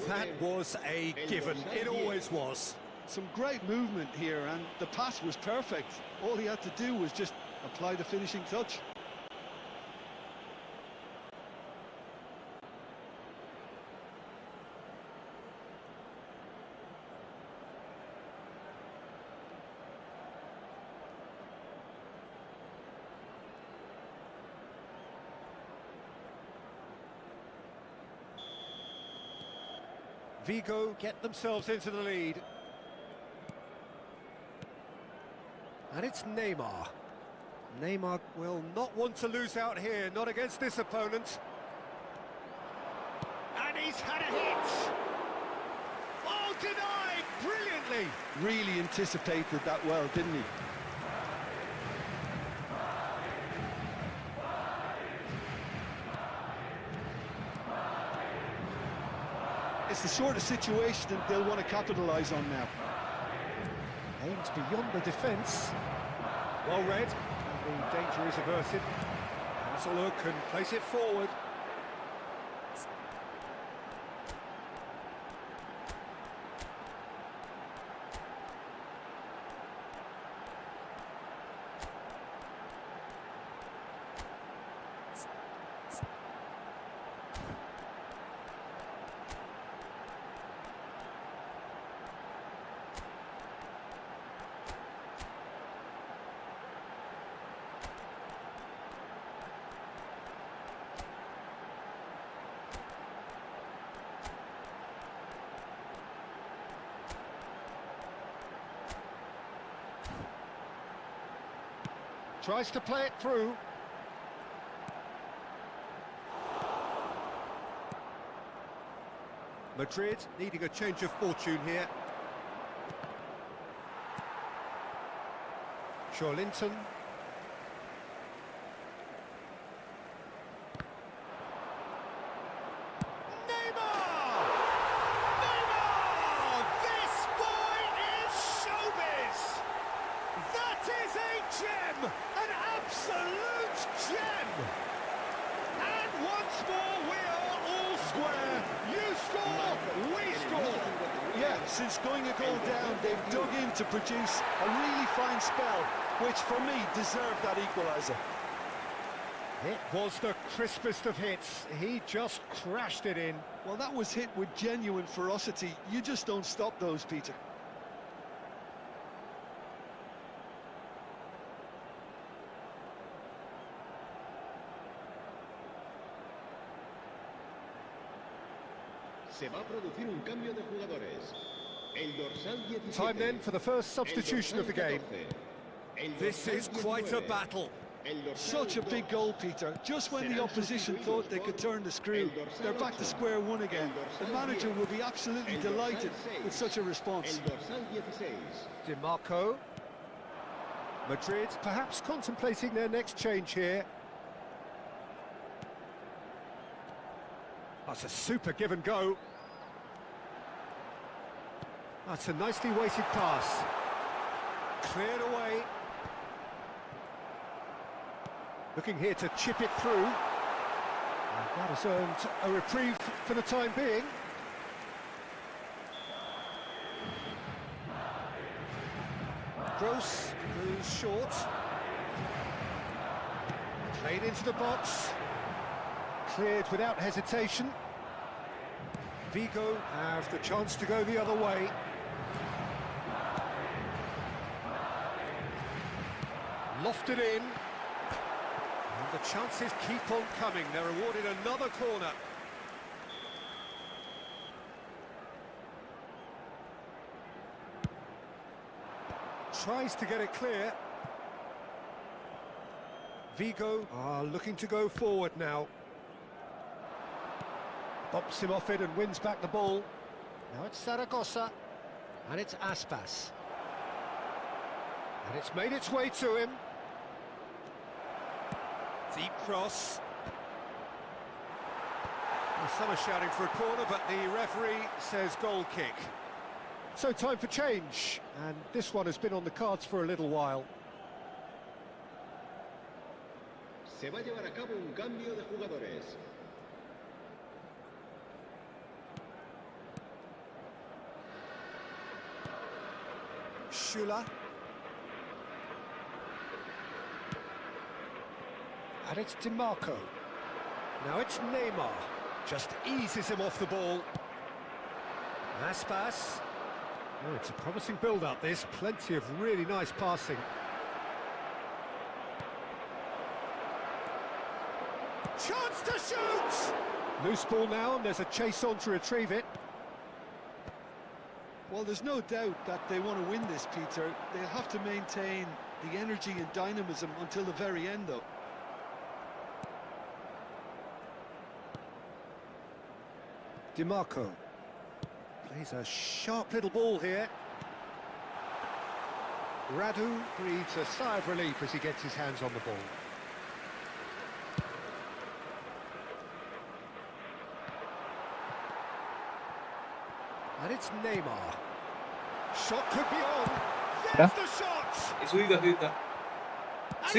That was a given, it always was. Some great movement here, and the pass was perfect. All he had to do was just apply the finishing touch. Vigo get themselves into the lead. And it's Neymar. Neymar will not want to lose out here, not against this opponent. And he's had a hit! Oh, denied! Brilliantly! Really anticipated that well, didn't he? It's the sort of situation that they'll want to capitalise on now. Aims beyond the defence. Well read, and the danger is averted. Has a look and place it forward. Tries to play it through. Madrid needing a change of fortune here. Linton. Neymar! Neymar! This boy is showbiz! That is a gem! An absolute gem! And once more we are all square. You score, we score. Yeah, since going a goal down, they've dug in to produce a really fine spell, which for me deserved that equaliser. It was the crispest of hits. He just crashed it in. Well, that was hit with genuine ferocity. You just don't stop those, Peter. Time then for the first substitution of the game. This is quite a battle. Such a big goal, Peter. Just when the opposition thought they could turn the screw, they're back to square one again. The manager will be absolutely delighted with such a response. DiMarco. Madrid perhaps contemplating their next change here. That's a super give and go. That's a nicely weighted pass. Cleared away. Looking here to chip it through. And that has earned a reprieve for the time being. Gross moves short. Played into the box. Cleared without hesitation. Vigo have the chance to go the other way. Lofted in. And the chances keep on coming. They're awarded another corner. Tries to get it clear. Vigo are looking to go forward now. Bumps him off it and wins back the ball. Now it's Zaragoza. And it's Aspas. And it's made its way to him. Deep cross. Well, some are shouting for a corner, but the referee says goal kick. So time for change, and this one has been on the cards for a little while. Se va a llevar a cabo un cambio de jugadores. Schüller. And it's DiMarco. Now it's Neymar. Just eases him off the ball. Aspas. Oh, it's a promising build-up, this. Plenty of really nice passing. Chance to shoot! Loose ball now, and there's a chase on to retrieve it. Well, there's no doubt that they want to win this, Peter. They'll have to maintain the energy and dynamism until the very end, though. DiMarco plays a sharp little ball here. Radu breathes a sigh of relief as he gets his hands on the ball. And it's Neymar. Shot could be on. There's the shot. সুইদা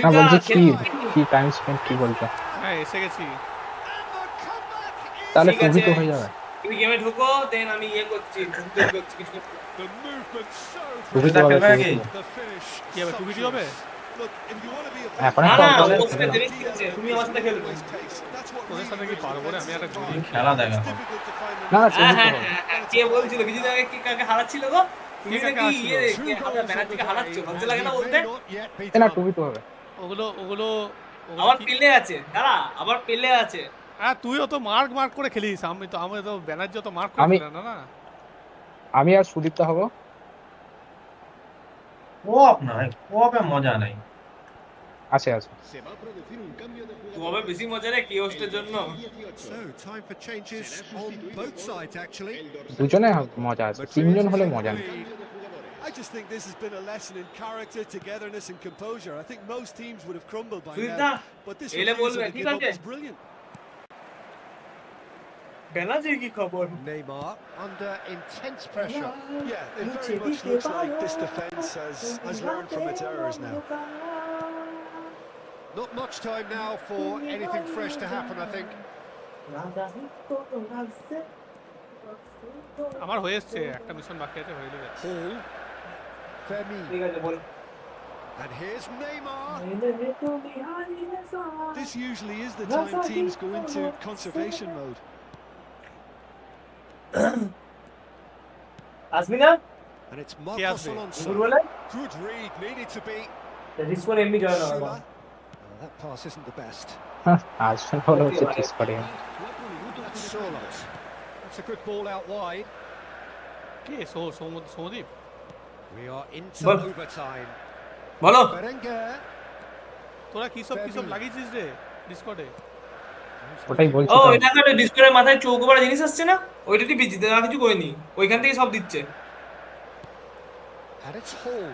না বলছে কি খেলো। কি time spend কি বলছে হ্যাঁ এসে গেছি। And the comeback is তাহলে ঠিক খুবই আছে। তো হয়ে যাবে তুমি গেমে ঢোকো দেন আমি করছি কিছু the movement so খুবই তো এটা হবে খেলবে খুবই নাকি? তো। the finish. কি হবে, 2v2 হবে? Look, if you want to be a এখন না একটা না অল্প ওর সাথে খেলবে। দেবে ঠিক আছে তুমি আমার সাথে খেলবে ওদের সাথে কি পারবো রে? আমি একটা ঘুরি। খেলা দেখা না হ্যাঁ সেটাই হ্যাঁ তো হবে। হ্যাঁ, কে বলছিল কিছুদিন আগে কি কাকে হারাচ্ছিল গো তুমি কে কাকে নাকি হারাচ্ছিল? আমরা ব্যানার থেকে হারাচ্ছ লজ্জা লাগে না বলতে এ না খুবই তো হবে ওগুলো ওগুলো আবার কি- পেলে আছে দাঁড়া আবার পেলে আছে হ্যাঁ তুইও তো মার্ক করে খেলিস। আমি তো ব্যানার্জি তো মার্ক করে আমি- খেলে না না। আমি আর সুদীপ্তা হবো কোঅপ নাই কোঅপে মজা নাই আছে আছে তবে বেশি মজা রে কি হোস্টের জন্য So, time for changes on both sides, actually. দুজনে মজা আছে তিনজন হলে মজা নেই I just think this has been a lesson in character, togetherness and composure. I think most teams would have crumbled by সুইদা now, but this এলে refusal বলবে to ঠিক give up আছে is brilliant. ব্যানার্জির কি খবর Neymar under intense pressure. Yeah, it very much looks like this defence has learned from its errors now. Not much time now for anything fresh to happen, I think. আমার হয়ে এসছে একটা mission বাকি আছে, হয়ে যাবে। Hall. Femi. ঠিক আছে বল And here's Neymar. This usually is the time teams go into conservation mode. Asmina And it's He Marcos has been. Alonso. বলে Good read, needed to be. Risk করে এমনি জয়েন হবে Schüller. Oh, that pass isn't the best. আসলে হলো হচ্ছে chess করে That's Solos. That's a good ball out wide. K Soumadip? We are into Well. overtime. বলো Berenguer. তোরা কি সব লাগিয়েছিস রে ডিসকর্ডে? ওটাই বলছি ও তো এটা একটা ডিসপ্লের মাথায় চৌকো করা জিনিস আসছে না ওইটাই বিজি না কিছু করিনি ওইখান থেকে সব দিচ্ছে And it's Hall.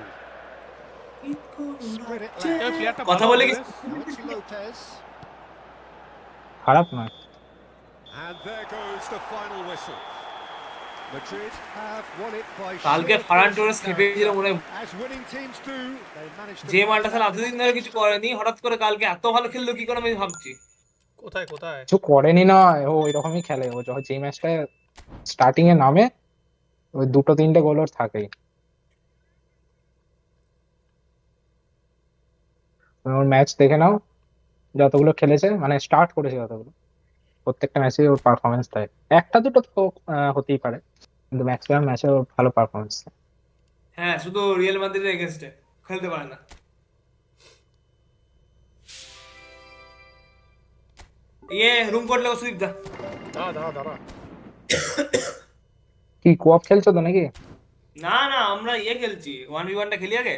Spread it এই left. প্লেয়ারটা কথা বলে কি Now it's Lopez. খারাপ নয় And there goes the final whistle. Madrid have won it by কালকে sheer Farhan force Torres of খেপে গেছিল মনে হয়। character. As winning teams do, they managed to যে মালটা সালা এতদিন ধরে কিছু করেনি হঠাৎ করে কালকে এত ভালো খেললো কি করে আমি ভাবছি কোথায়? কিছু করেনি না ও এরকমই খেলে ও যখন যে ম্যাচটা স্টার্টিং এ নামে ওই দুটো তিনটে গোল ওর থাকেই ওর ম্যাচ দেখে নাও যতগুলো খেলেছে মানে স্টার্ট করেছে যতগুলো প্রত্যেকটা ম্যাচে ওর পারফরমেন্স থাকে একটা দুটো তো হতেই পারে কিন্তু ম্যাক্সিমাম ম্যাচে ওর ভালো পারফরমেন্স হ্যাঁ শুধু রিয়েল মাদ্রিদের এগেইনস্টে খেলতে পারে না রুম করলে সুদীপ দা দাঁড়া কি কোঅপ খেলছো তো নাকি না না আমরা খেলছি 1v1 টা খেলি আগে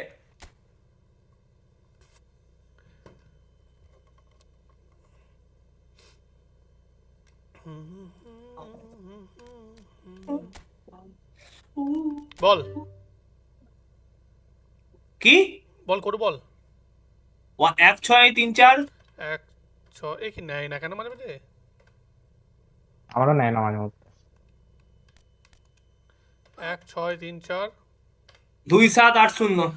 বল কি বল কোড বল। 1-6-3-4 1-6 এ কি নেয় না কেন মাঝে মাঝে? আমারও নেয় না মাঝে মধ্যে 1-6-3-4 2-7-8-0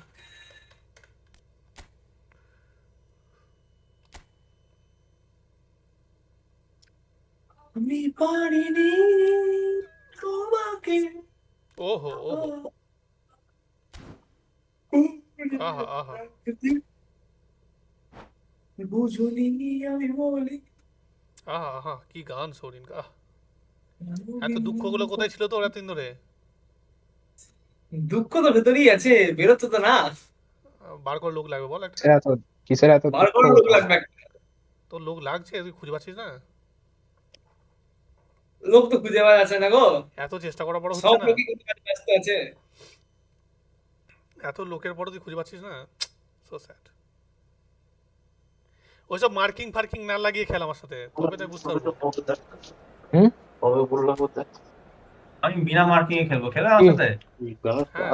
আমি পারিনি তোমাকে ওহো আহা আহা বুঝুনি আমি বলি আহা আহা কি গান সরিন আহ এত দুঃখগুলো কোথায় ছিল তো ওরা তিন ধরে দুঃখ তো ভেতরেই আছে, বেরোচ্ছে তো না। বার করে লোক লাগবে বল একটা কিসের এত কিসের এত বার দুঃখ করে লোক লাগবে একটা। তোর লোক লাগছে তুই খুঁজে পাচ্ছিস না লোক তো খুঁজে পাওয়া যাচ্ছে না গো, এত চেষ্টা করার পরও হচ্ছে সব না লোকই কিন্তু কাজে ব্যস্ত আছে। এত লোকের পরও তুই খুঁজে পাচ্ছিস না সো স্যাড ওইসব মার্কিং ফার্কিং না লাগিয়ে খেল আমার সাথে তবে তাই বুঝতে পারবো হুম আমি বিনা মার্কিং এ খেলবো খেলে আমার সাথে হ্যাঁ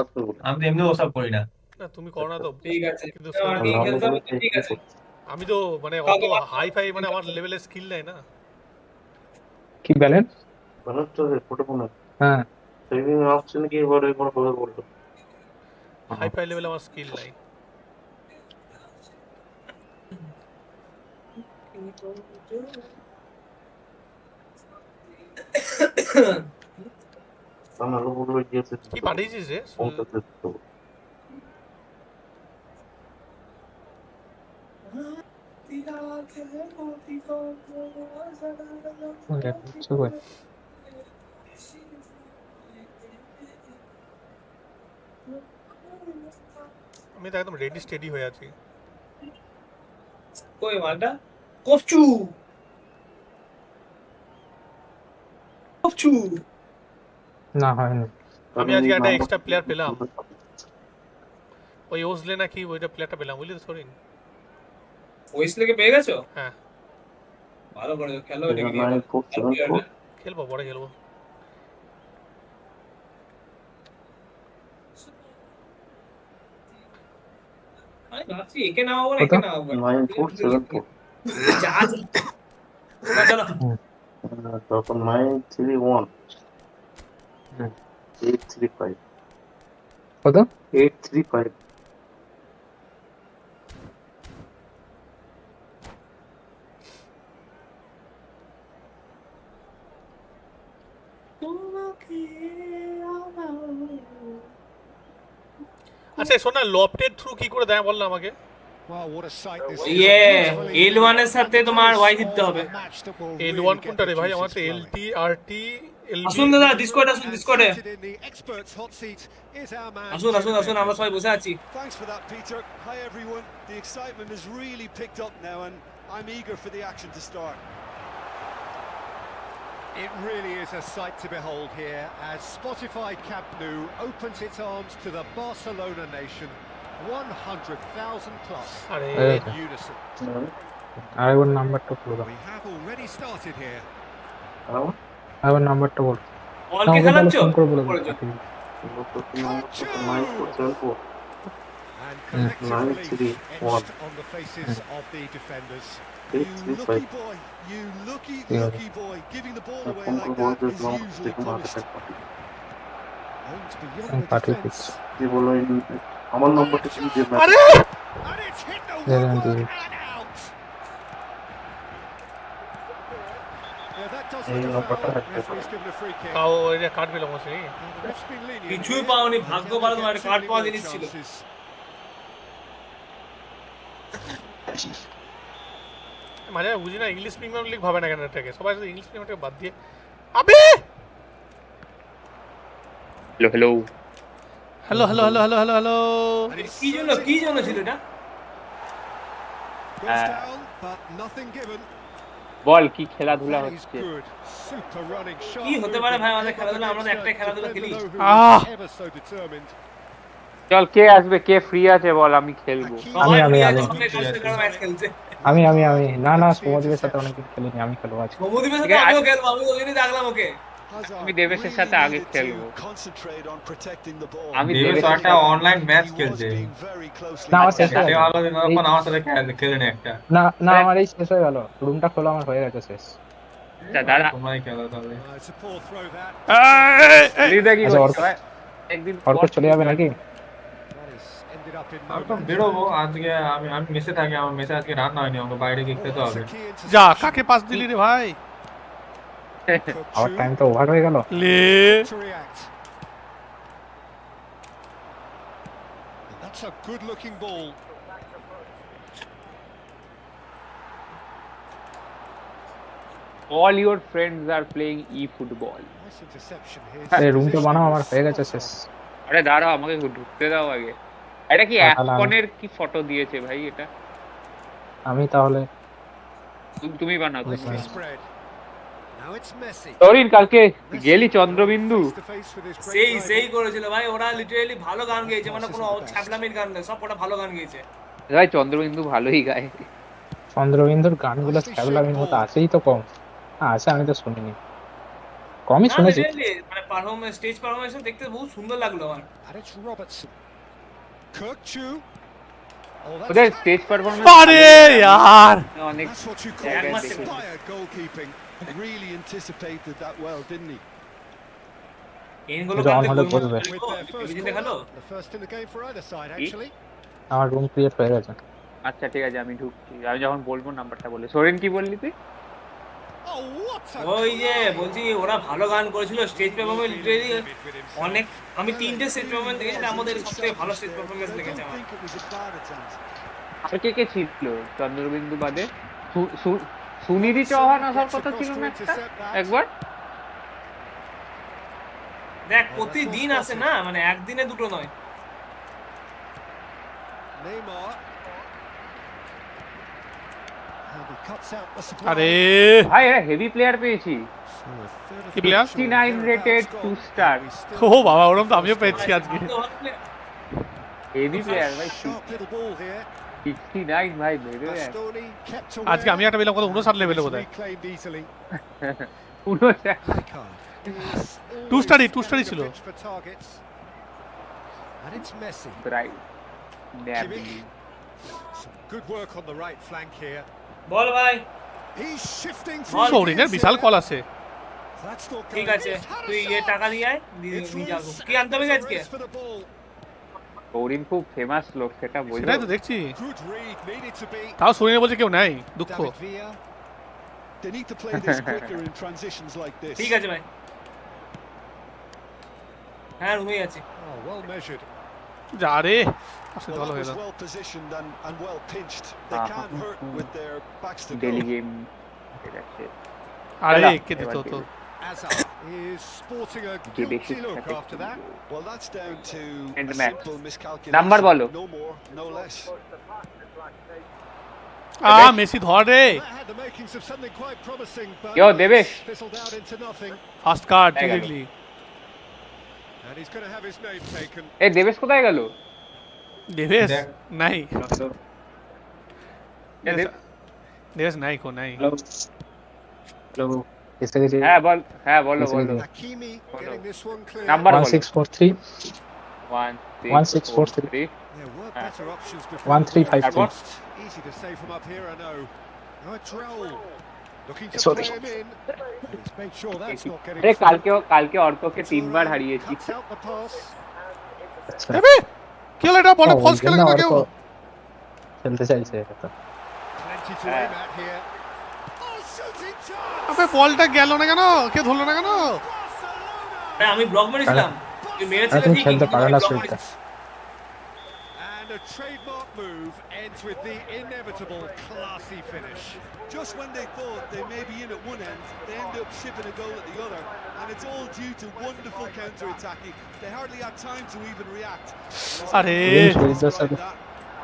আমি তো এমনি ওসব করি না না তুমি করো না তো ঠিক আছে, কিন্তু আমার কি খেলতে হবে তো ঠিক আছে। আমি তো মানে অত হাই ফাই মানে আমার লেভেলের স্কিল নাই না কি ব্যালেন্স হ্যাঁ হাই ফাই লেভেলে আমার স্কিল নাই কি পাঠিয়েছিস রে আমি তো একদম রেডি স্টেডি হয়ে আছি কই মালটা? কফচু কফচু না হয়নি। আমি আজকে একটা এক্সট্রা প্লেয়ার পেলাম ওই ওজলে নাকি ওইটা প্লেয়ারটা পেলাম বুঝলি তো সরিন ওয়েসলেকে পেয়ে গেছো? হ্যাঁ ভালো করে খেলো এটাকে দিয়ে খেলবো পরে খেলবো আমি ভাবছি একে নাও বলে একে নাও বলে 9474 যা চলো তখন 931 835 কত 835 আচ্ছা শোনা লফটেড থ্রু কি করে দেয় বল না আমাকে Well, what a sight this is. ইয়ে L1 এর সাথে তোমার ওয়াই দিতে হবে। L1 কোনটা রে ভাই আমার তো LT RT LB আসুন দাদা ডিসকর্ডে আসুন ডিসকর্ডে In the experts hot seat is our man. আসুন আমরা সবাই বসে আছি। Thanks for that, Peter. Hi, everyone. The excitement has really picked up now, and I'm eager for the action to start. It really is a sight to behold here as Spotify Camp Nou opens its arms to the Barcelona nation. 100,000 plus আরে in unison. আরেকবার নাম্বারটা বলে দাও। We have already started here. আরেকবার নাম্বারটা বল। বল কে খেলাচ্ছো? Phone করে বলে দাও। And collectively 9-3-1. etched on the faces of the defenders. You lucky boy. You lucky boy. Giving the ball away like that is usually punished. Aims beyond the defence. আমার নম্বরটা কি যে আরে And it's hit the Yeah, woodwork indeed. and out. Yeah, that does Hey, look a no, foul. but I- Referee's given a free kick. কাও এটা কাট পেলাম ওসে And the ref's been lenient কিছুই here. পাওনি, And ভাগ্য can ভালো they তোমার get card two পাওয়া more জিনিস ছিল। chances? মানে বুঝি না ইংলিশ প্রিমিয়ার লিগ ভাবে না কেন এটাকে সবাই শুধু ইংলিশ প্রিমিয়ারটাকে বাদ দিয়ে আবে hello hello hello hello hello hello hello And it's কি জন্য ছিল এটা? goes down, but nothing given. বল কি খেলাধুলা That is হচ্ছে good. Super running shot. কি হতে পারে ভাই আমাদের খেলাধুলা? আমরা তো একটাই খেলাধুলা খেলি। আহ! Ever so determined. চল কে আসবে কে ফ্রি আছে বল আমি খেলবো সবাই আমি। ম্যাচ খেলছে। আমি না সৌমদীপের সাথে অনেকদিন খেলিনি, আমি খেলবো আজকে। সমুদ্রের সাথে আমিও খেলবো, আমি ওই জন্যই ডাকলাম ওকে। আমি দেবেশের সাথে আগে খেলবো Concentrate on protecting the ball. আমি দেবেশ দেবেশের একটা অনলাইন ম্যাচ খেলছে Being very closely না আমার শেষ খেলতে হয়ে গেল। ভালো দিন তখন আমার সাথে খেলে নে একটা না আমার এই শেষ হয়ে গেল, রুমটা খোলা আমার হয়ে গেছে শেষ। দাদা তোমরাই খেলো তাহলে It's a poor throw that. লিদা কি আচ্ছা, করছিস ভাই? একদিন অর্ক চলে যাবে নাকি? That has ended up in আমি no তো man's বেরোবো land. আজকে আমি মেসে থাকি আমার মেসে আজকে রান্না হয়নি আমাকে বাইরে গিয়ে খেতে Oh, হবে that's a key interception. যা কাকে পাস দিলি রে ভাই আবার টাইম তো ওভার হয়ে গেল। লে To react. And that That's a good-looking ball. All your friends are playing eFootball. Nice interception here. আরে রুমটা বানাও, আমার হয়ে গেছে শেষ। আরে দাঁড়াও, আমাকে ঢুকতে দাও আগে। এটা কি তাহলে অ্যাফকনের কি ফটো দিয়েছে ভাই এটা? আমি তাহলে তুমি বানাও। Nicely spread. Now it's Messi. তরিন কালকে গেলি Chandrabindu? Face to face with his great সেই rival. সেই করেছিল ভাই, ওরা লিটারালি ভালো গান গেয়েছে, মানে কোনো ছ্যাবলামির গান নয়, সব ওরা ভালো গান গেয়েছে। ভাই চন্দ্রবিন্দু ভালোই গায়। চন্দ্রবিন্দুর গানগুলো ছ্যাবলামির মতো আছেই তো কম। আছে, আমি তো শুনিনি, কমই না শুনেছি। লিটারালি মানে পারফরম্যান্স, স্টেজ পারফরম্যান্স দেখতে বহুত সুন্দর লাগলো আমার। And it's Robertson. Kirkchu. Oh, ওদের that's স্টেজ পারফরম্যান্স আরে ইয়ার অনেক that's what you Yeah, call massive. inspired goalkeeping. Really anticipated that well, didn't he? এনগুলো এটা on কাটলে হলে গোল বলবে। With their first এই দেখালো corner, the first in the game for either side, actually. আমার room create হয়ে গেছে। আচ্ছা ঠিক আছে, আমি ঢুকছি। আমি যখন বলবো নাম্বারটা বলে। সোরেন কি বললি তুই? Oh, what a ওই যে goal! বলছি ওরা ভালো গান করেছিল, স্টেজ পারফরম্যান্স লিটারালি অনেক, আমি 3টে স্টেজ পারফরম্যান্স দেখেছি, তার মধ্যে সবথেকে ভালো স্টেজ পারফরম্যান্স I দেখেছি don't আমার। think it was a bad attempt. আর কে ছিল চন্দ্রবিন্দু বাদে? সুনিধি চৌহান আসার কথা ছিল না একটা একবার? দেখ প্রতিদিন আসে না, মানে একদিনে দুটো নয়। Neymar. And he cuts out the supply. আরে ভাই এরা হেভি প্লেয়ার পেয়েছি। So a third of কি the player? actual 69 rated thereabouts 2 goal. star. We still ও বাবা, ওরকম তো আমিও পেয়েছি আজকে। হেভি প্লেয়ার ভাই। sharp little ball here. 69 ভাই বেরো। Bastoni kept away. আজকে আমি একটা পেলাম কত 59 লেভেলে বোধহয়। Reclaimed easily. পুরো Icard is Two study always ছিল। pitch for targets. And it's Messi. Right. Some good work on the right flank here. বল ভাই, He's shifting Ball. through. সৌরিনের বিশাল কল আছে। That's not ঠিক going. আছে He's had a তুই shot. টাকা নিয়ে আয়, It's নিয়ে যাবো। loose. কি আনতে হবে আজকে? Race for the ball. Sourin খুব ফেমাস লোক, সেটা বোঝো। সেটাই তো দেখছি। Good read. Needed to be. তাও সৌরিনে বলছে কেউ নাই, দুঃখ। David Villa. They need to play this quicker in transitions like this. ঠিক আছে ভাই, হ্যাঁ রুমেই আছে। Oh, well measured. যা রে, আসলে Well, ভালো that হয়ে was গেল। well positioned and well pinched. They can't hurt with their backs to daily goal. Game ঠিক আছে। আরে দাদা, কে দিত এবার তো? Hazard is sporting a যে বেশি guilty look থাকে after that. Well, that's down to And a match. simple miscalculation. Number বলো। No more, no less. Messi ধর রে। That had the makings of something quite promising, but Yo, Devesh. it's fizzled out into nothing. First card হয়ে গেল। Directly. And he's going to have his name taken. এই দেবেশ কোথায় গেল? দেবেশ দেখ। নাই, এ দেব- দেবেশ নাই, কো নাই। হ্যালো, এসে গেছি। হ্যাঁ বল, হ্যাঁ বলো বলো। Hakimi getting this one clear. Number বলো। 1643 1643 There were better options before. 1353 Easy to say from up here, I know. Now it's Raul. Looking to Sorry. play him in. He's made sure that's not getting আরে through. কালকে অর্ককে It's 3 bar Varane, হারিয়েছি। cuts out the pass. আচ্ছা, এবে কি হলো এটা? বলে false খেলে না কেউ? খেলতে চাইছে এটা তো। Plenty to aim at here. Oh, shooting chance! আবে বলটা গেল না কেন? কে ধরলো না কেন? Barcelona! হ্যাঁ আমি ব্লক মেরেছিলাম, তুই মেরেছিলি তুমি ঠিকই, খেলতে কিন্তু পারো আমি না block সুইটটা। মেরেছি। And a trademark move ends with the inevitable classy finish. Just when they thought they may be in at one end, they end up shipping a goal at the other. And it's all due to wonderful counter-attacking. They hardly had time to even react. আরে সুইটদার সাথে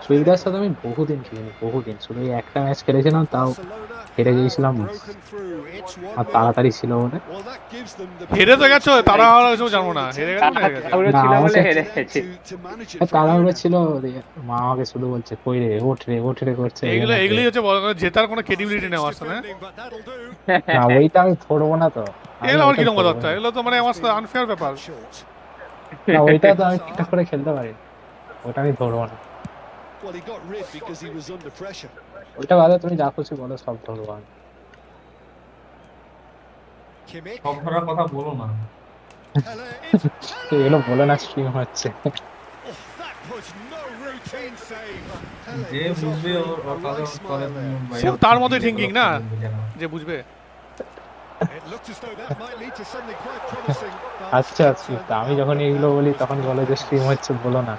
সুইটদার সাথে আমি বহুদিন খেলিনি, বহুদিন। শুধু এই একটা match খেলেছিলাম, তাও Barcelona হেরে গিয়েছিলাম। broken through. It's আর 1-0. তাড়াতাড়ি ছিল বলে। Well, that gives them the হেরে তো গেছো, তারা আর কিছু জানো না। হেরে গেছো না, হেরে গেছো। তাড়াহুড়ো ছিল না, বলে আমাকে- হেরে to গেছে। them to manage it from তাড়াহুড়ো here. ছিল, মা আমাকে শুধু বলছে কই রে, ওঠ রে করছে। এগুলোই হচ্ছে বড় কথা, জেতার কোনো ক্রেডিবিলিটি নেই আমার সামনে। Defending, but that'll do. না, ওইটা আমি ধরবো না তো। আমি এগুলো আবার ওইটা কিরকম কথা ধরবো হচ্ছে? না। এগুলো তো মানে আমার আনফেয়ার ব্যাপার। Short. না, ওইটা তো আমি ঠিকঠাক করে খেলতে পারি, ওটা আমি ধরবো না। Well, he got rid because he was under pressure. ওইটা বাদে তুমি যা খুশি বলো, সব ধরবো আমি। Kimmich. সব ধরার কথা বলো না। Pele, it's তো এগুলো বলে না, স্ট্রিম হচ্ছে। Oh, that was no routine save. Pele যে was বুঝবে offering ওর a কাছে right smile there. সেও তার মতোই thinking না? যে বুঝবে। It looked as though that might lead to something quite promising. but আচ্ছা, it turned তা আমি out যখন that এইগুলো that বলি was তখন not বলে যে the স্ট্রিম case. হচ্ছে, বলো না।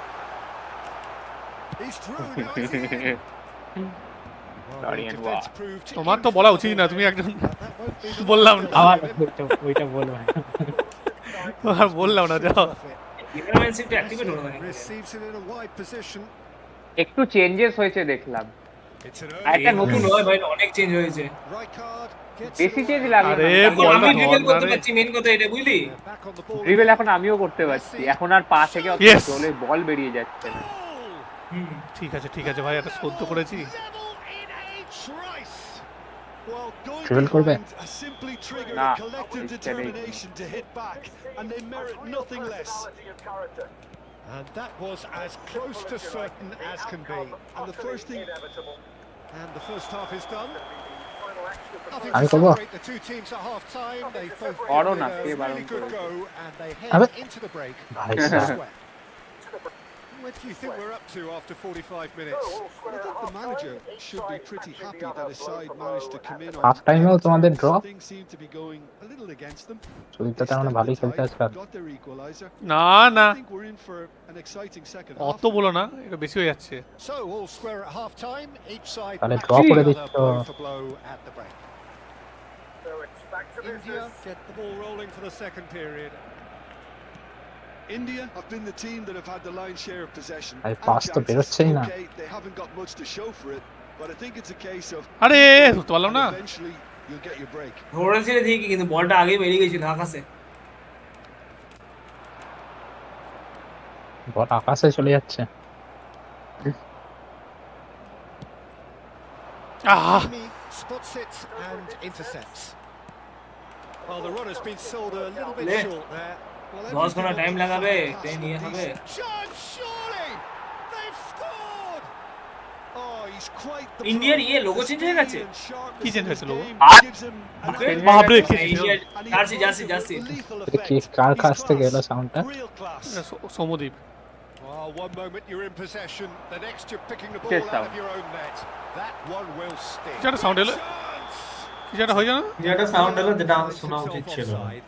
He's through, now it's in. Well, the Dorian defence Waugh. proved তোমার তো বলা উচিত না, তুমি একজন বললাম না। আবার ওইটা বলবো না। আর বললাম না, যাও। ডিফেন্সিভটা অ্যাক্টিভেট হলো না। Receives it in a wide position. একটু চেঞ্জেস হয়েছে দেখলাম। It's an একটা early নতুন হয় ভাই, অনেক চেঞ্জ হয়েছে। Rijkaard gets বেশি it চেঞ্জ away. লাগলো আরে না। বল আমি না, ড্রিবল ধর করতে না রে। পারছি, মেন কথা এটা বুঝলি? Back on the ball. Dribble এখন আমিও করতে পারছি, এখন আর পা থেকে অত Yes! জলে বল বেরিয়ে যাচ্ছে না। Goal! ঠিক আছে ভাই, এটা সহ্য করেছি। Level in a trice. Well, going Dribble করবে? behind has simply triggered Nah, a collective it's steady. determination to hit back, and they merit nothing less. And that was as close to certain as can be. And the first thing, And the first half is done. Nothing আমি to করবো? separate the two teams at half time. They both করো given না, it K a বারণ really good করেছে? go, and they আবে। head into the break. ভাই with a সাহেব। sweat. What do you think we're up to after 45 minutes? well, I think the manager should be pretty happy that his side managed to come in on Half time এও তোমাদের terms. draw? Things seem to be going a little against them. সুদীপটা They তেমন stemmed ভালোই the খেলতে tide, আজকাল। got their equalizer. না না, I think we're in for an exciting second half. অত বলো না, এটা বেশি হয়ে যাচ্ছে। So all square at half time. Each side তাহলে matching draw করে each other দিচ্ছ। blow for blow at the break. India get the ball rolling for the second period. India have been the team that have had the lion's share of possession. ভাই and pass তো chances. বেরোচ্ছেই না। Okay, they haven't got much to show for it, but I think it's a case of আরে ধরতে পারলাম না। and eventually you'll get your break. ধরেছিল ঠিকই, কিন্তু বলটা আগে বেরিয়ে গেছিল আকাশে। বল আকাশে চলে যাচ্ছে। আহ, Jimmy spots it and intercepts. Well, the run has been sold a little bit Le. short there. Well, 10 ঘন্টা everything টাইম on লাগাবে, the তাই pass নিয়ে looked হবে। decent. Chance, surely! They've scored! Oh, he's quite the ইন্ডিয়ার pro. ইয়ে logo The change হয়ে গেছে? speed and sharpness কি change in his হয়েছে logo? game R? gives him an okay. advantage. বাপরে, কি ইন্ডিয়ার And he jersey applies jersey it jersey. with lethal এটা কি effect. কার He's কাছ থেকে class. এলো সাউন্ডটা? Real class. এটা Soumadip. Well, one moment you're in possession, the next you're picking the ball Cheers, out Tom. of your own net. That one will stick. কিছু একটা sound এলো। Chance! কিছু একটা হয়ে যায় না? যে একটা সাউন্ড হলো যেটা আমার Finds শোনা himself উচিত ছিল না। offside.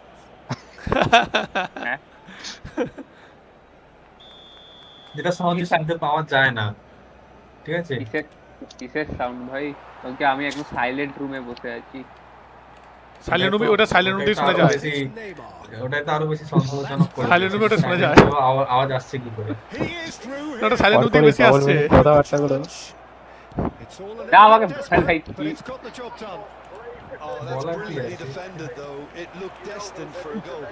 হ্যাঁ, যেটা সহজে শুনতে পাওয়া যায় না, ঠিক আছে? কিসের সাউন্ড ভাই? কারণ কি আমি একদম সাইলেন্ট রুমে বসে আছি। সাইলেন্ট রুমে, ওটা সাইলেন্ট রুম দিয়ে শোনা ওটা যায়। বেশি, Neymar. ওটাই তো আরো বেশি সন্দেহজনক করে Silent room এ ওটা শোনা যায়। Silent room এ আওয়াজ আসছে কি করে? He is through ওটা here. সাইলেন্ট রুম দিয়ে বেশি আসছে। কথাবার্তা গুলো। It's all a না, little আমাকে bit ভাই ভাই desperate, but কি it's got the job done. Oh, that's Bola brilliantly clear. defended, though. It looked destined for a goal.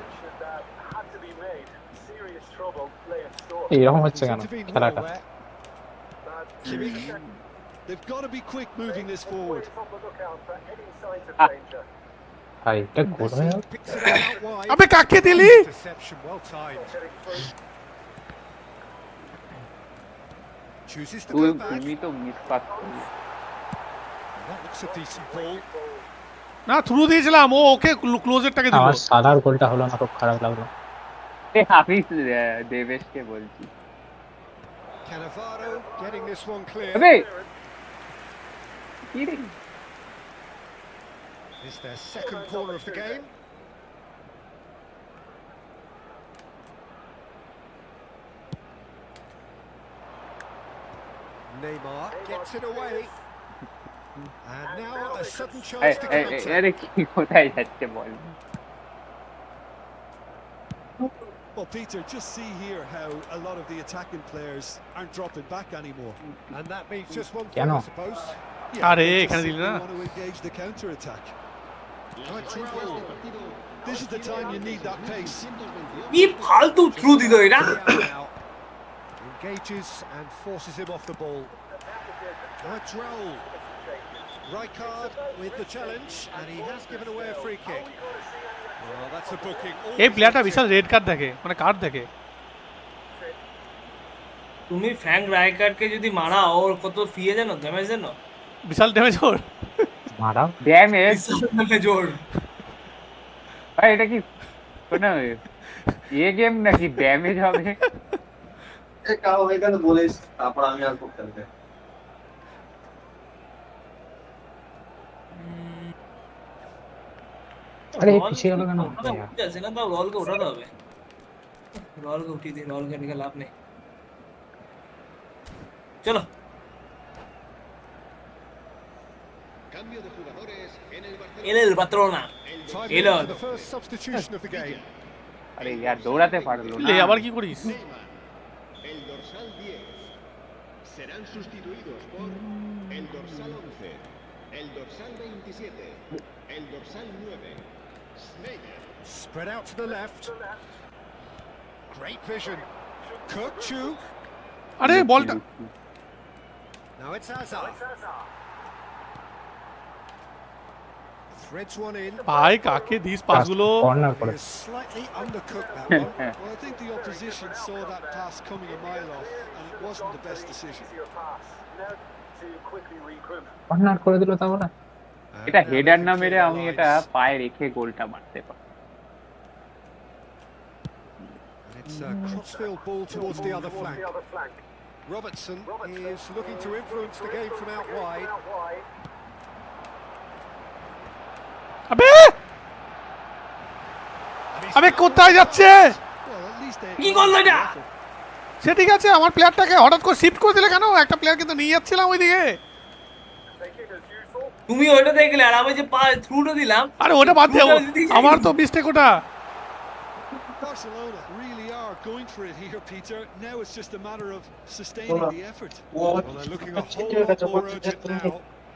এইরকম হচ্ছে কেন Intervened well খেলাটা? there. Kimmich. They've got to be quick moving this forward. ভাই এটা গোল হয়ে গেল। Picks it out wide. আবে কাকে দিলি? Interception, well timed. Chooses to go back. তুমি তো মিস পাচ্ছ। That looks a decent ball. না, থ্রু দিয়েছিলাম, ও ওকে ক্লোজেরটাকে দিল। আমার সালার গোলটা হলো না, খুব খারাপ লাগলো। আমি দেবেশকে বলছি। Cannavaro getting this one clear. আবে কি রে? It's their second corner of the game. Neymar gets it away. And now a sudden chance to counter. আরে কি কোথায় যাচ্ছে বল? Well, Peter, just see here how a lot of the attacking players aren't dropping back anymore. And that means just one thing, Piano. I suppose. আরে they just এখানে দিলি simply না? want to engage the counter-attack. This is the time you need that pace. কি ফালতু through দিল এটা? Now engages and forces him off the ball. Raul. Rijkaard with the challenge, and he has given away a free kick. Well, that's a booking. এই প্লেয়ারটা বিশাল red card দেখে, মানে card দেখে। তুমি ফ্র্যাঙ্ক রাইকার্ডকে যদি মারাও, ওর কত ফিয়ে জানো, ড্যামেজ জানো? বিশাল ড্যামেজ ওর। মারাও। ড্যামেজ বিশাল ড্যামেজ ওর। ভাই এটা কি কোনো এ গেম নাকি ড্যামেজ হবে? কাও এখানে বলিস তারপর আমি আর করতে পারবে। আরে পিছিয়ে গেল কেন? যাচ্ছে না, তাও রলকে ওঠাতে হবে। রলকে উঠিয়ে দিই, রলকে রেখে লাভ নেই। চলো en el Barcelona Time Hello. for the first substitution of the game. আরে ইয়ার দৌড়াতে পারলো না লে আবার কি করিস El dorsal 10 serán sustituidos por el dorsal 11, el dorsal 27, el dorsal 9. Sneijder. Spread out to the left. Great vision. Kirkchu. আরে বলটা Now it's Hazard. Threads one in. ভাই কাকে দিস পাসগুলো কর্নার He করে has slightly undercooked that one. Well, I think the opposition saw that pass coming a mile off, and it wasn't the best decision. Corner করে দিল তাহলে And এটা now header they না can মেরে clear আমি the এটা lines. পায়ে রেখে গোলটা মারতে পারি And it's a crossfield ball towards the other flank. Robertson is looking to influence the game from out wide. আবে And he's আবে কোথায় যাচ্ছে Well, at least they কি করলো এটা সে ঠিক আছে আমার প্লেয়ারটাকে হঠাৎ করে শিফট করে দিলে কেন একটা প্লেয়ার কিন্তু নিয়ে যাচ্ছিলাম ওইদিকে তুমি ওইটা দেখলে আর আমি যে থ্রুটা দিলাম আরে ওটা বাদ দেও থ্রুটা দিতে গেছি। আমার তো মিস্টেক ওটা Barcelona really are going for it here, Peter. Now it's just a matter of sustaining the effort. well, they're looking a whole lot more urgent now.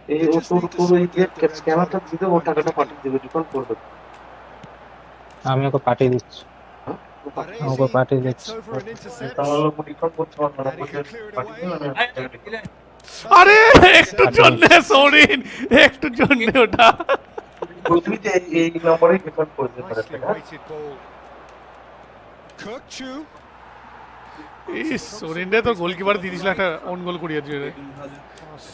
They just need to sort out the red flag. আমি ওকে পাঠিয়ে দিচ্ছি ওকে পাঠিয়ে Baresi gets দিচ্ছি over an intercept. And he can clear it away. আরে একটু জন্য সরিন একটু জন্য ওটা Nicely weighted ball. Kirkchu. ইস সরিন রে তোর গোলকিপার 30 লাখ টাকা অন গোল করিয়েছে রে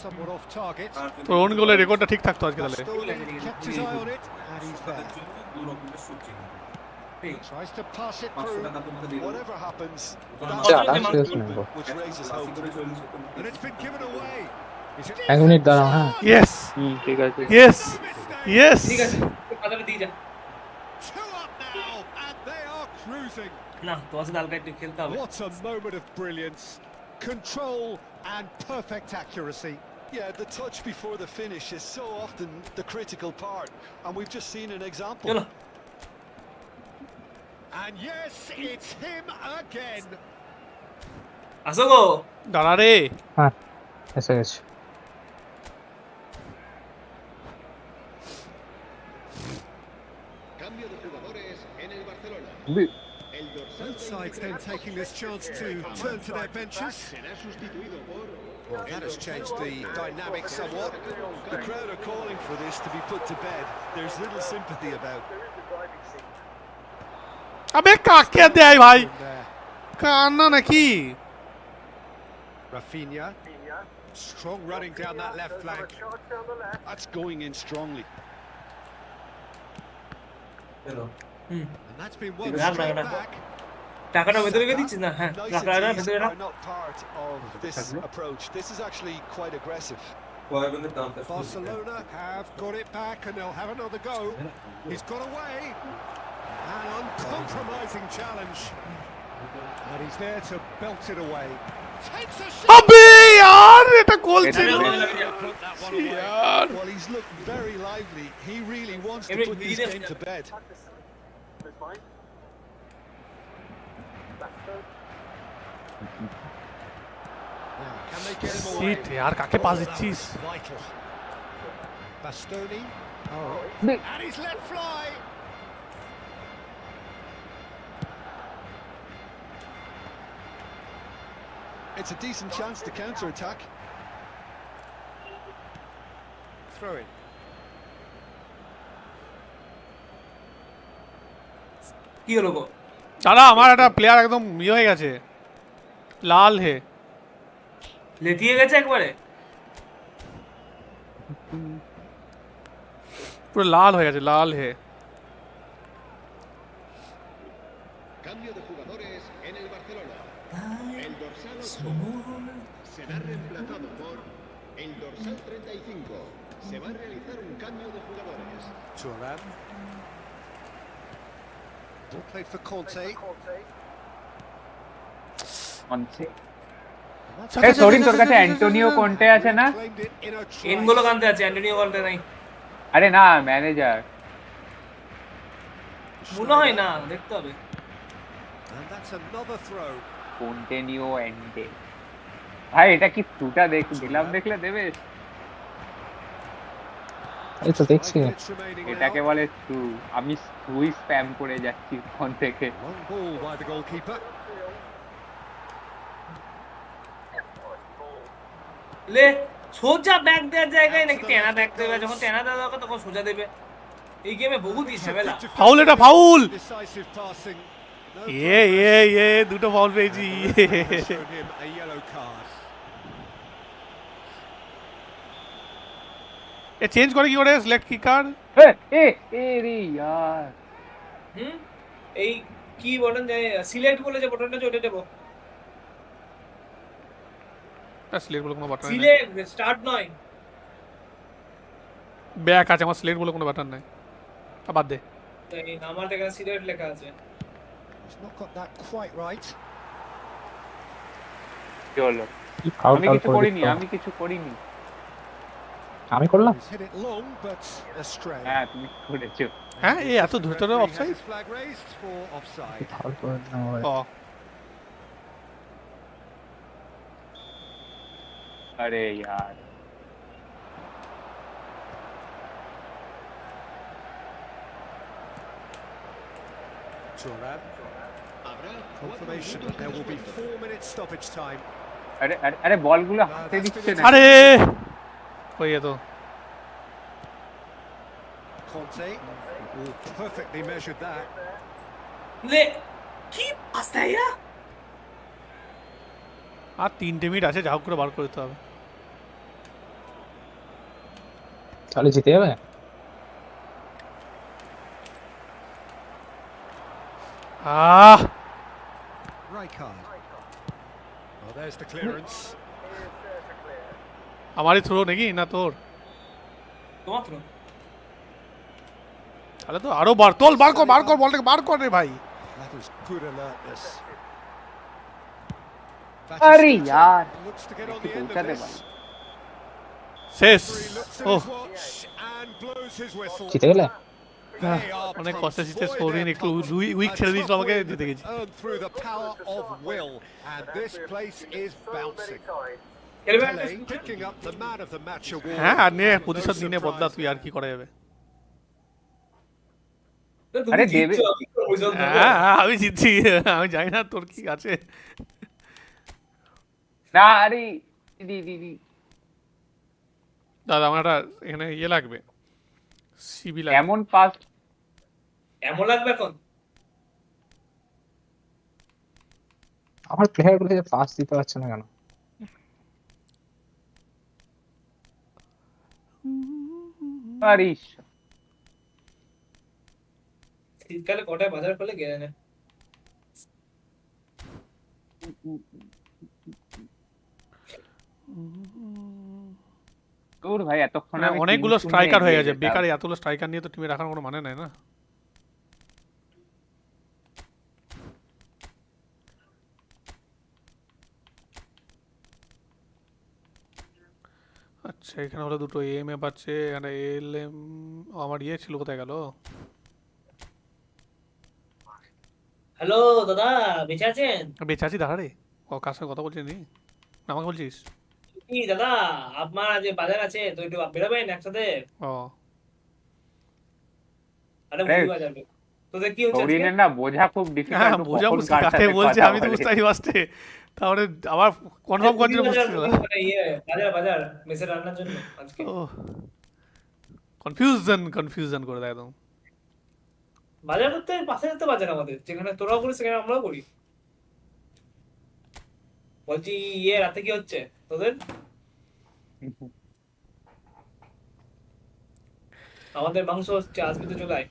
Somewhat off target. তোর অন গোলের রেকর্ডটা ঠিক থাকতো আজকে তাহলে Sterling kept his eye on it, and he's there. Tries to pass it through, Whatever happens, which raises hope. and it's been given away. Is it? এক মিনিট দাঁড়াও হ্যাঁ ইয়েস ঠিক আছে ইয়েস ইয়েস ঠিক আছে কথাটা দিয়ে যা 2 up now, and they are cruising. না তোমার সাথে হালকা একটু খেলতে হবে What a moment of brilliance, control, and perfect accuracy. Yeah, the touch before the finish is so often the critical part, and we've just seen an example. চলো And yes, it's him again. আসো গো দাঁড়া রে হ্যাঁ এসে গেছে Cambio de jugadores en el Barcelona. El dorsal Both sides then taking this chance to turn to their benches. será sustituido por Well, that has changed the dynamic somewhat. The crowd are calling for this to be put to bed. There's little sympathy about. আবে কাকে দেয় ভাই From there, কান্না নাকি Rafinha. Strong running down that left flank. That's going in strongly. And that's been one Yeah, straight no. back. টাকাটা ভেতরে রেখে দিচ্ছিস না হ্যাঁ টাকাটা Niceties ভেতরে রাখ are not part of this approach. This is actually quite aggressive. Barcelona have got it back and they'll have another go. He's got away. An uncompromising challenge. And he's there to belt it away. Takes a shot. আবে यार এটা গোল ছিল Put that one away. यार Well, he's looked very lively. He really wants to Every put this video- game to bed. Now, can they get him away? Shit यार কাকে pass দিচ্ছিস Vital. Bastoni. Oh. Big. And he's let fly. It's a decent chance to counter-attack. Throw in. কি হলো গো দাদা আমার একটা player একদম ইয়ে হয়ে গেছে লাল হে লেটিয়ে গেছে একবারে পুরো লাল হয়ে গেছে লাল হে cambio de jugadores en el Barcelona. El dorsal 8 será reemplazado por el dorsal 35. Se va a realizar un cambio de jugadores. Thuram. Ball played for Conte. অনসে এই সরিন, তোর কাছে অ্যান্টোনিও কন্টে আছে না? এনগোলো কান্তে আছে, অ্যান্টনিও কন্তে নাই। আরে না, ম্যানেজার মনে হয় না, দেখতে হবে। And that's another throw. কন্টেনিও এন্ডে। ভাই এটা কি টুটা দিলাম, দেখলে দেবে? এই তো দেখছি। 5 minutes remaining এটাকে now. বলে টু। আমি টুই স্প্যাম করে যাচ্ছি ফোন থেকে। Long ball by the goalkeeper. লে সোজা ব্যাক দেওয়ার জায়গায় নাকি টেনা ব্যাক দেবে, যখন টেনা দেওয়া দরকার তখন সোজা দেবে। এই গেমে বহুত ঝামেলা। ফাউল, এটা ফাউল। Decisive passing. No দুটো ফাউল পেয়েছি। shown him a yellow card. A change করে কি করে সিলেক্ট কিকার? এ এ এ রে यार, এই কি বলেন যে সিলেক্ট বলে যে বাটনটা ওটা দেবো। তা সিলেক্ট বলে কোনো বাটন নেই। সিলেক্ট স্টার্ট নয়, ব্যাক আছে, আমার সিলেক্ট বলে কোনো বাটন নাই। বাদ দে। এই আমার এখানে সিলেক্ট লেখা আছে। He's not got that quite right. কি হলো? কি ফাউল আমি কিছু করিনি, আমি কিছু করিনি। আমি করলাম? He's hit it long but astray. হ্যাঁ তুমি করেছো। হ্যাঁ এই এত দ্রুত Referee has offside. his flag raised for offside. Foul করে দিলাম আবার। ও আরে यार, Turan. Confirmation that there will be 4 minutes stoppage time. আরে আরে আরে বলগুলো হাতে দিচ্ছে না। আরে ওই তো Conte. Oh, perfectly measured that. লে কি পাস্তা ইয়া, আর 3 মিনিট আছে, যা হোক করে বার করে দিতে হবে। তাহলে জিতে যাবে। Rijkaard. Well, there's the clearance. আমারই থ্রো নাকি না তোর? তোমার তো তাহলে তো আরো বার তোল, বার কর বলটাকে বার কর রে ভাই। That was good alertness. আরে यार, Looks to get on একটু the end of পৌঁছাতে this. পারি। শেষ। He looks at O his watch and blows his whistle. জিতে গেলে? They are অনেক কষ্টে জিতে pumped. সরিন একটু উইক ছেড়ে দিয়েছিল আমাকে, জিতে গেছি। Earned through the power of will, and this place is bouncing. খেলবে Pele picking up the man of the match award. হ্যাঁ আর নে No প্রতিশোধ নিনে বদলা, surprise তুই আর কি করা যাবে। আরে দেবে। হ্যাঁ আমি জিতছি, আমি জানি না তোর কি আছে। না আরে দি দি দি, দাদা আমার একটা এখানে ইয়ে লাগবে, সিবি লাগবে। এমন পাস এমন লাগবে এখন। আমার প্লেয়ার গুলো পাস দিতে পারছে না কেন? পারিস। শীতকালে কটায় বাজার করলে গেলে না। তোর ভাই এতক্ষণ আমি অনেকগুলো তিন শূন্যে স্ট্রাইকার হয়ে এগিয়ে গেছে, যেতাম। বেকার এতগুলো স্ট্রাইকার নিয়ে তো টিমে রাখার কোনো মানে নাই না। আচ্ছা এখানে হলো দুটো এম এ পাচ্ছে, এখানে এল এম। আমার ইয়ে ছিল, কোথায় গেল? হ্যালো দাদা, বেঁচে আছেন? বেঁচে আছি দাঁড়া রে। ও কার সঙ্গে কথা বলছিস নি? না আমাকে বলছিস? কি দাদা, আপনার যে বাজার আছে তো একটু বেরোবেন একসাথে? ও আরে মুড়ি বাজার তোদের কি হচ্ছে আজকে? সৌরিনের না বোঝা খুব হ্যাঁ ডিফিকাল্ট, বোঝা কখন বুঝতে কার কাকে সাথে বলছে কথা আমি তো বলে। বুঝতে পারি ফার্স্টে, তারপরে আবার কনফার্ম করার জন্য বুঝতে পারলাম। মানে ইয়ে বাজার মেসে রান্নার জন্য আজকে। ও কনফিউশন করে দেয় একদম। বাজার করতে পাশে যেতে বাজার আমাদের, যেখানে তোরাও করিস সেখানে আমরাও করি। বলছি ইয়ে রাতে কি হচ্ছে তোদের? আমাদের মাংস হচ্ছে, আসবি তো চলে আয়।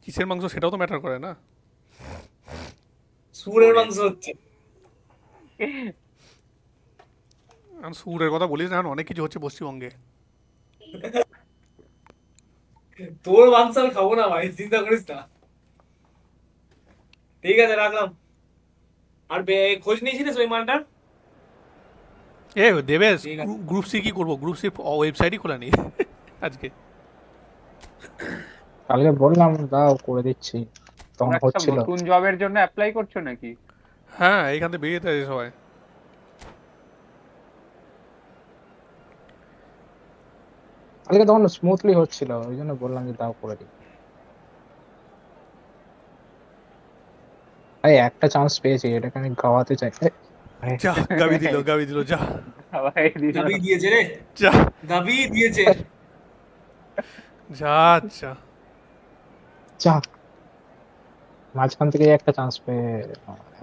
কিসের মাংস সেটাও তো ম্যাটার করে না। সুরের মাংস হচ্ছে। সুরের কথা বলিস না, অনেক কিছু হচ্ছে পশ্চিমবঙ্গে। তোর মাংস আমি খাবো না ভাই, চিন্তা করিস না। ঠিক আছে রাখলাম, আর খোঁজ নিয়েছিলিস ওই মালটার? এ দেবেশ, ঠিক আছে। গ্রুপ সি কি করবো? গ্রুপ সি ওয়েবসাইটই খোলা নেই আজকে। কালকে বললাম দাও করে দিচ্ছি, তখন তোমরা কি সব হচ্ছিল। নতুন জবের জন্য অ্যাপ্লাই করছো নাকি? হ্যাঁ, এইখান থেকে বেরিয়ে থাকে সবাই। কালকে তখন স্মুথলি হচ্ছিল, ওই জন্য বললাম যে দাও করে দিই। এই একটা চান্স পেয়েছি, এটাকে আমি গাওয়াতে চাই। যা, গাবি দিল যা সবাই দিল। গাবি দিয়েছে রে, যা গাবি দিয়েছে। যা যা। যা, মাঝখান থেকে একটা চান্স পেয়ে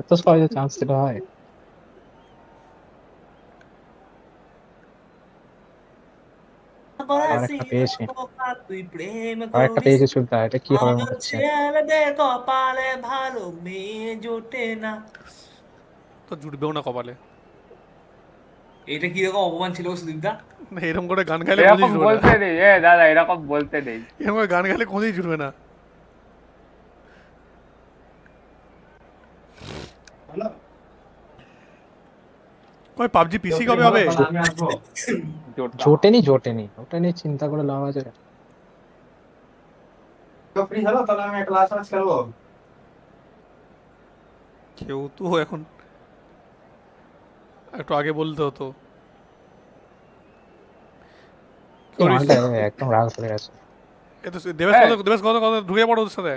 এত সহজে চান্স দিতে হয়? আর একটা পেয়েছি, তুই প্রেম আর একটা করিস পেয়েছি সুবিধা। এটা কি হবে মনে আমার হচ্ছে? ছেলে কপালে ভালো মেয়ে জোটে না। তো জুটবেও না কপালে। এটা কিরকম অপমান ছিল সুদীপদা? না, এরকম করে গান গাইলে কোনোদিন এরকম জুটবে না। বলতে নেই দাদা, এরকম বলতে নেই। এরকম করে গান গাইলে কোনোদিন জুটবে না। কই পাবজি পিসি কবে হবে? আমি আসবো। জোটেনি ওটা নিয়ে চিন্তা করে লাভ আছে? তো ফ্রি হলো, তাহলে আমি একটা লাস্ট ম্যাচ খেলবো। কেউ তো এখন একটু আগে বলতে হতো। এই মালটা একদম রাগ ধরে আছে, এ তো দেবেশ কত ঢুকে পড়ো ওর সাথে।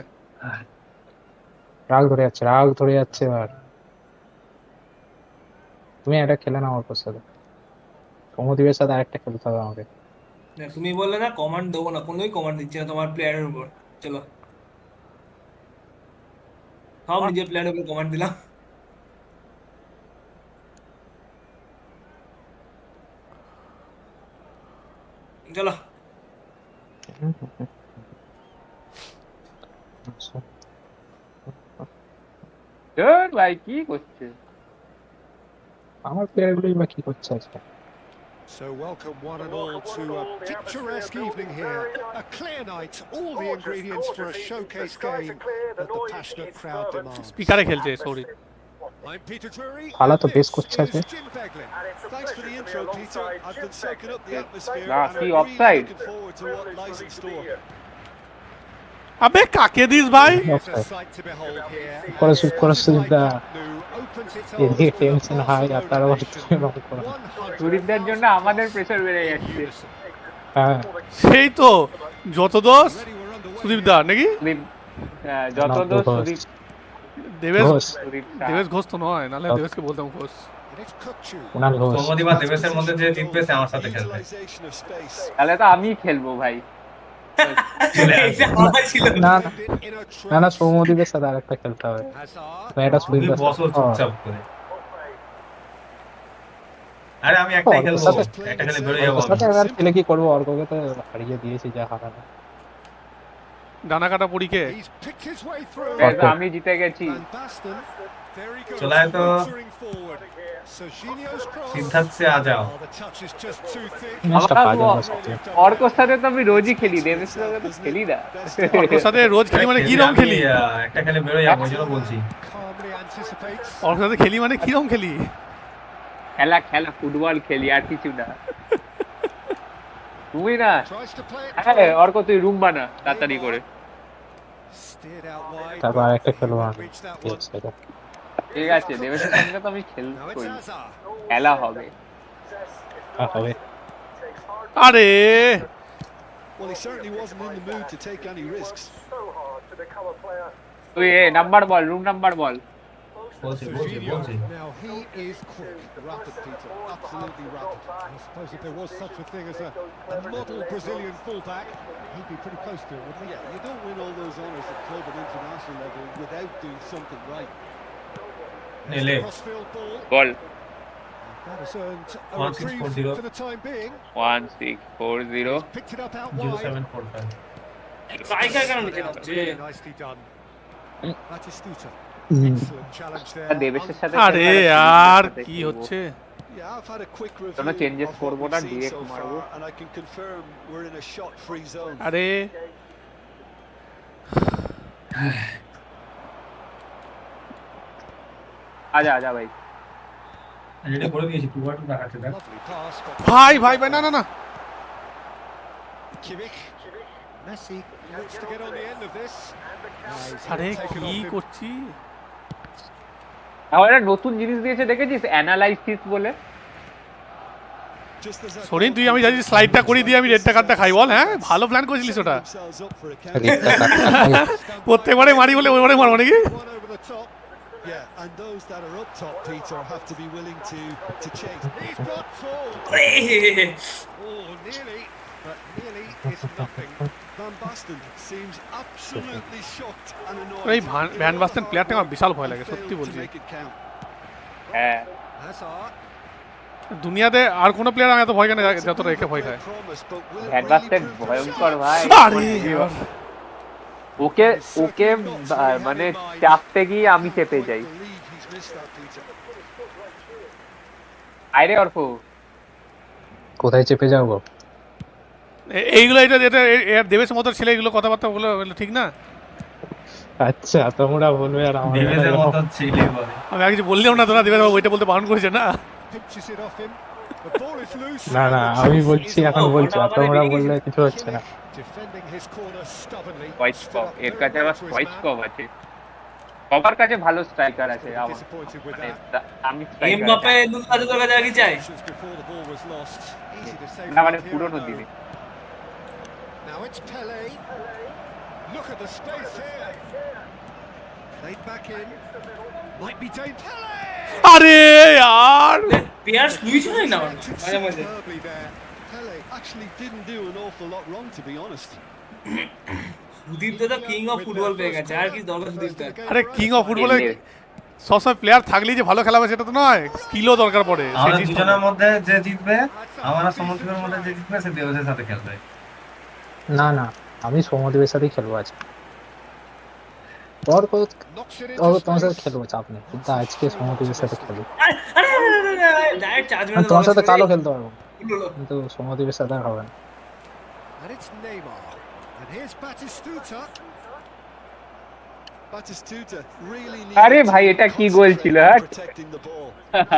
রাগ ধরে যাচ্ছে এবার। তুমি একটা খেলে নাও ওর সাথে, কমোদীপের সাথে আরেকটা খেলতে হবে আমাকে। না, তুমি বললে না কমান্ড দেবো না, কোনোই কমান্ড দিচ্ছি না তোমার প্লেয়ারের উপর। চলো, সব নিজের প্লেয়ারের উপর কমান্ড দিলাম। চলো। ভাই কি করছে? আমার প্লেয়ার গুলোই বা কি করছে আজকে? So welcome one and all to a picturesque evening here. A clear night, all the ingredients for a showcase game that the passionate crowd demands. স্পিকারে খেলছে sorry. I'm Peter Drury, Hala and to base this করছে is আজকে। Jim Beglin. Thanks for the intro, Peter. I've been soaking up the atmosphere Nah, and I'm see, really offside. looking forward to what lies in store. আবে কাকে this ভাই? Here's a sight to behold here. করে soup করে সুবিধা Opens its এদিকে arms tension with a হয়, আর তার আবার Barcelona তুমি রং করো। সুরিতদের জন্য আমাদের প্রেসার বেড়ে যাচ্ছে। হ্যাঁ, সেই তো যত দোষ সুদীপ দা নাকি? সুদীপ, যত দোষ সুদীপ। দেবেশ সুদীপ দেবেশ ঘোষ তো নয়, নাহলে দেবেশকে বলতাম ঘোষ। কুণাল ঘোষ। সৌম্যদীপ আর দেবেশের মধ্যে যে জিতবে সে আমার সাথে খেলবে। তাহলে তো আমি খেলবো ভাই। এটা আমার ছিল না। না না না, সৌম্যদীপের সাথে আরেকটা খেলতে হবে। এটা তুমি সুবিধা। বসো চুপচাপ করে। আরে আমি একটাই খেলবো, একটা খেলে বেরোয় যাবো আমি। সাথে এবার খেলে কি করবো? অর্ককে তো হারিয়ে দিয়েছি যা হারানো। ডানা কাটা পরীকে He's picked his way through. এই তো আমি জিতে গেছি। Van Basten, there he goes, চলে আয় তো। motoring forward. Serginho's cross. Siddharth সে আ যাও। Oh, the touch is just too thick. ম্যাচটা আমার বাজে তো হলো সত্যি। অর্কর সাথে তো আমি রোজই খেলি, দেবের সাথে তো খেলি না। ওর সাথে রোজ খেলি মানে কি রকম খেলি? একটা খেলে বেরোয় যাবো, ওই জন্য বলছি। Calmly anticipates. ওর সাথে খেলি মানে কি রকম খেলি? খেলা ফুটবল খেলি, আর কিছু না। তুমি না, Tries to play it হ্যাঁ through. অর্ক তুই রুম বানা তাড়াতাড়ি করে। Steered out wide, তারপর but আরেকটা he খেলবো won't আমি। reach that ঠিক one. আছে, ঠিক আছে, দেবের সঙ্গে তো আমি Now it's খেলবই, Hazard. খেলা হবে। হবে। আরে Well, he certainly wasn't in the mood to take any risks. তুই নাম্বার বল, রুম নাম্বার বল। বলছি। Now he is quick, rapid, Peter, absolutely rapid. I suppose if there was such a thing as a model Brazilian fullback, he'd be pretty close to it, wouldn't he? Yeah, you don't win all those honours at club and international level without doing something right. এলে Crossfield ball. Ball. That has earned a 1640. reprieve for the time being. 1640। Picked it up out wide. 0745। Striker কেন নিচে নামছে? Really nicely done. Batistuta. Hmm. Excellent challenge there. দেবেশের সাথে আরে খেলবো, আর সাথে কি খেলবো। হচ্ছে? Yeah, I've had a quick কোনো review চেঞ্জেস of করবো what না, we've seen ডিরেক্ট so মারবো। far, and I can confirm we're in a shot-free zone. আরে আজা আজা ভাই রেডি করে দিয়েছি, টু বার টু দেখাচ্ছে দেখ। Lovely pass, but ভাই ভাই ভাই, না না না, Kimmich. Messi looks to get on the end of this. আরে কি করছি? আমার একটা নতুন জিনিস দিয়েছে দেখেছিস, অ্যানালাইসিস বলে। সরিন তুই, আমি জানি স্লাইডটা করি দিয়ে আমি রেডটা কার্ডটা খাই, বল। হ্যাঁ ভালো প্ল্যান করেছিলিস ওটা, প্রত্যেকবারে মারি বলে ওইবারে মারবো নাকি? One over the top. Yeah, and those that are up top, Peter, have to be willing to chase. He's got full. ওরে! Oh, nearly, but nearly is nothing. Van Basten seems absolutely shocked and এই annoyed. Van Basten প্লেয়ারটা আমার বিশাল ভয় লাগে, সত্যি Failed to বলছি। make it count. হ্যাঁ Hazard. দুনিয়াতে আর কোনো প্লেয়ার আমি এত ভয় কেন যতটা একে ভয় খায়। Promise, but will it van really Basten prove to ভয়ঙ্কর shine? ভাই। আরে ওকে ওকে মানে চাপতে গিয়ে আমি চেপে যাই। Believe he's missed that, Peter. আরে অর্ক কোথায় চেপে যাবো? এইগুলো এটা এটা এর দেবেশ মতো ছেলে এগুলো কথাবার্তা বলে ঠিক না। আচ্ছা তোমরা বলবে আর আমার দেবেশের মতো ছেলে বলে। আমি আর কিছু বললাম না, তোরা দেবেশ ওইটা বলতে বারণ করেছে না। Pinches it off him. The ball is loose. না না আমি বলছি, এখন বলছি, আর তোমরা বললে কিছু হচ্ছে না। Defending his corner stubbornly. Strike কম, এর কাছে আবার স্ট্রাইক কম আছে। সবার কাছে ভালো স্ট্রাইকার আছে আমার, Disappointed with মানে that. আমি স্ট্রাইকার এমবাপ্পে দুটো কাজে তোর কাছে আর কি চাই? Options before the ball was lost. Easy to save না মানে from here পুরনো and দিনে। though. Now it's Pele. Look at the space here. Played back in. Might be dangerous. Pele! আরে यार পেয়ার সুইচ হয় না মাঝে মাঝে। Superbly there. Pele actually didn't do an awful lot wrong, to be honest. Sudip তো king of football পেয়ে গেছে, আর কি দরকার সুদীপটা? আরে কিং অফ ফুটবলে সবসময় প্লেয়ার থাকলেই যে ভালো খেলা হবে সেটা তো নয়, স্কিলও দরকার পড়ে। আমাদের দুজনের মধ্যে যে জিতবে, আমার সমুদ্রের মধ্যে যে জিতবে সে দেবেশের সাথে খেলবে। না না আমি সৌমদীপের সাথেই খেলবো আজকে। Arka Knocks it Arka into তোমার সাথে space. খেলবো, চাপ নেই, কিন্তু আজকে সৌমদীপের সাথে খেলবো। আরে ডাইরেক্ট চার্জ আমি মেরে তোমার সাথে কালও খেলতে পারবো, হলো। কিন্তু সৌমদীপের সাথে আর হবে না। And it's Neymar. And here's Batistuta. Batistuta really আরে needed ভাই to এটা কি গোল ছিল? concentrate হ্যাঁ on protecting the ball.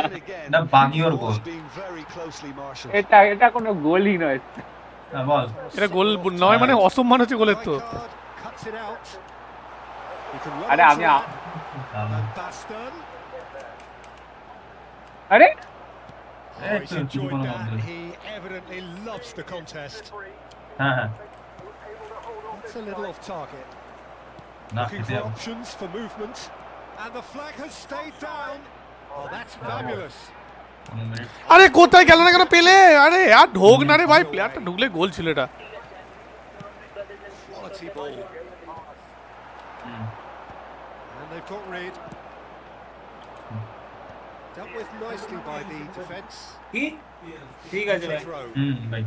And again, এটা বানিওর the goal. ball's being very closely marshaled. এটা কোনো গোলই নয়। হ্যাঁ, বল। এটা গোল নয় মানে অসম্মান হচ্ছে গোলের তো। Rijkaard cuts it out. He can run আরে into আমি that. And Baston. আরে Oh, এই he's তো, enjoyed কোনো that. বন্ধ। He evidently loves the contest. হ্যাঁ হ্যাঁ, It's a little off target. না Looking খেতে for যাবো। options for movement. And the flag has stayed down. Oh, that's fabulous. আরে কোথায় গেল না কেন পেলে? আরে আর ঢোক না রে ভাই, প্লেয়ারটা ঢুকলে গোল ছিল এটা। Quality ball. And they've got rid. Dealt with nicely by the defence. কি ঠিক আছে ভাই, Throw. ভাই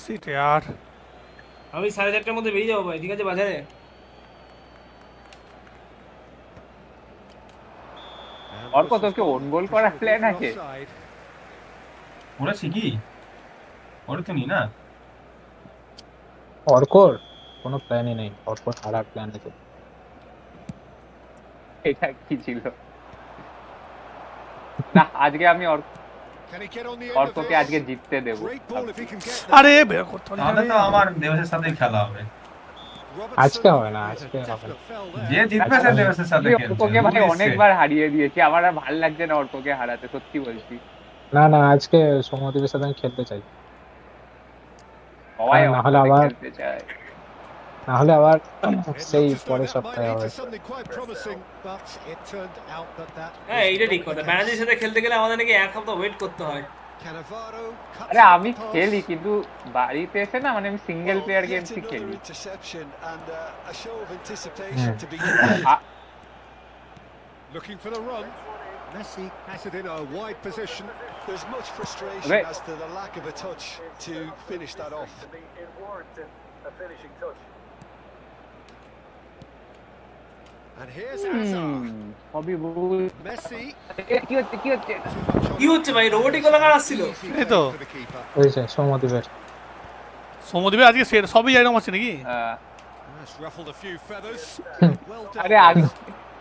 সিট यार, আমি 4:30টার মধ্যে বেরিয়ে যাবো ভাই, ঠিক আছে বাজারে। And অর্ক this has তোকে gone ওন গোল করার প্ল্যান আছে? offside. করেছি কি? করে তো নি না। অর্কর কোনো প্ল্যানই নেই, অর্কর হারার প্ল্যান আছে। এটা কি ছিল? না আজকে আমি Can he get on the end of অর্ককে আজকে this? জিততে দেব। Great ball if he can get there. আরে বের করতে হবে তাহলে না। তো আমার দেবেশের সাথেই খেলা হবে। Robertson আজকে হবে না, is a আজকে হবে না। definite fell there. যে জিতবে সে দেবেশের সাথে আমি খেলবে। অর্ককে ভাই বুঝেছে? অনেকবার হারিয়ে দিয়েছি, আমার আর ভালো লাগছে না অর্ককে হারাতে, সত্যি বলছি। না না আজকে সৌমদীপের সাথে আমি খেলতে চাই, সবাই না হলে অর্ককে আবার- খেলতে চায়। না হলে আবার It সেই looked as though পরের that সপ্তাহে might lead হবে। to something quite promising, but it turned out that হ্যাঁ was এইটা not ঠিক the কথা, case. ব্যানার্জির সাথে খেলতে গেলে আমাদের নাকি এক সপ্তাহ ওয়েট করতে হয়। Cannavaro cuts আরে out আমি the pass. খেলি কিন্তু বাড়িতে এসে না, মানে আমি single Well, player yet গেমসই another খেলি। interception and a show of anticipation to begin a- Looking for the run. Messi has it in a wide position. There's much frustration Right. as to the lack of a touch to finish that off. And here's Hazard. সবই ভুল। Messi. কি হচ্ছে কি হচ্ছে? কি হচ্ছে ভাই, robotic গোলাকার আসছিল। Easy এই তো। play for the keeper. হয়েছে সৌমদীপের। সমুদ্রে আজকে সবই এরকম আছে নাকি? আহ, That's ruffled a few feathers. Well আরে done. আগে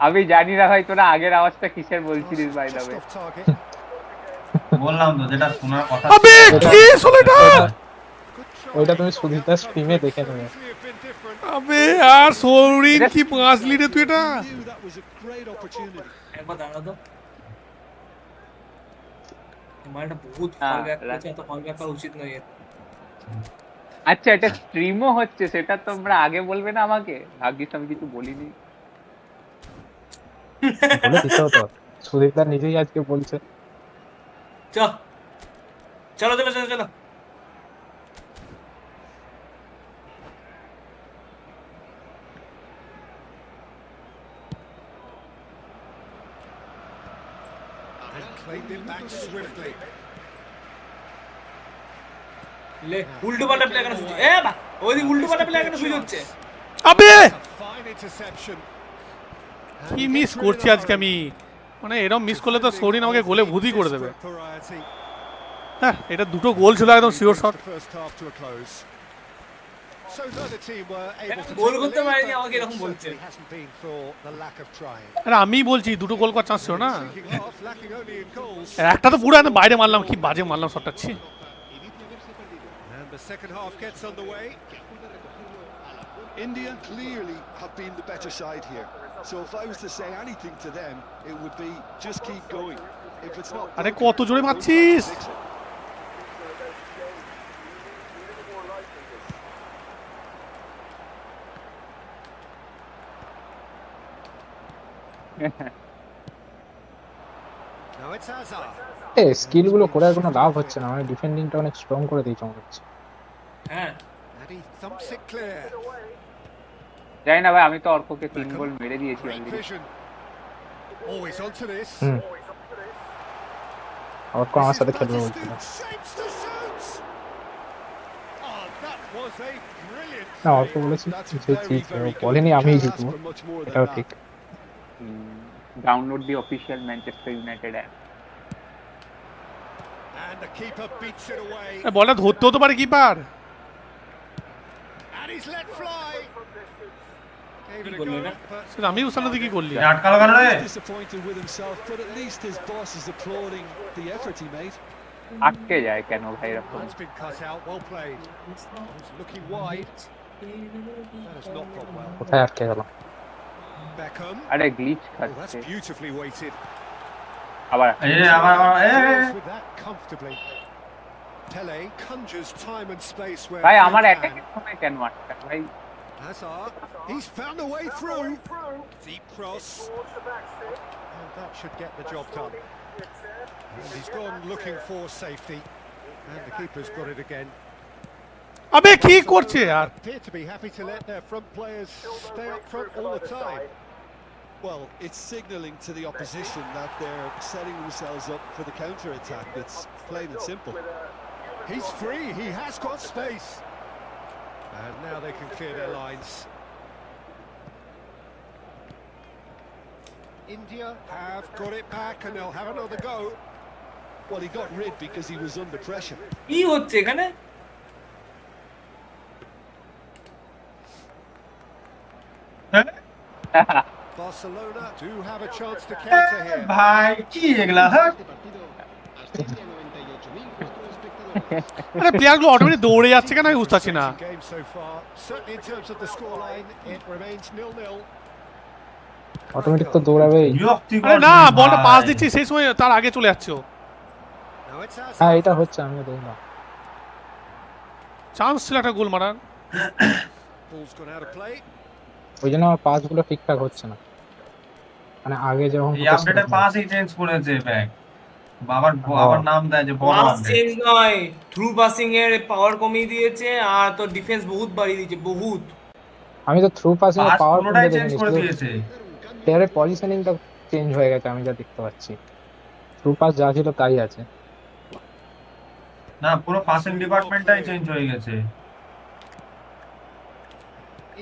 আমি জানি না ভাই তোরা আগের আওয়াজটা কিসের বলছিলিস ভাই Just তবে off target. বললাম তো যেটা শোনার কথা আবে ছিল। কি হলো এটা? Good try. ওইটা তুমি That সুদীপদার outcome স্ট্রিমে could দেখে so নেবে। easily have been different. আবে আর সৌরিন কি পাঁচলি রে তুই এটা? He knew that was a great opportunity. একবার দাঁড়াও তো মালটা বহুত হ্যাঁ, ফল ব্যাক করছে, এত ফল ব্যাক করা উচিত নয় এর। আচ্ছা এটা স্ট্রিমও হচ্ছে সেটা তোমরা আগে বলবে না আমাকে? ভাগ্যিস আমি কিছু বলিনি। বলে দিতে হতো, সুদীপদার নিজেই আজকে বলছে। চলো চলো চলো চলো চলো And claimed it back swiftly. লে উল্টো পাল্টা প্লে কেন সুইচ, এ বা ওইদিকে উল্টো পাল্টা প্লে কেন সুইচ হচ্ছে? আবে A fine interception. কি মিস করছি আজকে আমি, মানে এরকম মিস করলে তো সৌরিন আমাকে গোলে ভূতি করে দেবে। Variety. হ্যাঁ এটা দুটো গোল ছিল একদম sure shot. The first half to a close. So though the team were able to goal take the করতে lead, পারেনি, but আমাকে it এরকম বলছে। certainly hasn't been for the lack of trying. আরে আমি বলছি দুটো গোল করার চান্স ছিল না, Kicking off, lacking only in goals. একটা তো পুরো একদম বাইরে মারলাম, কি বাজে মারলাম শটটা। ছি And the second half gets underway. India clearly have been the better side here. So if I was to say anything to them, it would be just keep going. If it's not আরে broken, কত জোরে don't try to মারছিস? fix it. Now it's Hazard. A skill গুলো করে আর কোনো লাভ হচ্ছে না, মানে ডিফেন্ডিংটা অনেক স্ট্রং করে দিয়েছে মনে হচ্ছে। হ্যাঁ And he thumps it clear. জানি না ভাই, আমি তো অর্ককে 3 গোল মেরে দিয়েছি Great already. vision. Always onto this. Hmm, Arko This আমার is সাথে খেলবে বলছিল। Batistuta, shapes to shoot. Oh, that was a brilliant না অর্ক save. বলেছিল That's যে very, জিতবে, ও very good. বলেনি আমিই Can't ask জিতবো, for much more than এটাও that. ঠিক। Download the official Manchester United app. And the keeper beats it away. বলটা ধরতে হতে পারে keeper. And he's let fly. Gave it a Good go, minute. but সেটা আমি বুঝলাম না তুই কি করলি। আটকালো কেন রে? He's disappointed with himself, but at least his boss is applauding the effort he made. আটকে যায় কেন ভাই এরকম? that's been cut out. Well played. He's looking wide. That has not gone well. কোথায় আটকে গেল? Beckham. আরে গ্লিচ Oh, খাচ্ছে that's beautifully weighted. আবার। With that comfortably. Pele conjures time and space where ভাই few আমার can. অ্যাটাকের সময় কেন আটকা ভাই? Hazard. He's found a way through. Deep cross. And that should get the job done. And he's gone looking for safety. And the keeper's got it again. আবে কি করছে আর? Appear to be happy to let their front players stay up front all the time. Well, it's signalling to the opposition that they're setting themselves up for the counter-attack. It's plain and simple. He's free, he has got space. And now they can clear their lines. India have got it back and they'll have another go. Well, he got rid because he was under pressure. কি হচ্ছে এখানে? Barcelona do have a chance to counter here. ভাই কি এগুলা? হ্যাঁ আরে player গুলো automatic দৌড়ে যাচ্ছে কেন আমি বুঝতে পারছি না। Game so far, certainly in terms of the scoreline, it remains 0-0. Automatic তো দৌড়াবেই। বিরক্তিকর। আরে না বলটা ভাই। পাস দিচ্ছি সেই সময় তার আগে চলে যাচ্ছে ও। Now it's হ্যাঁ Hazard. এটা হচ্ছে, আমিও দেখলাম। চান্স ছিল একটা গোল মারার। Ball's gone out of play. ওই জন্য আমার পাসগুলো ঠিকঠাক হচ্ছে না, মানে আগে যেমন এই আপডেটে পাসই চেঞ্জ করেছে ব্যাক। বাবার আবার নাম দেয় যে বড় পাস আপডেট। চেঞ্জ নয়, থ্রু পাসিং এর পাওয়ার কমিয়ে দিয়েছে আর তো ডিফেন্স বহুত বাড়িয়ে দিয়েছে বহুত। আমি তো থ্রু পাসিং এর পাস পাওয়ার পুরোটাই চেঞ্জ করে দিয়েছে। প্লেয়ারের পজিশনিংটা চেঞ্জ হয়ে গেছে, আমি যা দেখতে পাচ্ছি। থ্রু পাস যা ছিল তাই আছে। না পুরো পাসিং ডিপার্টমেন্টটাই চেঞ্জ হয়ে গেছে।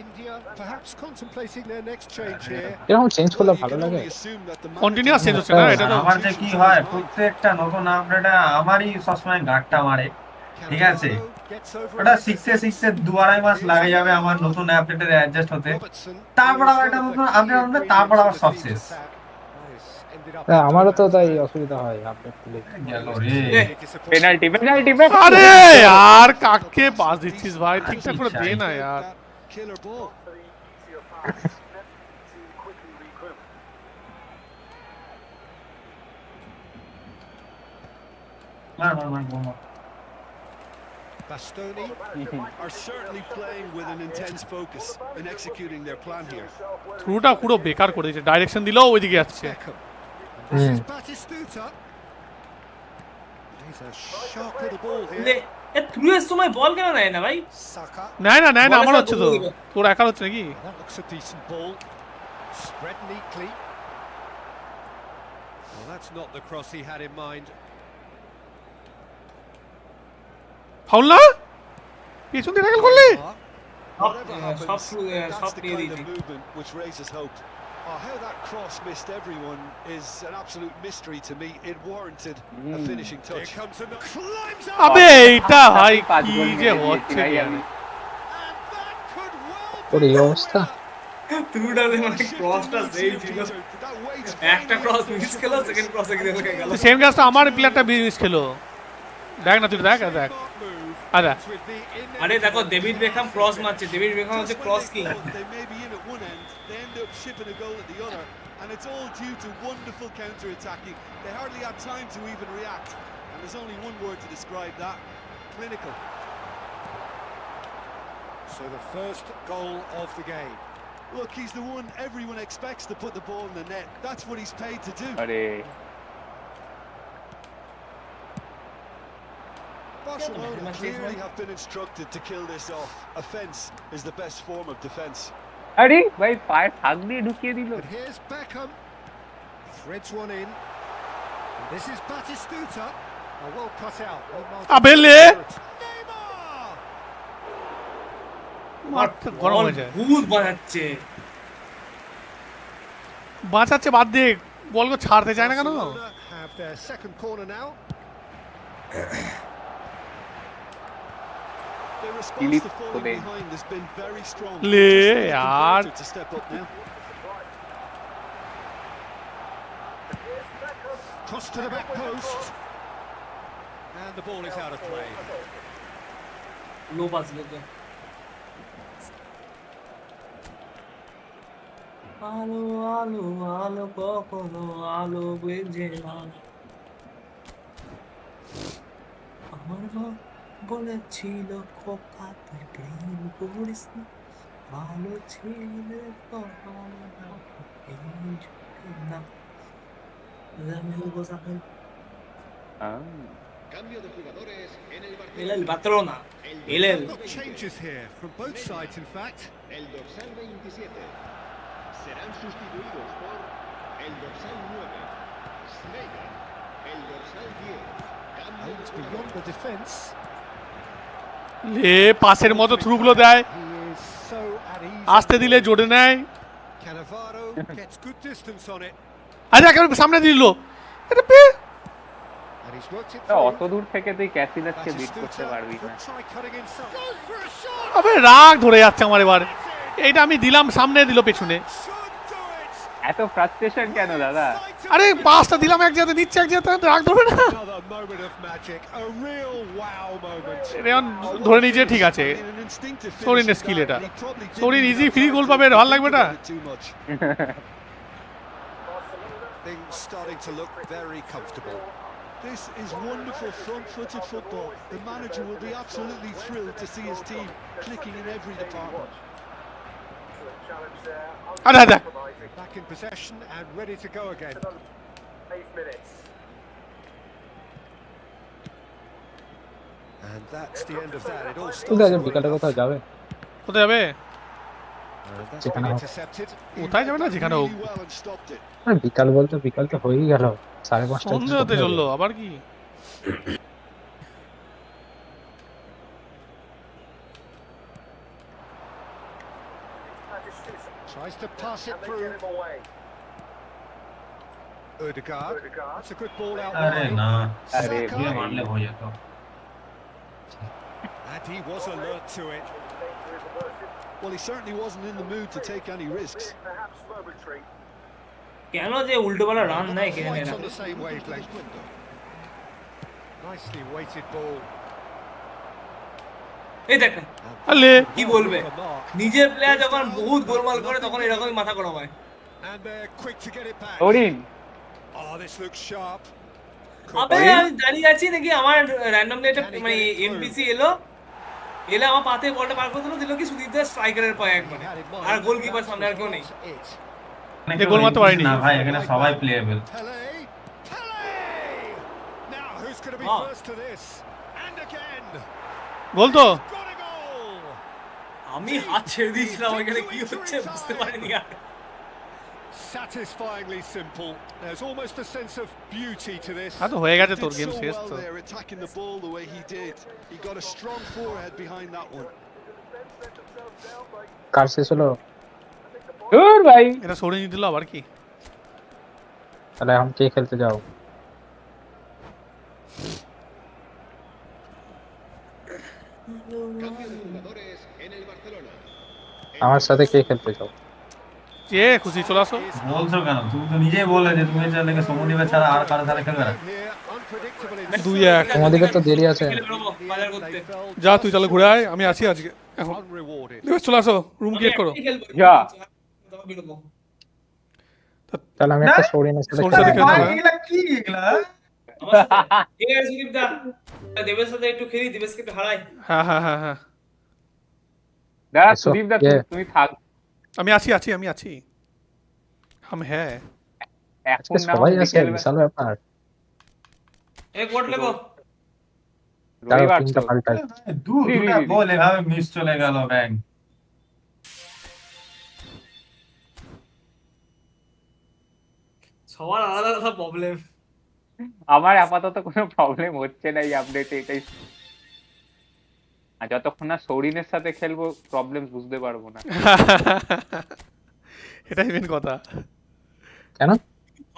India perhaps contemplating their next change here. এরকম চেঞ্জ করলে Well, you ভালো can লাগে। only assume that the continuous change manager- হচ্ছে না এটা তো। আমার যে কি হয় প্রত্যেকটা নতুন আপডেটে আমারই সবসময় গাটটা মারে। ঠিক আছে, ওটা শিখতে শিখতে 2-2.5 মাস লাগে যাবে আমার নতুন আপডেটের অ্যাডজাস্ট হতে। তারপর আবার একটা নতুন আপডেট হবে, তারপর আবার সব শেষ। আমারও তো তাই অসুবিধা হয় আপডেট দিলে। গেল রে। পেনাল্টি পেনাল্টি আরে यार কাকে পাস দিচ্ছিস ভাই, ঠিকঠাক করে দে না यार। Killer ball. মার। Bastoni are certainly playing with an intense focus in executing their plan here. থ্রুটা পুরো বেকার করে দিয়েছে, ডাইরেকশন দিলো ওইদিকে যাচ্ছে। Beckham. This is Batistuta. He's a sharp little ball here. A through এর সময় বল কেন নেয় না ভাই? Saka. না আমার হচ্ছে তো, তোর একার হচ্ছে নাকি? That looks a decent ball. Spread neatly. Well, that's not the cross he had in mind. Foul না? পেছন দিয়ে ট্যাকল করলে? Whatever happens, সব that's the দিয়ে kind দিয়েছি। of movement which raises hope. Oh, how that cross missed everyone is an absolute mystery to me. It warranted a finishing touch. Here comes another. Climbs up. আবে এইটা ভাই কি যে হচ্ছে And that could well or be এই the অবস্থা। winner. থ্রুটা মানে ক্রসটা সেই ছিল। That waits একটা ক্রস মিস খেলো, সেকেন্ড ক্রসে গিয়ে ঢুকে গেল। সেম কাজটা আমার প্লেয়ারটা মিস খেলো। দেখ না তুই দেখ। আরে আরে দেখো ডেভিড বেকহাম ক্রস মারছে, ডেভিড বেকহাম হচ্ছে cross king. They may be in at one end, they end up shipping a goal at the other, and it's all due to wonderful counter-attacking. They hardly had time to even react, and there's only one word to describe that: clinical. So the first goal of the game. Look, he's the one everyone expects to put the ball in the net. That's what he's paid to do. আরে Barcelona clearly have been instructed to kill this off. Offence is the best form of defence. আরে ভাই পায়ে ফাঁক দিয়ে ঢুকিয়ে দিল। But here's Beckham. Threads one in. And this is Batistuta. A well cut out. আবেলে Neymar! মাথা গরম হয়ে যায়। ভূত বানাচ্ছে। বাঁচাচ্ছে বাদ দিয়ে বলকে ছাড়তে চায় না কেন? Barcelona have their second corner now. Their response to falling behind has been very strong. ले Just like the यार। converter to step up now. Cross to the back post. And the ball is out of play. Low pass লোকে। আলো আলো আলো কখনো আলো বেজে না। আমার মা বলেছিল খোকা তুই প্রেম করিস না, ভালো ছেলে কখনো না এই ঝুঁকে না। রামেল গোসাফেল Cambio de jugadores en el el Barcelona. Barcelona, el Got changes here from both sides, in fact. El dorsal 27. Serán sustituidos por el dorsal 9. Sneijder. El dorsal 10. Cambio de It's beyond the defence. লে পাসের মতো থ্রুগুলো দেয়, He is so at ease. আসতে দিলে জোরে নেয়। Cannavaro gets good distance on it. আরে একেবারে সামনে দিল। এটা And he's worked it অত through. দূর থেকে তুই ক্যাসিনাসকে বিট করতে Batistuta পারবি না। could try cutting inside. Goes for a shot. আবে রাগ ধরে যাচ্ছে আমার এবার। এইটা আমি দিলাম, সামনে দিল পেছনে। Should do it. এত ফ্রাস্ট্রেশন কেন দাদা? আরে পাসটা দিলাম এক জায়গাতে, নিচ্ছে এক জায়গাতে, রাগ ধরবে না? Another moment of magic. A real wow moment. Rayon ধরে নিয়েছে, ঠিক আছে। সরিনের স্কিল এটা। সরিন ইজি ফ্রি গোল পাবে, ভালো লাগবে এটা। Things starting to look very comfortable. This is wonderful front-footed football. The manager will be absolutely thrilled to see his team clicking in every department. আরে দেখ Back in possession and ready to go again. And that's the end of that. It all ঠিক starts আছে, well বিকালে enough. কোথাও যাবে? কোথায় যাবে? And that's যেখানে been হোক। intercepted. কোথায় যাবে না, যেখানে হোক। Really well and stopped it. আরে বিকাল বলতে বিকাল তো হয়েই গেল, 5:30 সন্ধ্যে হতে চললো আবার কি? Tries to pass it through. Odegaard. That's a good ball out আরে wide. না, আরে Saka. দিয়ে মারলে হয়ে যেত। And he was alert to it. Well, he certainly wasn't in the mood to take any risks. কেন যে উল্টো পাল্টা রান Not নেয় কে জানে quite এরা। on the same wavelength. Nicely weighted ball. এই দেখ আলে কি বলবে, নিজের প্লেয়ার যখন বহুত গোলমাল করে তখন এরকমই মাথা গরম হয়। And they're quick to get it back. Sourin Oh, this looks sharp. আবে আমি দাঁড়িয়ে আছি নাকি আমার র্যান্ডমলি একটা মানে এনপিসি এলো আমার পাতে বলটা পার করে দিল কি সুদীপ দাস স্ট্রাইকারের পায়ে একবারে, আর গোলকিপার সামনে আর কেউ নেই। এ গোল মারতে পারেনি। না ভাই এখানে সবাই playable. Pele. Now who's going to be first to this? And again. গোল তো Got a goal. আমি হাত ছেড়ে দিয়েছিলাম এখানে কি হচ্ছে বুঝতে পারিনি আর। Satisfyingly simple. There's almost a sense of beauty to this. হ্যাঁ তো হয়ে গেছে He তোর did গেম so শেষ well তো। there, attacking the ball the way he did. He got a strong forehead behind that one. কার শেষ হলো? দূর ভাই এটা সরে নিয়ে দিল আবার কি? তাহলে এখন কে খেলতে যাও? Cambio de jugadores en el Barcelona. আমার সাথে কে খেলতে যাও? যে খুশি চলে আসো। বলছো কেন? তুমি তো নিজেই বললে যে তুমি চাইলে সমুদ্রে ছাড়া আর কারো সাথে খেলবে না। Here, unpredictable in 2-1 তোমাদেরকে তো দেরি আছে। খেলে বেরোবো বাজার করতে। যা তুই তাহলে ঘুরে আয়, আমি আছি আজকে এখন। unrewarded. দেবেশ চলে আসো, রুম ক্রিয়েট করো। আমি খেলবো। যা। তবে বেরোবো। তাহলে আমি একটা সৌরিনের সাথে সৌরিনের সাথে খেলবো। খেলতে ভাই, হবে। এগুলা কি এগুলা? আমার সাথে? ঠিক আছে সুদীপ দা, দেবের সাথে একটু খেলি, দেবেশকে একটু হারাই। হ্যাঁ হ্যাঁ হ্যাঁ হ্যাঁ দাঁড়া এসো, সুদীপ দা কে? তুমি থাক আমি আছি हम है। এখন না সবাই হলে আছে, খেলবে বিশাল ব্যাপার। এই কোড লেবো। তার রবিবার টিমটা তো। পাল্টাই। দুটা গোল এভাবে মিস চলে গেল ব্যাং। সবার আলাদা আলাদা প্রবলেম। আমার আপাতত কোনো প্রবলেম হচ্ছে না এই আপডেটে, এটাই। আর যতক্ষণ না সৌরিনের সাথে খেলবো প্রবলেম বুঝতে পারবো না। এটাই মেন কথা। কেন?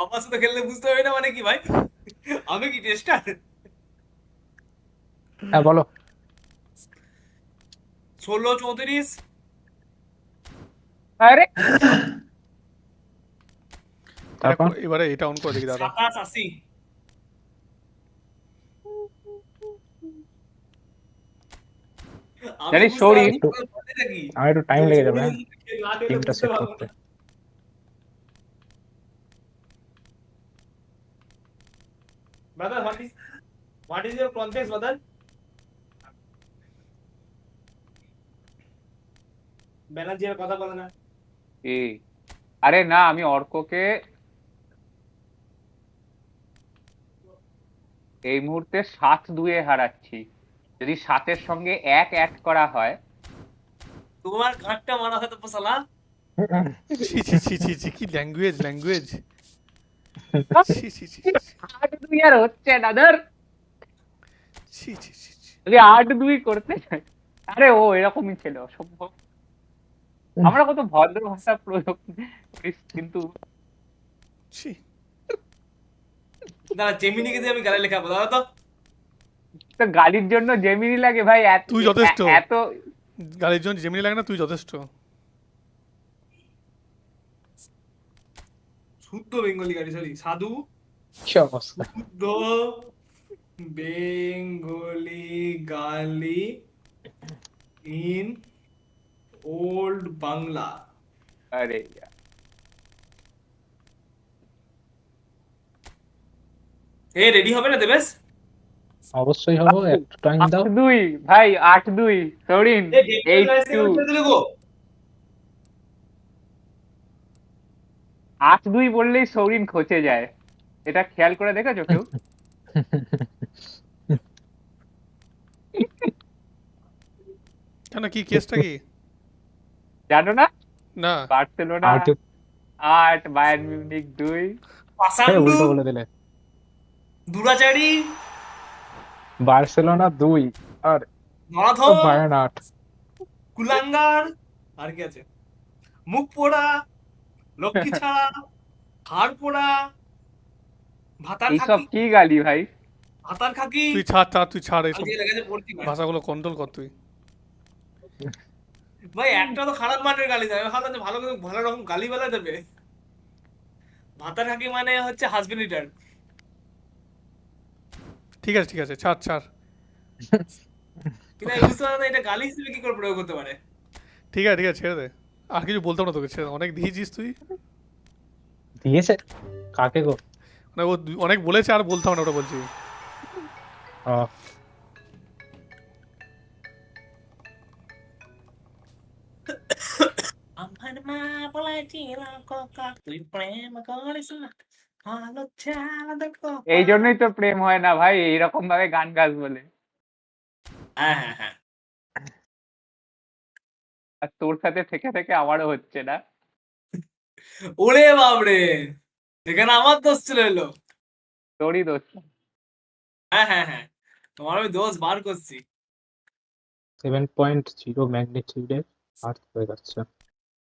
আমার সাথে খেললে বুঝতে হবে না মানে কি ভাই? আমি কি টেস্টার? হ্যাঁ বলো। 16-34 আরে তারপর এবারে এটা অন করে দেখি দাদা। 27-80 জানিস সৌরিন আমার একটু টাইম লেগে যাবে, হ্যাঁ টিমটা সেট করতে। Brother, what is your context, brother? Banerjee আর কথা বলে না। এই আরে না আমি অর্ককে এই মুহূর্তে 7-2 হারাচ্ছি। যদি 7-এর সঙ্গে 1 অ্যাড করা হয় তোমার গাঁটটা মারা হয়তো পোসালা। ছি ছি ছি ছি ছি কি ল্যাঙ্গুয়েজ ছি ছি ছি 8-2 আর হচ্ছে না ধর। ছি ছি ছি ছি। যদি 8-2 করতে চাই, আরে ও এরকমই ছিল অসম্ভব। আমরা কত ভদ্র ভাষা প্রয়োগ করি কিন্তু ছি দাঁড়া জেমিনিকে দিয়ে আমি গালে লেখাবো, দাঁড়া তো। তো গালির জন্য জেমিনি লাগে ভাই, তুই যথেষ্ট। এত গালির জন্য জেমিনি লাগে না, তুই যথেষ্ট। শুদ্ধ বেঙ্গলি গালি, সরি সাধু কি অবস্থা? শুদ্ধ বেঙ্গলি গালি ইন ওল্ড বাংলা। আরে এ রেডি হবে না দেবেশ? অবশ্যই হবো, একটু টাইম দাও। 8-2 ভাই 8-2 সৌরিন 8-2 8-2 বললেই সৌরিন খচে যায়, এটা খেয়াল করে দেখেছো কেউ? কেন কি কেসটা কি জানো না? না বার্সেলোনা 8 বায়ার্ন মিউনিখ 2। পাসান্ডু উল্টো বলে দিলে। দুরাচারি বার্সেলোনা 2 আর নরাধম বায়ার্ন 8। কুলাঙ্গার আর কি আছে, মুখ পোড়া, লক্ষ্মী ছাড়া, হাড় পোড়া, ভাতার এইসব খাকি। কি গালি ভাই? ভাতার খাকি তুই ছাড় তুই ছাড় এইসব আজকে লেগেছে পড়ছি ভাই। ভাষাগুলো কন্ট্রোল কর তুই। ভাই একটা তো খারাপ মানের গালি দেয়, আমি ভাবলাম যে ভালো ভালো রকম গালি বেলা দেবে। ভাতার খাকি মানে হচ্ছে হাজবেন্ড রিটার্ন। ঠিক আছে ছাড়। কিন্তু আমি বুঝতে পারলাম না এটা গালি হিসেবে কি করে প্রয়োগ করতে পারে। ঠিক আছে ছেড়ে দে, আর কিছু বলতাম না তোকে, ছেড়ে দে। অনেক দিয়েছিস তুই, দিয়েছে কাকে গো? মানে ও অনেক বলেছে আর বলতাম না, ওটা বলছি। আহ, আমার মা বলেছিল কাকা তুই প্রেম করিস না, ভালো ছেলে দেখো। এই জন্যই তো প্রেম হয় না ভাই, এইরকম ভাবে গান গাস বলে। হ্যাঁ। আর তোর সাথে থেকে থেকে আমারও হচ্ছে না। ওরে বাবরে, এখানে আমার দোষ চলে এলো। তোরই দোষ। হ্যাঁ, তোমার আমি দোষ বার করছি। 7.0 ম্যাগনিটিউডের আর্থ হয়ে যাচ্ছে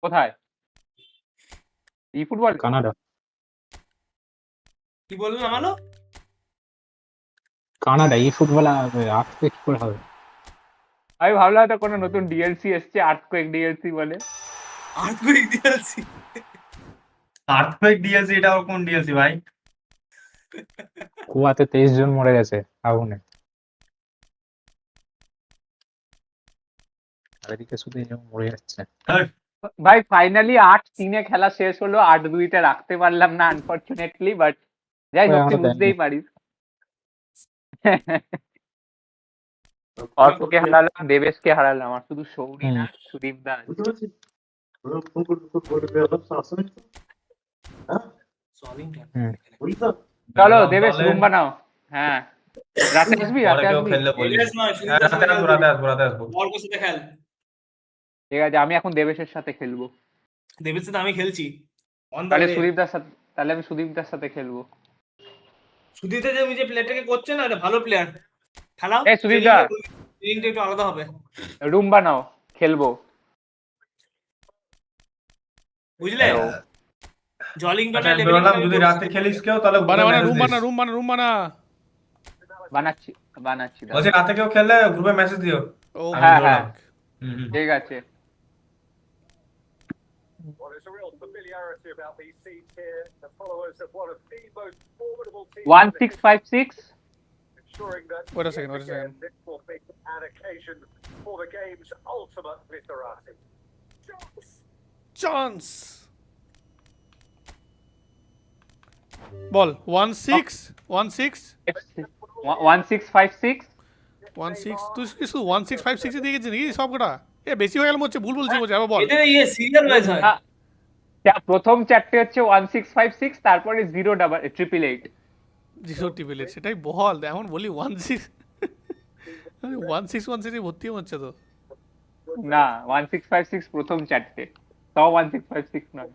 কোথায়? ই ফুটবল। কানাডা। কি বললেন আমালো? কানাডা এই ফুটবল আর্থ কি করে হবে? আমি ভাবলাম হয়তো কোনো নতুন ডিএলসি এসছে, আর্থকোয়েক ডিএলসি বলে। আর্থকুইক দিয়েছি। আর্থকোয়েক ডিএলসি, এটা আবার কোন ডিএলসি ভাই? কুয়াতে 23 জন মরে গেছে আগুনে, আর এদিকে শুধু এই মরে যাচ্ছে। ভাই ফাইনালি 8-3 খেলা শেষ হলো, 8-2 রাখতে পারলাম না আনফরচুনেটলি, বাট যাই হোক তুই বুঝতেই পারিস। অর্ককে হারালাম, দেবেশকে হারালাম, আর শুধু সৌরি না সুদীপ দা। চলো দেবেশ রুম বানাও। হ্যাঁ রাতে আসবি, রাতে আসবি। ঠিক আছে, আমি এখন দেবেশের সাথে খেলবো। দেবের সাথে আমি খেলছি। তাহলে সুদীপদার সাথে, তাহলে আমি সুদীপদার সাথে খেলবো। সুদীপদা যে প্লেয়ারটাকে করছে না, এটা ভালো প্লেয়ার। খেলাও এই সুদীপদা, ট্রেনিংটা একটু আলাদা হবে। রুম বানাও, খেলবো। বুঝলে জলিংটনে আচ্ছা, বললাম যদি রাতে খেলিস কেউ তাহলে রুম বানা। বানাচ্ছি বলছি রাতে কেউ খেললে গ্রুপে মেসেজ দিও। হ্যাঁ ঠিক আছে। 1656 Wait a second. Chance. বল 1656 তুই কিছু 1656 দিয়ে গেছিস নাকি সবকটা? এ বেশি হয়ে গেল মনে হচ্ছে, ভুল বলছি আবার বল। এটা সিরিয়াল ওয়াইজ হয়। প্রথম চারটে হচ্ছে 1656, তারপরে 08888। সেটাই বল, এমন বলি 1616 ভর্তি হচ্ছে তো না। 1656 প্রথম চারটে, তাও 1656 নয়।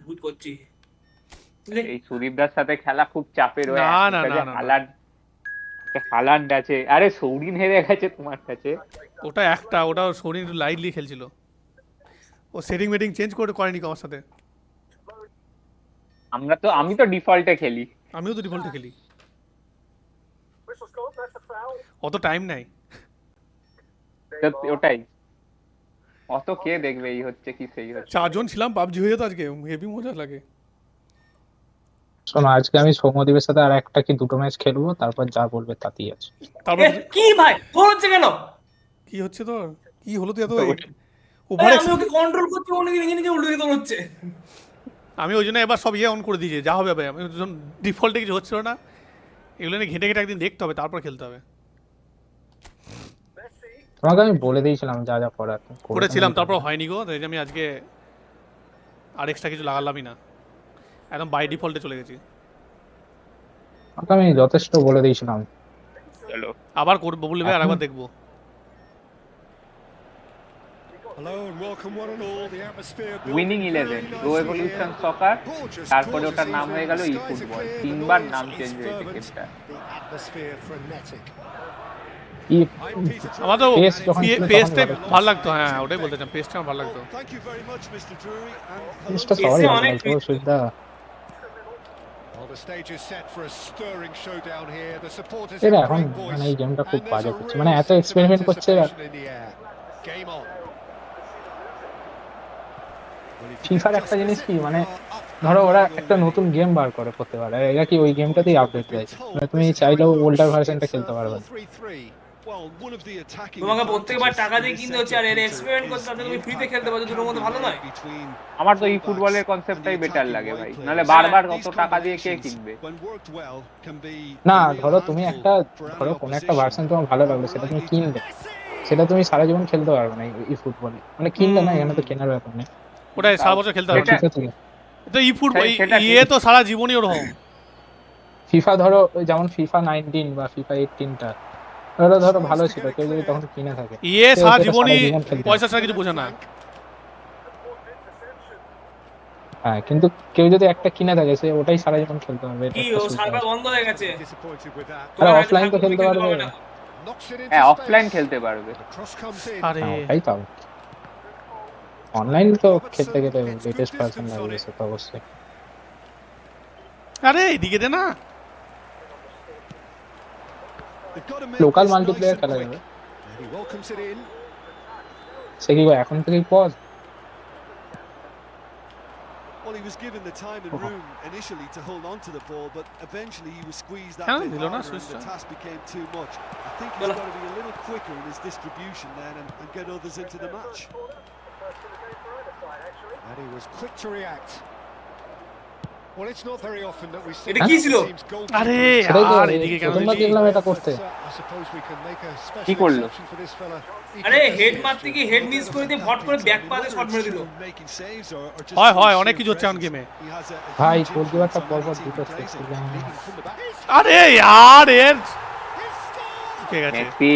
ভুল করছি। এই সুদীপদার সাথে খেলা খুব চাপের। হালান্ড আছে, আরে সৌরিন হেরে গেছে তোমার কাছে। ওটা শরীর লাইটলি খেলছিল, ও সেটিং মেটিং চেঞ্জ করেনি আমার সাথে। আমি তো ডিফল্টে খেলি। আমিও তো ডিফল্টে খেলি, অত টাইম নাই। ওটাই, অত কে দেখবে, এই হচ্ছে কি সেই হচ্ছে। 4 জন ছিলাম, পাবজি হয়ে যেত আজকে, হেভি মজা লাগে। শোনো, আজকে আমি সৌম্যদীপের সাথে আর একটা কি দুটো ম্যাচ খেলবো, তারপর যা বলবে তাতেই আছে। তারপর কি ভাই তোর হচ্ছে কেন? কি হচ্ছে তোর? কি হলো তুই এত আমি ওকে কন্ট্রোল করছি, ও নিজে উল্টো দিকে হচ্ছে। আমি ওই জন্য এবার সব অন করে দিয়েছি, যা হবে হবে। আমি ডিফল্টে কিছু হচ্ছিল না, এগুলো নিয়ে ঘেটে একদিন দেখতে হবে, তারপর খেলতে হবে। তোমাকে আমি বলে দিয়েছিলাম যা যা করার করেছিলাম, তারপর হয়নি গো। তাই আমি আজকে আর এক্সট্রা কিছু লাগালামই না, একদম বাই ডিফল্টে চলে গেছি। আমি যথেষ্ট বলে দিয়েছিলাম। আবার করবো বলবে, আর একবার দেখবো। উইনিং 11 প্রো এভলিউশন সকার, তারপরে ওটার নাম হয়ে গেল ই ফুটবল। 3 বার নাম চেঞ্জ হয়েছে গেমটা। আমার তো পেজটা ভালো লাগতো। হ্যাঁ ওটাই বলতে চাই, পেজটা আমার ভালো লাগতো। the stage is set for a stirring showdown here. The supporters এরা have এখন great মানে voice এই গেমটা খুব and there's বাজে a করছে, real মানে এত sense of এক্সপেরিমেন্ট করছে এরা। anticipation in the air. Game on. ফিফার একটা জিনিস কি, মানে ধরো ওরা একটা নতুন গেম বার করে প্রত্যেকবার, আর এরা কি ওই গেমটাতেই আপডেট দেয়, মানে তুমি চাইলেও ওল্ডার ভার্সনটা খেলতে পারবে না। তোমাকে প্রত্যেকবার টাকা দিয়ে কিনতে হচ্ছে, আর এর এক্সপেরিমেন্ট করতে তাতে তুমি ফ্রিতে খেলতে পারছো, দুটোর মধ্যে ভালো নয়? আমার তো এই ফুটবলের কনসেপ্টটাই বেটার লাগে ভাই, নাহলে বারবার অত টাকা দিয়ে কে কিনবে? না ধরো তুমি একটা, ধরো কোনো একটা ভার্সন তোমার ভালো লাগলো, সেটা তুমি কিনলে, সেটা তুমি সারা জীবন খেলতে পারবে না এই ফুটবলে, মানে কিনলে না, এখানে তো কেনার ব্যাপার নেই। ওটাই সারা বছর খেলতে পারবে না। FIFA থেকে তো ই ফুটবল সেটা ঠিক। ইয়ে তো সারা জীবনই ওরকম। ফিফা ধরো ওই যেমন FIFA 19 বা FIFA 18টা ওটা ধরো ভালো ছিল, কেউ যদি তখন কিনে থাকে ইয়ে তো সারা সেটা জীবনই জীবন খেলতে পয়সা পারবে। ছাড়া কিছু বোঝে না। হ্যাঁ, কিন্তু কেউ যদি একটা কিনে থাকে সে ওটাই সারা জীবন খেলতে পারবে, এটা কি একটা ও সুবিধা সার্ভার আছে। বন্ধ হয়ে গেছে? আরে তোমার হয়তো অফলাইন তো থাকবে, খেলতে পারবে। না। হ্যাঁ, অফলাইন খেলতে পারবে। আরে হ্যাঁ ওটাই তো, অনলাইন তো খেলতে গেলে লেটেস্ট ভার্সন লাগবে, সে তো অবশ্যই। আরে এদিকে দে না। লোকাল মাল্টিপ্লেয়ার খেলা যাবে, সে কি এখন থেকেই pause? Well, he was given the time and room initially to hold on to the ball, but eventually he was squeezed that Can't bit be, no, harder and Swiss, the huh? task became too much. I think he's got to be a little quicker in his distribution then and get others into the match. And he was quick to react. Well, it's not very often that we see এটা কি ছিল? team's goalkeeper আরে সেটাই তো আর এদিকে কেন প্রথমবার দিলি? দেখলাম এটা করতে। I suppose we can make a special কি করলো? exception for this fella. আরে হেড মারতে কি হেড মিস করে দিয়ে ভট করে ব্যাক পাতে শট মেরে দিল। Making saves or just হয় হয় sheer অনেক কিছু হচ্ছে এখন presence. গেমে। He has a ভাই huge গোলকিপারটা influence on পরপর any দুটো team he plays step in, দিলাম। leading from the back. আরে यार এর ঠিক আছে, Messi,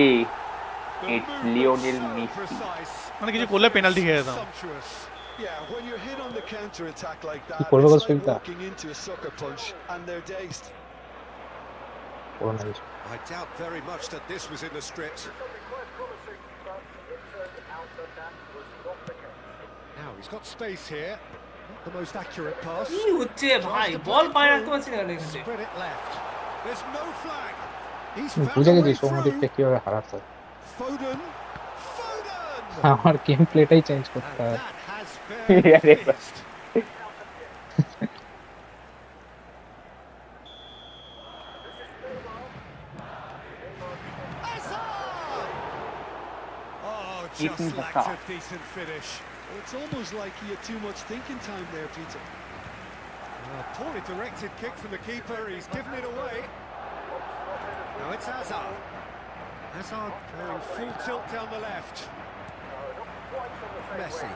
The It's movement Lionel so Messi. precise. মানে কিছু করলে পেনাল্টি খেয়ে যেতাম। Sumptuous. Yeah, when you're hit on the counter attack like that, কি করবে it's ball like সুইপটা? walking into a sucker punch and they're dazed. পুরো না কিছু। I doubt very much that this was in the script. Now he's got space here. Not the most accurate pass. কি হচ্ছে ভাই, বল পায়ে রাখতে পারছি না এখানে। Spread it left. There's no flag. He's আমি found বুঝে a গেছি way সৌম্যদীপকে through. কিভাবে হারাতে হবে। Foden. আমার গেম প্লেটাই চেঞ্জ And করতে হবে। that has fairly Yeah, they- finished. Oh, just Eating the lacked top. a decent finish. Well, it's almost like he had too much thinking time there, Peter. Poorly directed kick from the keeper. He's given it away. Now it's Hazard. Hazard going full tilt down the left. Messi.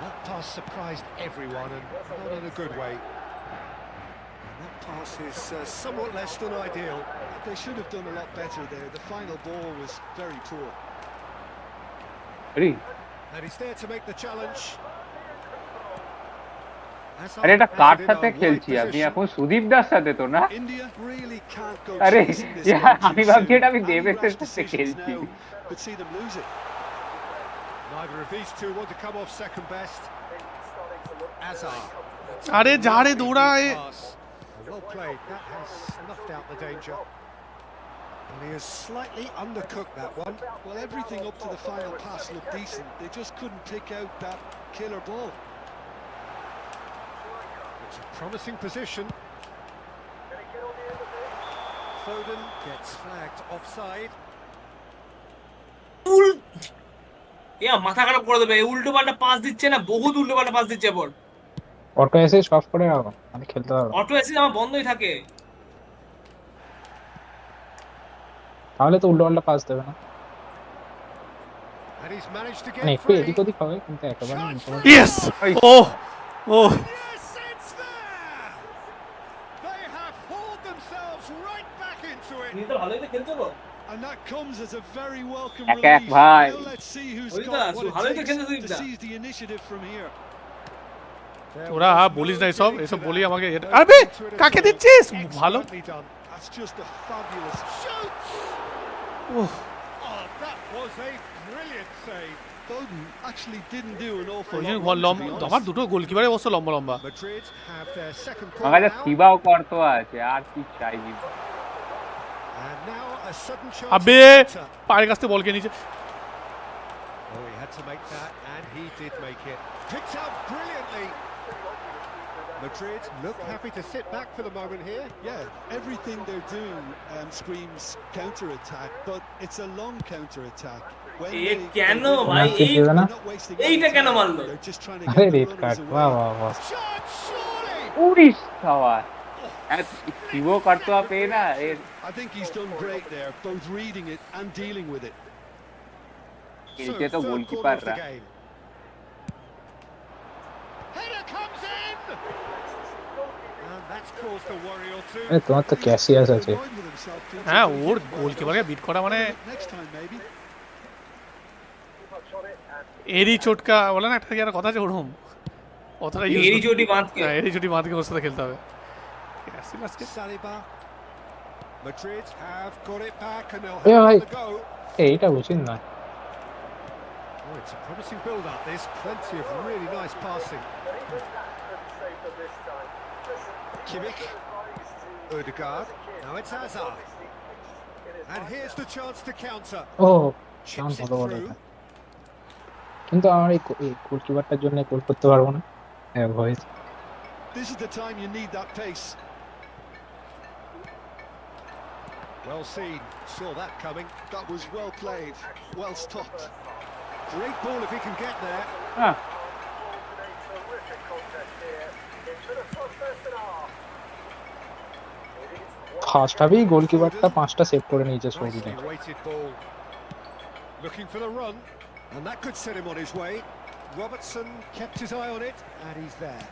That pass surprised everyone and not in a good way. And that pass is somewhat less than ideal. They should have done a lot better there. The final ball was very poor. আরে And he's there to make the challenge. আরে এটা কার সাথে খেলছি আমি এখন? সুদীপ দার সাথে তো না? India really can't go আরে chasing this ইয়ার, game আমি too ভাবছি soon. এটা আমি Any দেবেশের rash সাথে decisions খেলছি। now could see them lose it. Neither of these two want to come off second best. Hazard. আরে যা রে দৌড়ায়। Pass. Well played. That has snuffed out the danger. And he has slightly undercooked that one. Well, everything up to the final pass looked decent. They just couldn't pick out that killer ball. It's a promising position. Foden gets flagged offside. মাথা খারাপ করে দেবে, উল্টো পাল্টা pass দিচ্ছে না, বহুত উল্টো পাল্টা পাস দিচ্ছে এবার। অটো এসে সফট করে রাখো, আমি খেলতে পারবো। অটো অ্যাসিস্ট আমার বন্ধই থাকে। তাহলে তো উল্টো পাল্টা পাস দেবে না, And he's managed to মানে get একটু free. এদিক ওদিক হবে কিন্তু একেবারে উল্টো পাল্টা। Yes oh oh Yes, it's there! They have hauled themselves right back into it. তুমি তো ভালোই তো খেলছো গো। And that comes as a very welcome এক এক relief. ভাই। Now let's see who's ওই তো, got what ভালোই it তো takes খেলছো to সুদীপদা। seize the initiative from here. ওরা বলিস না এসব এসব বলি আমাকে আরে কাকে দিচ্ছিস ভালো। Excellently done. That's just a fabulous Shoots! উফ, Oh, that was a brilliant save. Foden actually didn't do an awful ওই lot জন্য wrong, to be honest. আমার দুটো গোলকিপারে অবশ্য লম্বা লম্বা। Madrid have their second আমার corner কাছে now. সিবাও কর্তোয়া আছে, আর কি চাই? And now a sudden chance আবে to counter. পায়ের কাছ থেকে বল খেয়ে নিচে। Oh, he had to make that, and he did make it. Picked out brilliantly. Madrid look happy to sit back for the moment here. Yeah, everything they're doing screams counter-attack, but it's a long counter-attack. এ কেন ভাই এইটা কেন মারলো? আরে red card, বাহ বাহ বাহ। Shot, surely. Odisha খাওয়া সিবাও কর্তোয়া পেয়ে না এর I think he's done great there, both reading it and dealing with it. খেলছে তো third corner of the গোলকিপাররা। game. Header comes in. And that's caused a worry or two. আরে তোমার তো ক্যাসিয়াস আছে। Annoyed with himself, Peter, হ্যাঁ but he ওর did well গোলকিপারকে beat করা মানে next time maybe. এরি চটকা বলে না, একটা কি একটা কথা আছে ওরকম, অতটা ইউজ এরি চটি বাঁধকে। হ্যাঁ এরি চটি বাঁধকে ওর সাথে খেলতে হবে। ক্যাসিয়াসকে Saliba. Madrid have got it back and they'll Yeah, have right. the go. এইটা উচিত না। Oh, it's a promising build-up. There's plenty of really nice passing. Kimmich. Ødegaard. Now it's Hazard. And here's the chance to counter. O Chips কেমন it ভালো বল through. এটা। কিন্তু আমার এই গোলকিপারটার জন্য গোল করতে পারবো না। হ্যাঁ voice. This is the time you need that pace. Well seen. Saw that coming. That was well played, well stopped. Great ball if he can get there. হ্যাঁ ফার্স্ট হাফেই গোলকিপারটা 5টা সেভ করে নিয়েছে শরীরে। Nicely weighted ball. Looking for the run. And that could set him on his way. Robertson kept his eye on it. And he's there.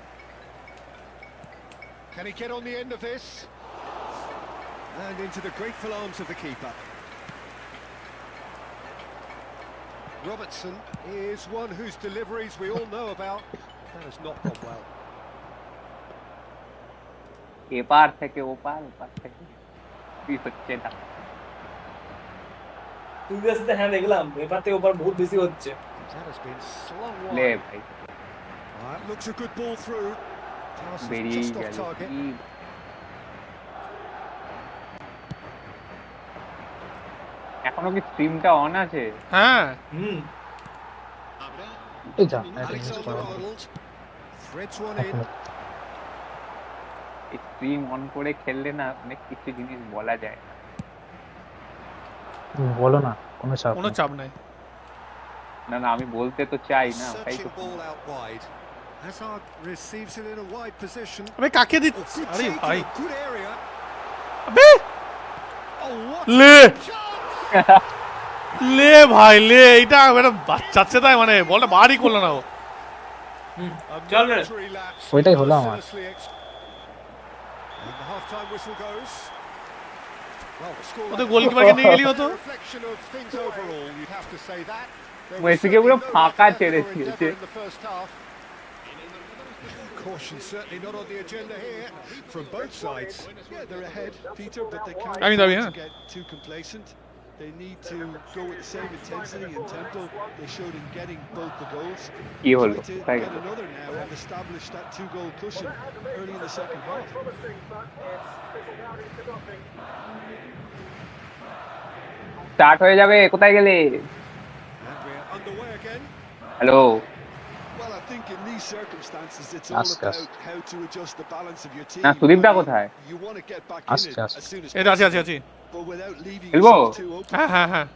Can he get on the end of this? And into the grateful arms of the keeper. Robertson is one whose deliveries we all know about. That has not gone well. এপার থেকে ওপার, ওপার থেকে কি হচ্ছে না। তুই আসতে হ্যাঁ দেখলাম এপার থেকে ওপার বহুত বেশি হচ্ছে। That has been slung লে wide. ভাই That looks a good ball through. Pass is বেরিয়ে just off গেল target. কি। এখনো কি স্ট্রিমটা অন আছে? হ্যাঁ হুম এই যা এটা মিস Alexander করা। Arnold threads one in. Stream on করে খেললে না অনেক কিছু জিনিস বলা যায়। বলো না, কোনো চাপ কোনো নেই। চাপ নাই। না না আমি বলতে তো চাই না, তাই তো। Searching ball out wide. Hazard receives it in a wide position. আবে কাকে Oh, দিচ্ছিস? good আরে take ভাই in a good area. আবে Oh, what লে a chance! লে ভাই লে, এটা একটা বাচ্চাচ্ছে তাই মানে বলটা বাড়ি করলো না ও। A চল রে। momentary lapse. ওইটাই হলো আমার। Mercilessly And the half-time whistle goes. Well, the score ওদের গোলকিপারকে নিয়ে গেলি হতো। reflection of things overall, you'd have to say that. There was মেসিকে পুরো certainly no ফাঁকা effort ছেড়ে or দিয়েছে। endeavour in the first half. Caution certainly not on the agenda here from both sides. Yeah, they're ahead, Peter, but they can't I mean, afford yeah. to get too complacent. They need to go with the same intensity and tempo they showed in getting both the goals. কি হলো? Try to তাই get another now and establish that two-goal cushion early in the second half. Start হয়ে যাবে, কোথায় গেলে? And we're underway again. Hello Well, I think in these circumstances, it's all Ask us. about how to adjust the balance of your team. না সুদীপদা I mean, কোথায়? You want to get back Ask in it us. as soon as এটা আছে আছে possible, আছে। but without leaving Elbow. yourself too open. হ্যাঁ হ্যাঁ হ্যাঁ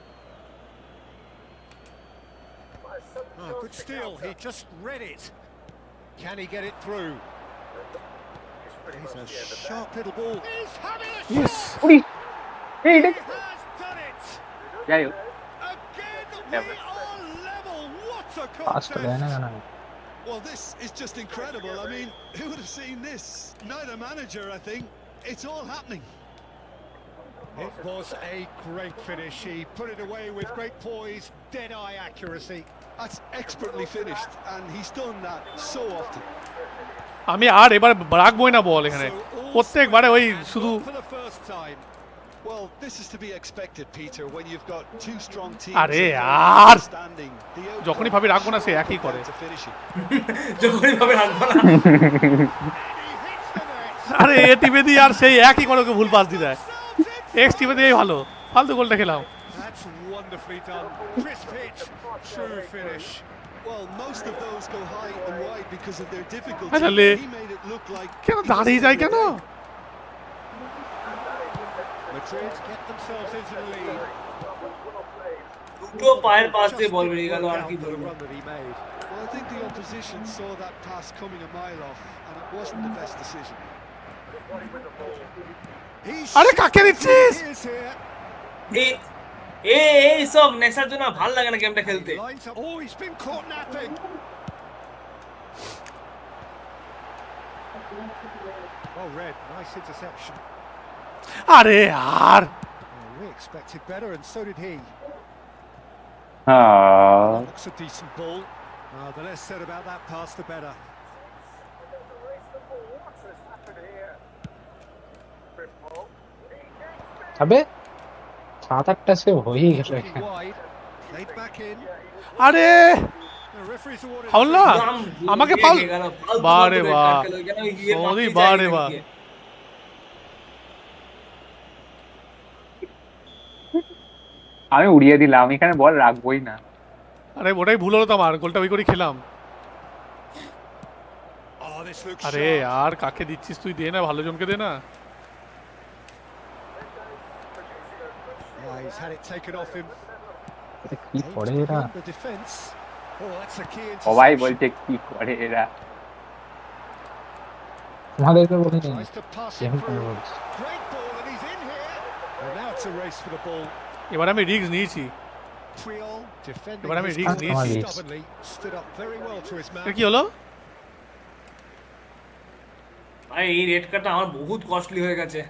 Oh, good steal. He just read it. Can he get it through? He's a sharp little ball. He's having a shot. উড়ি এই He দেখ has done it. যাই হোক Again, we are level. What a first দেয় না contest. কেন? Well, this is just incredible. I mean, who would have seen this? Neither manager, I think. It's all happening. It was a great finish. He put it away with great poise, dead-eye accuracy. That's expertly finished, and he's done that so often. আমি আর এবার রাখবই না বল এখানে, So all প্রত্যেকবারে ওই and শুধু not for the first time. Well, this is to be expected, Peter, when you've got two strong teams. আরে यार standing. যখনই ভাবি রাখবো না সে একই করে যখনই ভাবে রাখবো না আরে এ টিমে দিয়ে আর সেই একই করে ওকে ভুল পাস দিয়ে দেয় এক্স টিমে দিয়েই ভালো ফালতু গোলটা খেলাম That's wonderfully done. Crisp hit, true finish. Well, most of those go high and wide because of their difficulty. আসলে He made it look like কেন দাঁড়িয়ে যায় কেন Madrid get themselves into the lead. দুটো পায়ের পাশ দিয়ে বল বেরিয়ে গেল আর কি For the বলবো run that he made. Well, I think the opposition saw that pass coming a mile off, and it wasn't the best decision. আরে কাকে দিচ্ছিস Here's here. এই সব নেশার জন্য ভালো লাগে না গেমটা খেলতে Lines up. Oh, he's been caught napping. Well read, nice interception. আরে यार Oh, we expected better, and so did he. Looks a decent ball. The less said about that pass, the better. তবে 7-8টা সে হয়েই গেল Looking এখানে wide, played back in. আরে The referee's awarded. Foul না আমাকে foul বারে বাহ সৌদি বারে বাহ আমি উড়িয়ে দিলাম, এখানে বল রাখবোই না। আরে ওটাই ভুল হলো তো আমার গোলটা ওই করে খেলাম Oh, this looks আরে sharp. यार কাকে দিচ্ছিস তুই দে না ভালো জনকে দে না Oh, he's had it taken off him. এটা কি করে এরা The defence. Oh, that's a key সবাই interception. বলছে কি করে এরা। তোমাদেরকে বলিনি Tries to pass it যেমন করে through. বলছি Great ball, and he's in here. And now it's a race for the ball. এবার আমি রিস্ক নিয়েছি Triol defending এবার আমি his রিস্ক goal নিয়েছি stubbornly, stood up very well to his এটা man. কি হলো ভাই এই রেড কার্ডটা আমার বহুত কস্টলি হয়ে গেছে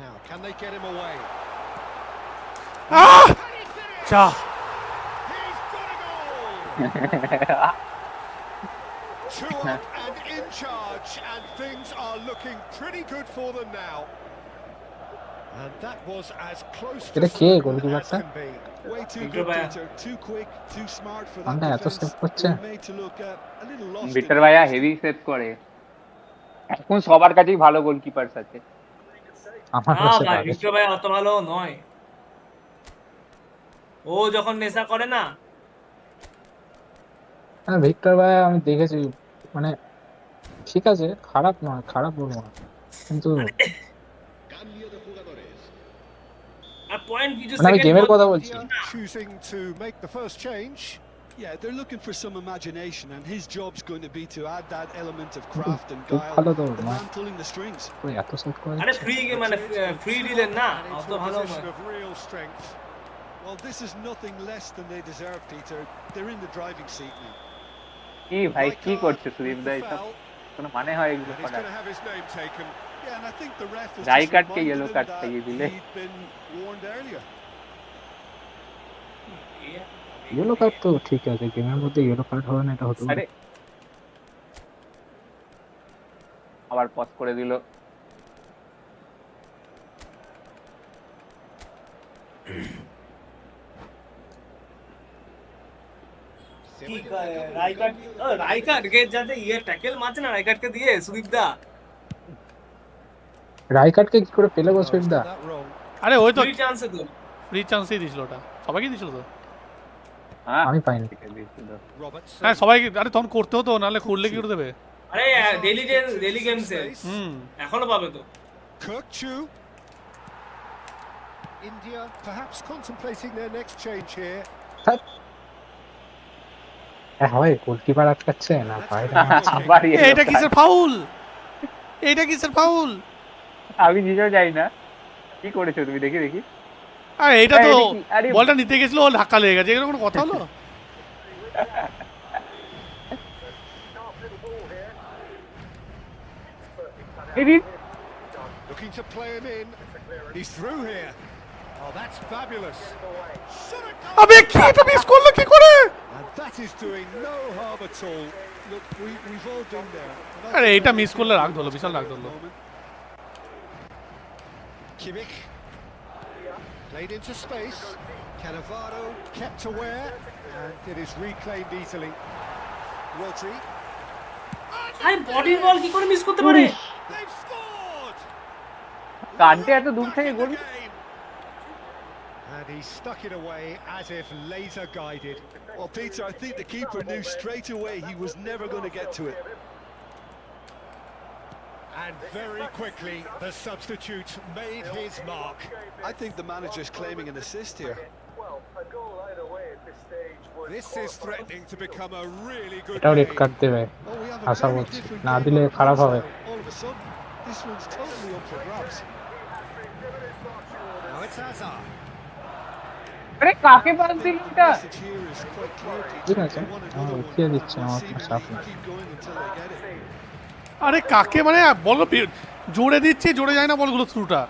Now, can they get him away? আহ চা He's got a goal! 2 up and in charge, and things are looking pretty good for them now. And that was as close to এটা কে certain গোলকিপারটা? as can be. Way too Victor good, Vaya. Peter. Too quick, too smart for that আমরা এত defense. Save করছে They were made to look a little lost. in Victor the ভাইয়া box. Heavy save করে, এখন সবার কাছেই ভালো goalkeeper আছে। আমার না কাছে ভাই লাগে ভিক্টর ভাই অত ভালো নয় ও যখন নেশা করে না হ্যাঁ ভিক্টর ভাই আমি দেখেছি মানে ঠিক আছে খারাপ নয় খারাপ বলবো না কিন্তু Cambio de jugadores. আর পয়েন্ট কিছু মানে আমি সেকেন্ড গেমের কথা বলছি Choosing to make the first change. Yeah, they're looking for some imagination, and his job's going to be to add that element of craft and খুব guile. ভালো তো The নয় man pulling the strings. ওই এত save করে আরে free game মানে free ডিলের না And অত into a ভালো position নয় of real strength. Well, this is nothing less than they deserve, Peter. They're in the driving seat now. কি ভাই Right কি card করছে with সুদীপ the দা, এসব foul, কোনো মানে হয় এগুলো and he's করার? going to have his name taken. Yeah, and I think the ref has Rai just card ke reminded yellow him card that খাইয়ে দিলে। he'd been warned earlier. Yellow card তো ঠিক আছে গেমের মধ্যে ইয়েলো কার্ড হবে না এটা হতে পারে আরে আবার পজ করে দিল। কি রাইকার্ড কে যাতে ইয়ে ট্যাকেল মারছে না রাইকার্ডকে দিয়ে সুদীপ দা রাইকার্ডকে কি করে পেলে গো Oh, he's সুইপদা done that wrong. আরে ওই তো ফ্রি চান্সে তো ফ্রি চান্সই দিছিল ওটা সবাইকে দিছিল তো হ্যাঁ আমি পাইনি দিয়েছিল। Robertson. হ্যাঁ সবাইকে আরে তখন করতে হতো নাহলে খুললে কি করে দেবে আরে ডেলি গেমসে হুম এখনো পাবে তো Kirkchu. India perhaps contemplating their next change here. হ্যাঁ হয় গোলকিপার আটকাচ্ছে না বাইরে আবার এইটা কিসের ফাউল এইটা কিসের ফাউল আমি নিজেও যাই না, কি করেছো তুমি? দেখি দেখি। আরে এইটা তো আরে, আরে, বলটা নিতে গেছিল ও ধাক্কা লেগে গেছে এগুলো কোনো কথা হলো Looking to play him in. He's through here. Oh, that's fabulous. Shot a goal. আবে কি এটা মিস করলো কি করে And that is doing no harm at all. Look, we've all been there. আরে এইটা মিস করলে রাগ ধরলো বিশাল রাগ ধরলো Kimmich. Played into space. Cannavaro kept aware, and it is reclaimed easily. Rodri. I বডির বল কি করে মিস করতে পারে? They've scored! কাটতে এত দূর থেকে গোল। And he stuck it away as if laser guided. Well, Peter, I think the keeper knew straight away he was never going to get to it. And very quickly, the substitute made his mark. I think the manager's claiming an assist here. This is threatening to become a really good এটাও red game. Card দেবে Oh, we have a Asha very করছি, different না game দিলে on খারাপ hands হবে। now. All of a sudden, this one's totally up for grabs. Now it's Hazard. আরে কাকে pass দিল The এটা? message here is quite clear, Peter. ঠিক আছে, They want আমার another উঠিয়ে one. দিচ্ছে, আমার See কোনো if চাপ they can নেই। keep going until they get it. আরে কাকে মানে বলো জোরে দিচ্ছে, জোরে যায় না বলগুলো থ্রুটা।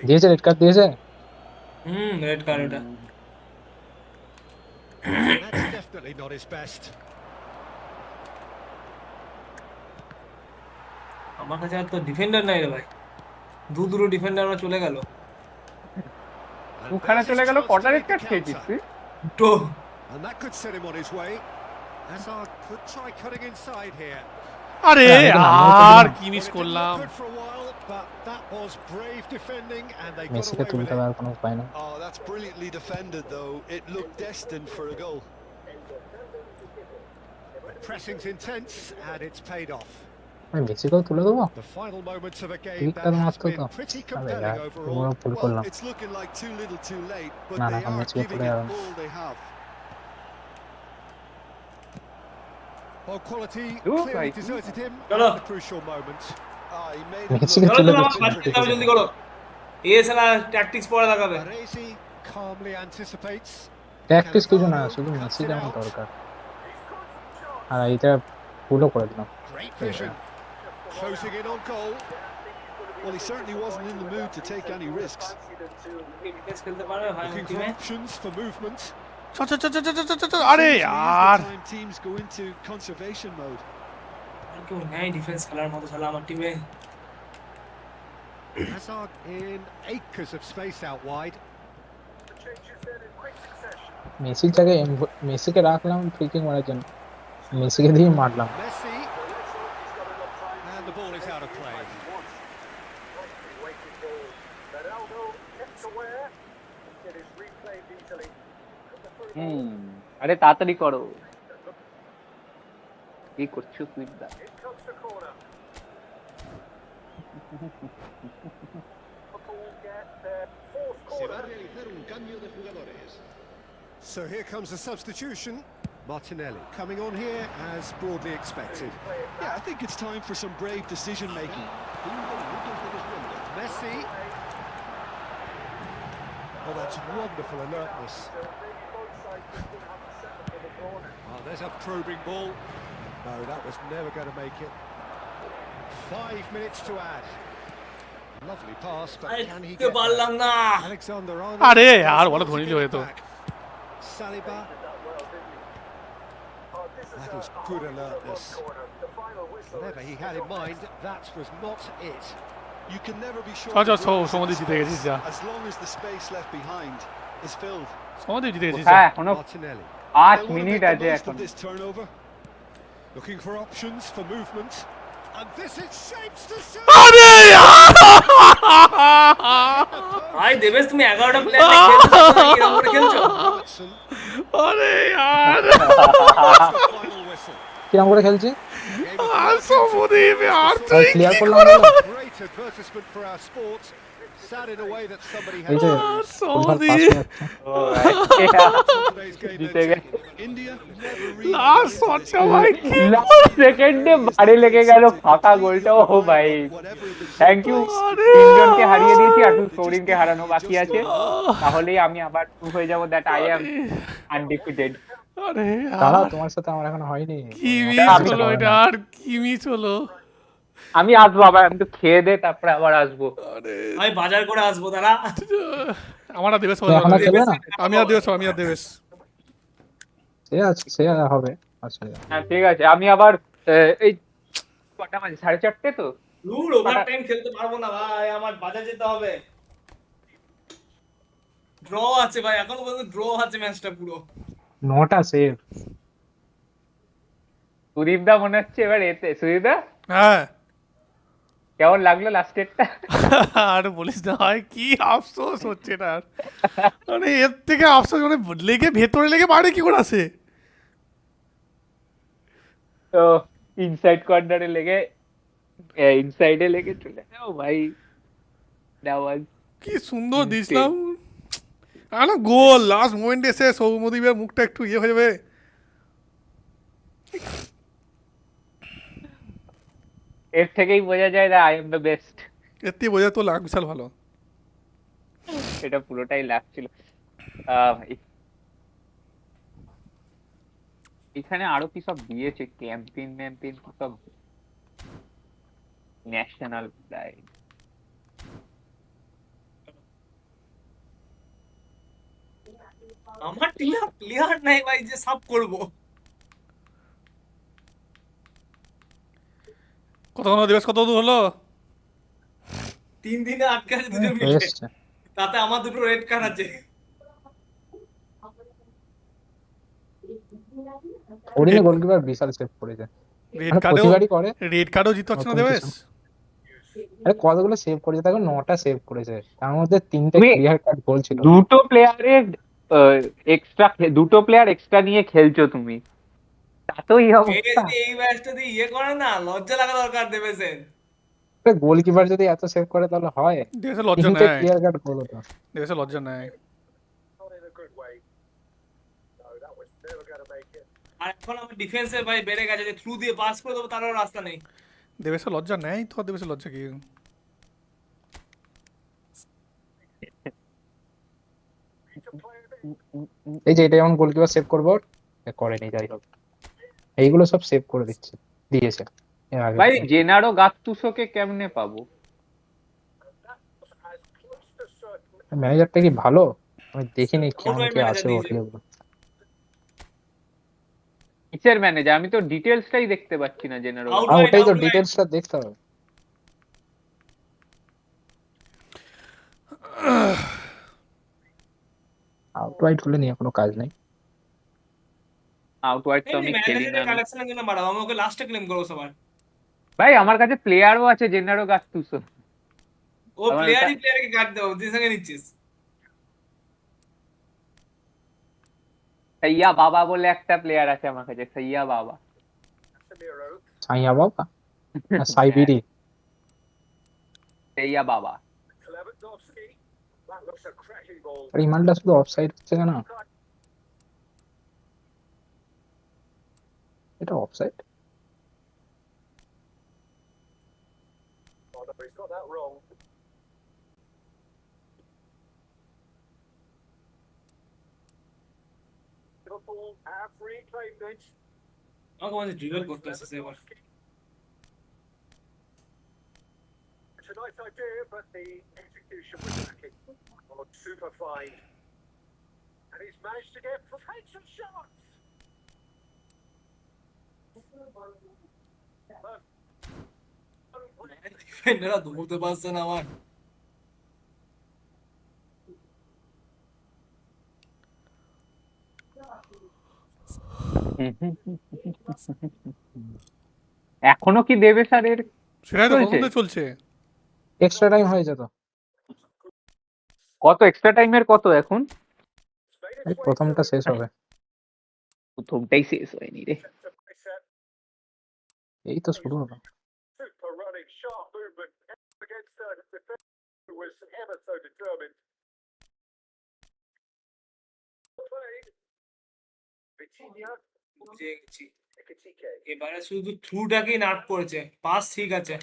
দিয়েছে রেড কার্ড দিয়েছে। রেড কার্ড এটা। That's definitely not his best. আমার কাছে আর তো ডিফেন্ডার নাই রে ভাই, দুটো ডিফেন্ডার আমরা চলে গেল। And দুখানা there's চলে his গেল, chance কটা to red make card the খেয়েছিস counter. তুই? তো And that could set him on his way. Hazard could try cutting inside here. আরে হ্যাঁ, এটা নামও তো আর দিলাম। কি Well, মিস it didn't করলাম। look good for a while, but that was brave defending, and they got মেসিকে away with তুলতে it. পারার কোনো উপায় নেই। Oh, that's brilliantly defended, though. It looked destined for a goal. Pressing's intense, and it's paid off. আমি মেসিকেও তুলে দেবো। The final moments of a game ঠিক that কাজ has মারতো been তো। pretty আরে compelling यार, overall. পুরো ভুল Well, করলাম। it's looking like too little too late, but না, না, they আমি are মেসিকে giving তুলে it যাবো। all they have. Well, quality Oh, clearly right. deserted him Chalo. at the crucial moment. Ah, he made it মেসিকে look চলো তুলে চলো দিচ্ছে। আমার বাচ্চা যাবে, জলদি করো। এ শালা ট্যাকটিক্স পড়া লাগাবে। Baresi calmly anticipates. প্র্যাকটিস কিছু না, শুধু মেসিকে আমার দরকার। আর এইটা ভুলও করে দিলাম। Great vision. Closing in on goal. Well, he certainly wasn't in the mood to take any risks. Defence খেলতে পারবে ভাই Looking for টিমে। options for movement. আরে Seems to be यार every time teams go into conservation mode. আর কেউ নেই defence খেলার মতো শালা আমার টিমে। Hazard in acres of space out wide. মেসির জায়গায় মেসিকে রাখলাম ফ্রিকিং মারার জন্য, মেসিকে দিয়ে মারলাম। Messi. And the ball is out of play. আরে তাড়াতাড়ি করো। কি করছো তুই দা? Se va a realizar un cambio de jugadores. So here comes the substitution. Martinelli coming on here as broadly expected. Yeah, I think it's time for some brave decision making. 5 minutos de descuento. Messi. Oh, that's wonderful alertness. Oh, there's a probing ball. No, that was never going to make it. 5 minutes to add. Lovely pass, but can he আরে get পারলাম there? না। Alexander আরে Arnold यार, tries বলো to ধরে get নিলে it হতো। back. Saliba. That is good alertness. Whatever he had in mind, that was not it. You can never be sure. চল, চল, the goals সমাধি in জিতে গেছিস যা। space, as long as the space left behind is filled. সমাধি জিতে গেছিস হ্যাঁ, এখনো Martinelli 5 They want to minute make the আছে most এখন। of this turnover. looking for options for movement. And this is shapes to shoot. আরে ভাই দেবেশ তুমি 11টা প্লেয়ার নিয়ে খেলছো, তোমরা কি এরকম করে খেলছো? Robertson. আরে यार That's the final whistle. কিরম করে খেলছি? Game of আর সমদীপ আর ভাই তুই ক্লিয়ার কি করলাম করো? বলো? great advertisement for our sport. Sad in a way that somebody এই had যে to lose. Football pass Samdip হচ্ছে। Today's game জিতে then. গেছে। India never really last got into শটটা this ভাই game. কি লাস্ট সেকেন্ডে বাড়ি লেগে গেল ফাঁকা গোলটা। ও ভাই, Whatever the থ্যাংক ইউ। তিনজনকে হারিয়ে দিয়েছি, আর সৌরিনকে হারানো বাকি আছে। তাহলেই আমি আবার প্রুভ হয়ে যাব দ্যাট আই অ্যাম আনডিফিটেড। আরে দাঁড়াও, यार তোমার সাথে আমার এখনো হয়নি। কি আমার মিস সাথে হলো হবে এটা, না। আর কি মিস হলো। আমি আসবো আবার, আমি তো খেয়ে দে তারপরে আবার আসবো। আরে আমি বাজার করে আসবো দাঁড়া। আমার আর দেবেশ তো এখন আর খেলবে না? আমি আর দেবেশ সে আছে, সে হবে আসলে। হ্যাঁ ঠিক আছে, আমি আবার এই কটা বাজে? 4:30 তো দূর ওভার টাইম খেলতে পারবো না ভাই, আমার বাজার যেতে হবে। ড্র আছে ভাই, এখনো পর্যন্ত ড্র আছে ম্যাচটা পুরো। নটা সেভ। সুদীপ দা মনে হচ্ছে এবার এতে, সুদীপ দা হ্যাঁ কেমন লাগলো লাস্টেরটা? আর বলিস না ভাই, কি আফসোস হচ্ছে না আর। মানে এর থেকে আফসোস, মানে লেগে ভেতরে লেগে বাইরে কি করে আসে। তো ইনসাইড কর্নারে লেগে, ইনসাইডে লেগে চলে যাও ভাই। That was কি সুন্দর insane. দিয়েছিলাম, আর গোল লাস্ট মোমেন্টে এসে সৌমদীপের মুখটা একটু ইয়ে হয়ে যাবে। এর থেকেই বোঝা যায় না আই এম দ্য বেস্ট। এর থেকে বোঝা তো লাগ বিশাল ভালো। এটা পুরোটাই লাগছিল ভাই। এখানে আরো কি সব দিয়েছে, ক্যাম্পেইন ম্যাম্পেইন কি সব, ন্যাশনাল প্রাইড। আমার টিমে প্লেয়ার নাই ভাই যে সাব করবো। কতক্ষণ দিবস কত দূর হলো? 3 দিনে আটকে আছে 2 জন মিলে, এসছে। তাতে আমার 2টো রেড কার্ড আছে। ওদিনে গোলকিপার বিশাল সেভ করেছে, রেড মানে কার্ডেও, প্রতিবারই করে। রেড কার্ডও জিতে পারছে না নতুন দেবেশ। কিছু। আরে কতগুলো সেভ করেছে দেখো, 9টা সেভ করেছে, তার মধ্যে 3টে তুমি ক্লিয়ার কাট গোল ছিল। দুটো প্লেয়ারের এক্সট্রা, দুটো প্লেয়ার এক্সট্রা নিয়ে খেলছো তুমি, তাতেই এ অবস্থা। যদি এই ম্যাচটা দিয়ে ইয়ে করে না, লজ্জা লাগা দরকার দেবেছেন। গোলকিপার যদি এত সেভ করে তাহলে হয়, দেবেশের লজ্জা 3টে নেয়, ক্লিয়ার কাট গোল হতো। দেবেশের লজ্জা নেয়। আর এখন আমার ডিফেন্সের ভাই বেড়ে গেছে, যে থ্রু দিয়ে পাস করে দেবো তারও রাস্তা নেই। দেবেশের লজ্জা নেয় তো, দেবেশের লজ্জা কি? এই যে এটা যেমন গোলকিপার সেভ করবো, করেনি, যাই হোক এইগুলো সব সেভ করে দিয়েছে এর আগে। ভাই জেনারো গাত্তুসোকে কেমনে পাবো? ম্যানেজারটা কি ভালো? আমি দেখিনি কেমন আউটওয়াইড কি ম্যানেজার আছে দিয়েছে। হোটেলে। কিসের ম্যানেজার? আমি তো ডিটেলসটাই দেখতে পাচ্ছি না জেনারো। আউটওয়াইড ওটাই তো আউটওয়াইড। ডিটেলসটা দেখতে হবে। আউটওয়াইড হলে নিয়ে কোনো কাজ নেই। আউটওয়ার্ড তো আমি খেলি না। ম্যানেজারের কালেকশনের জন্য বাড়াবো, আমি ওকে লাস্টে ক্লেম করবো সবার। ভাই আমার কাছে প্লেয়ারও আছে জেনারো গাত্তুসো। ও প্লেয়ারকে কাট দেবো, তুই সঙ্গে নিচ্ছিস। সাইয়া বাবা বলে একটা প্লেয়ার আছে আমার কাছে, সাইয়া বাবা। সাইয়া বাবা না সাইবিরি? সাইয়া বাবা। আর এই মালটা শুধু অফসাইড হচ্ছে কেন? এটা অফসাইড? আমাকে মনে হচ্ছে ড্রিবল করতে আসছে এবার। ডিফেন্ডাররা ধরতে পারছে না আমার। এখনো কি দেবে স্যারের সেটাই তো চলছে? কখন থেকে চলছে। এক্সট্রা টাইম হয়ে যেত। কত এক্সট্রা টাইমের কত এখন? এই প্রথমটা শেষ হবে, প্রথমটাই শেষ হয়নি রে। এই তো শুরু হলো। বুঝে গেছি। এবারে শুধু থ্রুটাকেই নাট করেছে, পাস ঠিক আছে।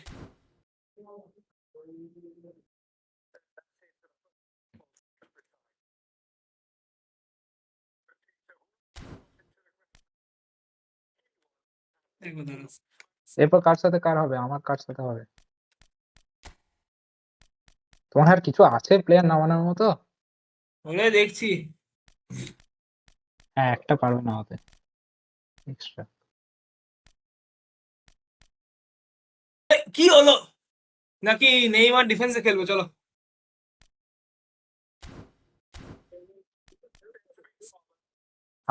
দেখবো দাঁড়া। এরপর কার সাথে কার হবে? আমার কার সাথে হবে? তোমার আর কিছু আছে প্লেয়ার নামানোর মতো? ওরে দেখছি। হ্যাঁ, একটা পারবে না হতে এক্সট্রা। কি হলো? নাকি নেইমার ডিফেন্সে খেলবে? চলো।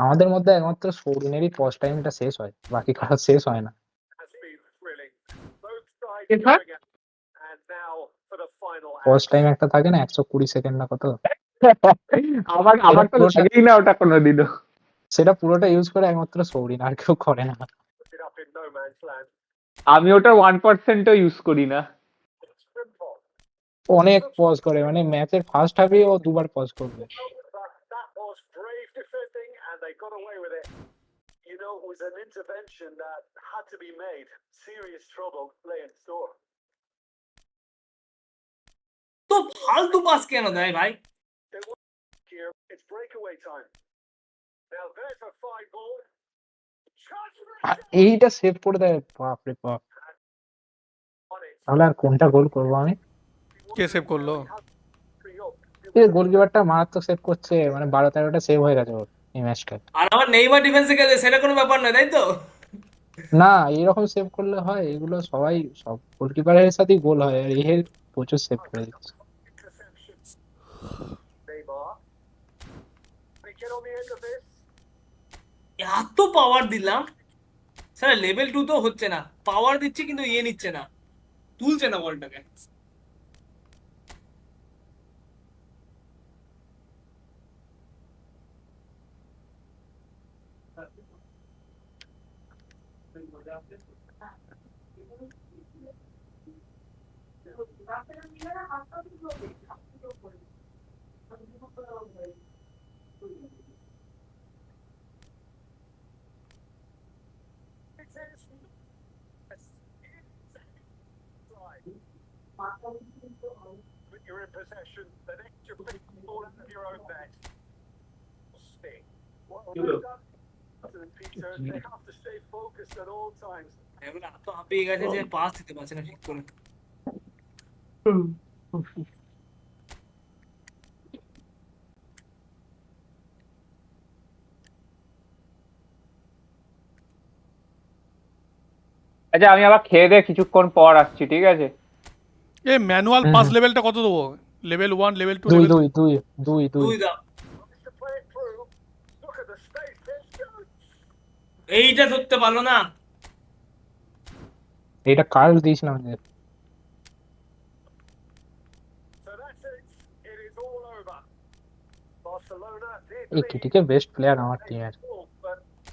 আমাদের মধ্যে একমাত্র সৌরিনেরই পজ টাইমটা শেষ হয়, বাকি কারো শেষ হয় না। পজ টাইম একটা থাকে না, 120 সেকেন্ড না কত, আমার তো লাগেই না ওটা কোনোদিনও। সেটা পুরোটা ইউজ করে একমাত্র সৌরিন, আর কেউ করে না। আমি ওটা 1%ও ইউজ করি না। অনেক পজ করে, মানে ম্যাচের ফার্স্ট হাফে ও 2বার পজ করবে। That was brave defending, and they got away with it. You know, it was an intervention that had to be made. Serious trouble lay in store. তো ফালতু পাস কেন দেয় ভাই? Here, it's breakaway time. Now there's a fine ball. আর এইটা save করে দেয়, বাপ রে বাপ। তাহলে আর কোনটা গোল করবো আমি? কে সেভ করলো? এই গোলকিপারটা মারাত্মক সেভ করছে, মানে 12-13টা সেভ হয়ে গেছে ওর এই ম্যাচটা। আর আমার নেইমার ডিফেন্সে খেলে সেটা কোনো ব্যাপার নয়, তাই তো? না, এইরকম সেভ করলে হয়? এগুলো সবাই, সব গোলকিপারের সাথেই গোল হয়, আর এই প্রচুর সেভ করে দিচ্ছে। এত পাওয়ার দিলাম, স্যার লেভেল 2 তো হচ্ছে না, পাওয়ার দিচ্ছি কিন্তু ইয়ে নিচ্ছে না, তুলছে না বলটাকে। But you're in possession. The next you're picking the ball out of your own net. Stay. Well done, Peter. They have to stay focused at all times. এগুলো এত হাঁপিয়ে গেছে যে পাস দিতে পারছে না ঠিক করে। আচ্ছা আমি আবার খেয়ে দিয়ে কিছুক্ষণ পর আসছি, ঠিক আছে? এই ম্যানুয়াল পাস লেভেলটা কত দেবো? লেভেল 1, লেভেল 2, দুই লেভেল দুই দুই দুই দুই তুই দাও। To play it through. Look at the space. It's good. এইটা ধরতে পারলো না। এইটা কার্ল দিয়েছিলাম যে। So that's it. It is all over. Barcelona did এই কেটিকে বেস্ট প্লেয়ার আমার টিমের,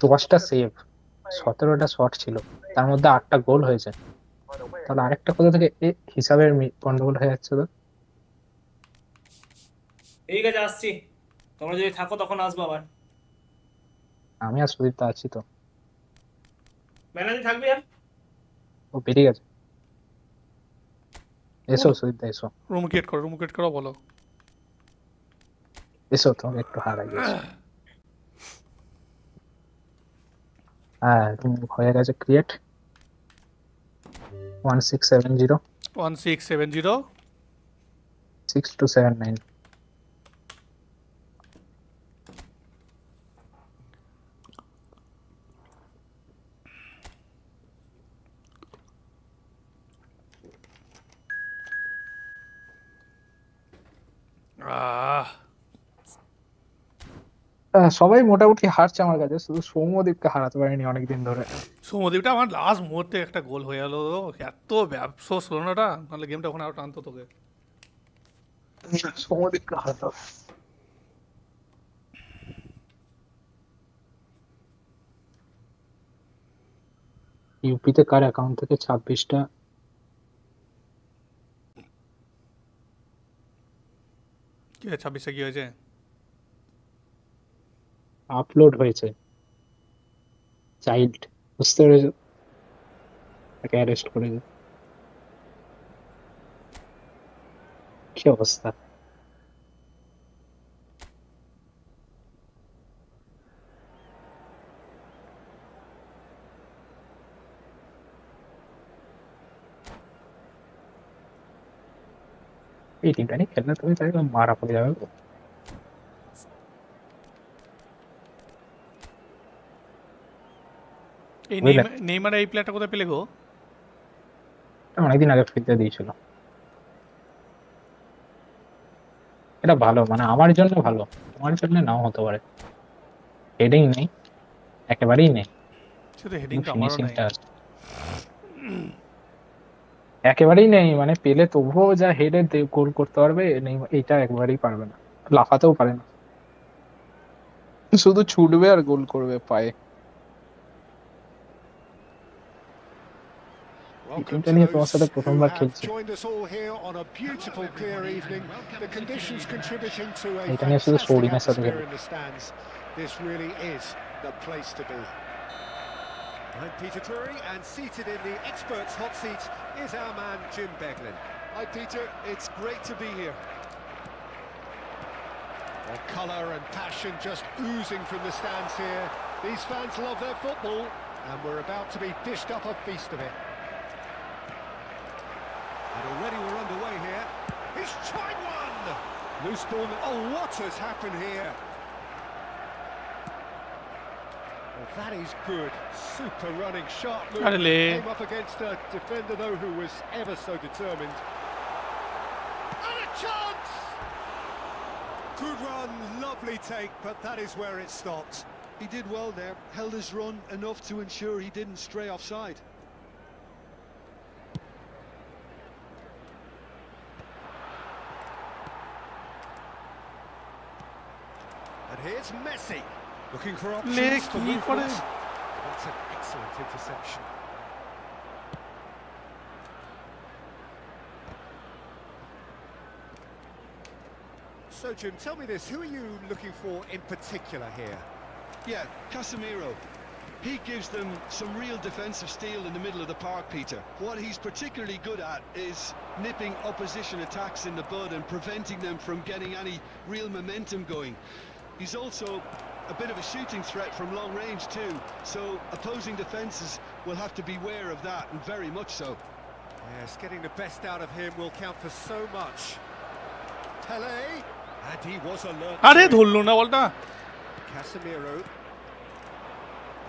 10টা সেভ, 17টা শট ছিল, তার মধ্যে 8টা গোল হয়েছে। তাহলে আরেকটা কোথা থেকে হিসাবের গন্ডগোল হয়ে যাচ্ছে তো। ঠিক আছে, আসছি, তোমরা যদি থাকো তখন আসবো আবার। আমি আর সুদীপ তো আছি তো। ম্যানেজার থাকবি? আর ও বেরিয়ে গেছে। এসো সুদীপ দা, এসো রুম ক্রিয়েট করো বলো। এসো, তোমাকে একটু হারাই গেছে। হ্যাঁ, রুম হয়ে গেছে ক্রিয়েট। 1670 1670 6279। সবাই মোটামুটি হারছে আমার কাছে, শুধু সৌম্যদীপকে হারাতে পারিনি অনেকদিন ধরে। সৌম্যদীপটা আমার লাস্ট মুহূর্তে একটা গোল হয়ে গেল, এত ব্যবসোস হলো না, নাহলে গেমটা ওখানে আরো টানতো তোকে। সৌম্যদীপকে হারাতে হবে। ইউপিতে কার অ্যাকাউন্ট থেকে 26টা কি 26-এ কি হয়েছে? আপলোড হয়েছে? চাইল্ড, বুঝতে পেরেছো? তাকে অ্যারেস্ট করেছে। কি অবস্থা! এই টিমটা নিয়ে খেললে তুমি তাই মারা পড়ে যাবে। এই নেইমার এই প্লেয়ারটা কোথায় পেলে গো? অনেকদিন আগে ফ্রিতে দিয়েছিল। এটা ভালো, মানে আমার জন্য ভালো, আমার জন্য নাও হতে পারে। হেডিং নেই, একেবারেই নেই, সেটা হেডিংটা আমারও নাই। ফিনিশিংটা একেবারেই নেই, মানে পেলে তবুও যা হেডে গোল করতে পারবে, নেই এইটা একবারেই পারবে না, লাফাতেও পারে না, শুধু ছুটবে আর গোল করবে পায়ে। এই Welcome টিমটা to নিয়ে তোমার those সাথে who প্রথমবার have খেলছি, joined us all here on a beautiful, clear evening. The conditions contributing to a এটা নিয়ে শুধু fantastic সৌরিনের সাথে atmosphere খেলি। in the stands. This really is the place to be. I'm Peter Drury, and seated in the experts' hot seat is our man Jim Beglin. Hi Peter, it's great to be here. Well, colour and passion just oozing from the stands here. These fans love their football, and we're about to be dished up a feast of it. And already we're underway here. He's tried one! Loose ball. Oh, what has happened here? Well, that is good. Super running, sharp move. Allez. Came up against a defender, though, who was ever so determined. And a chance! Good run, lovely take, but that is where it stopped. He did well there, held his run enough to ensure he didn't stray offside. And here's Messi, looking for Le options for ki movement. kore? That's an excellent interception. So, Jim, tell me this, who are you looking for in particular here? Yeah, Casemiro. He gives them some real defensive steel in the middle of the park, Peter. What he's particularly good at is nipping opposition attacks in the bud and preventing them from getting any real momentum going. He's also a bit of a shooting threat from long range too, so opposing defences will have to beware of that, and very much so. Yes, getting the best out of him will count for so much. Pele, and he was alert. আরে to it. ধরলো না বলটা। Casemiro.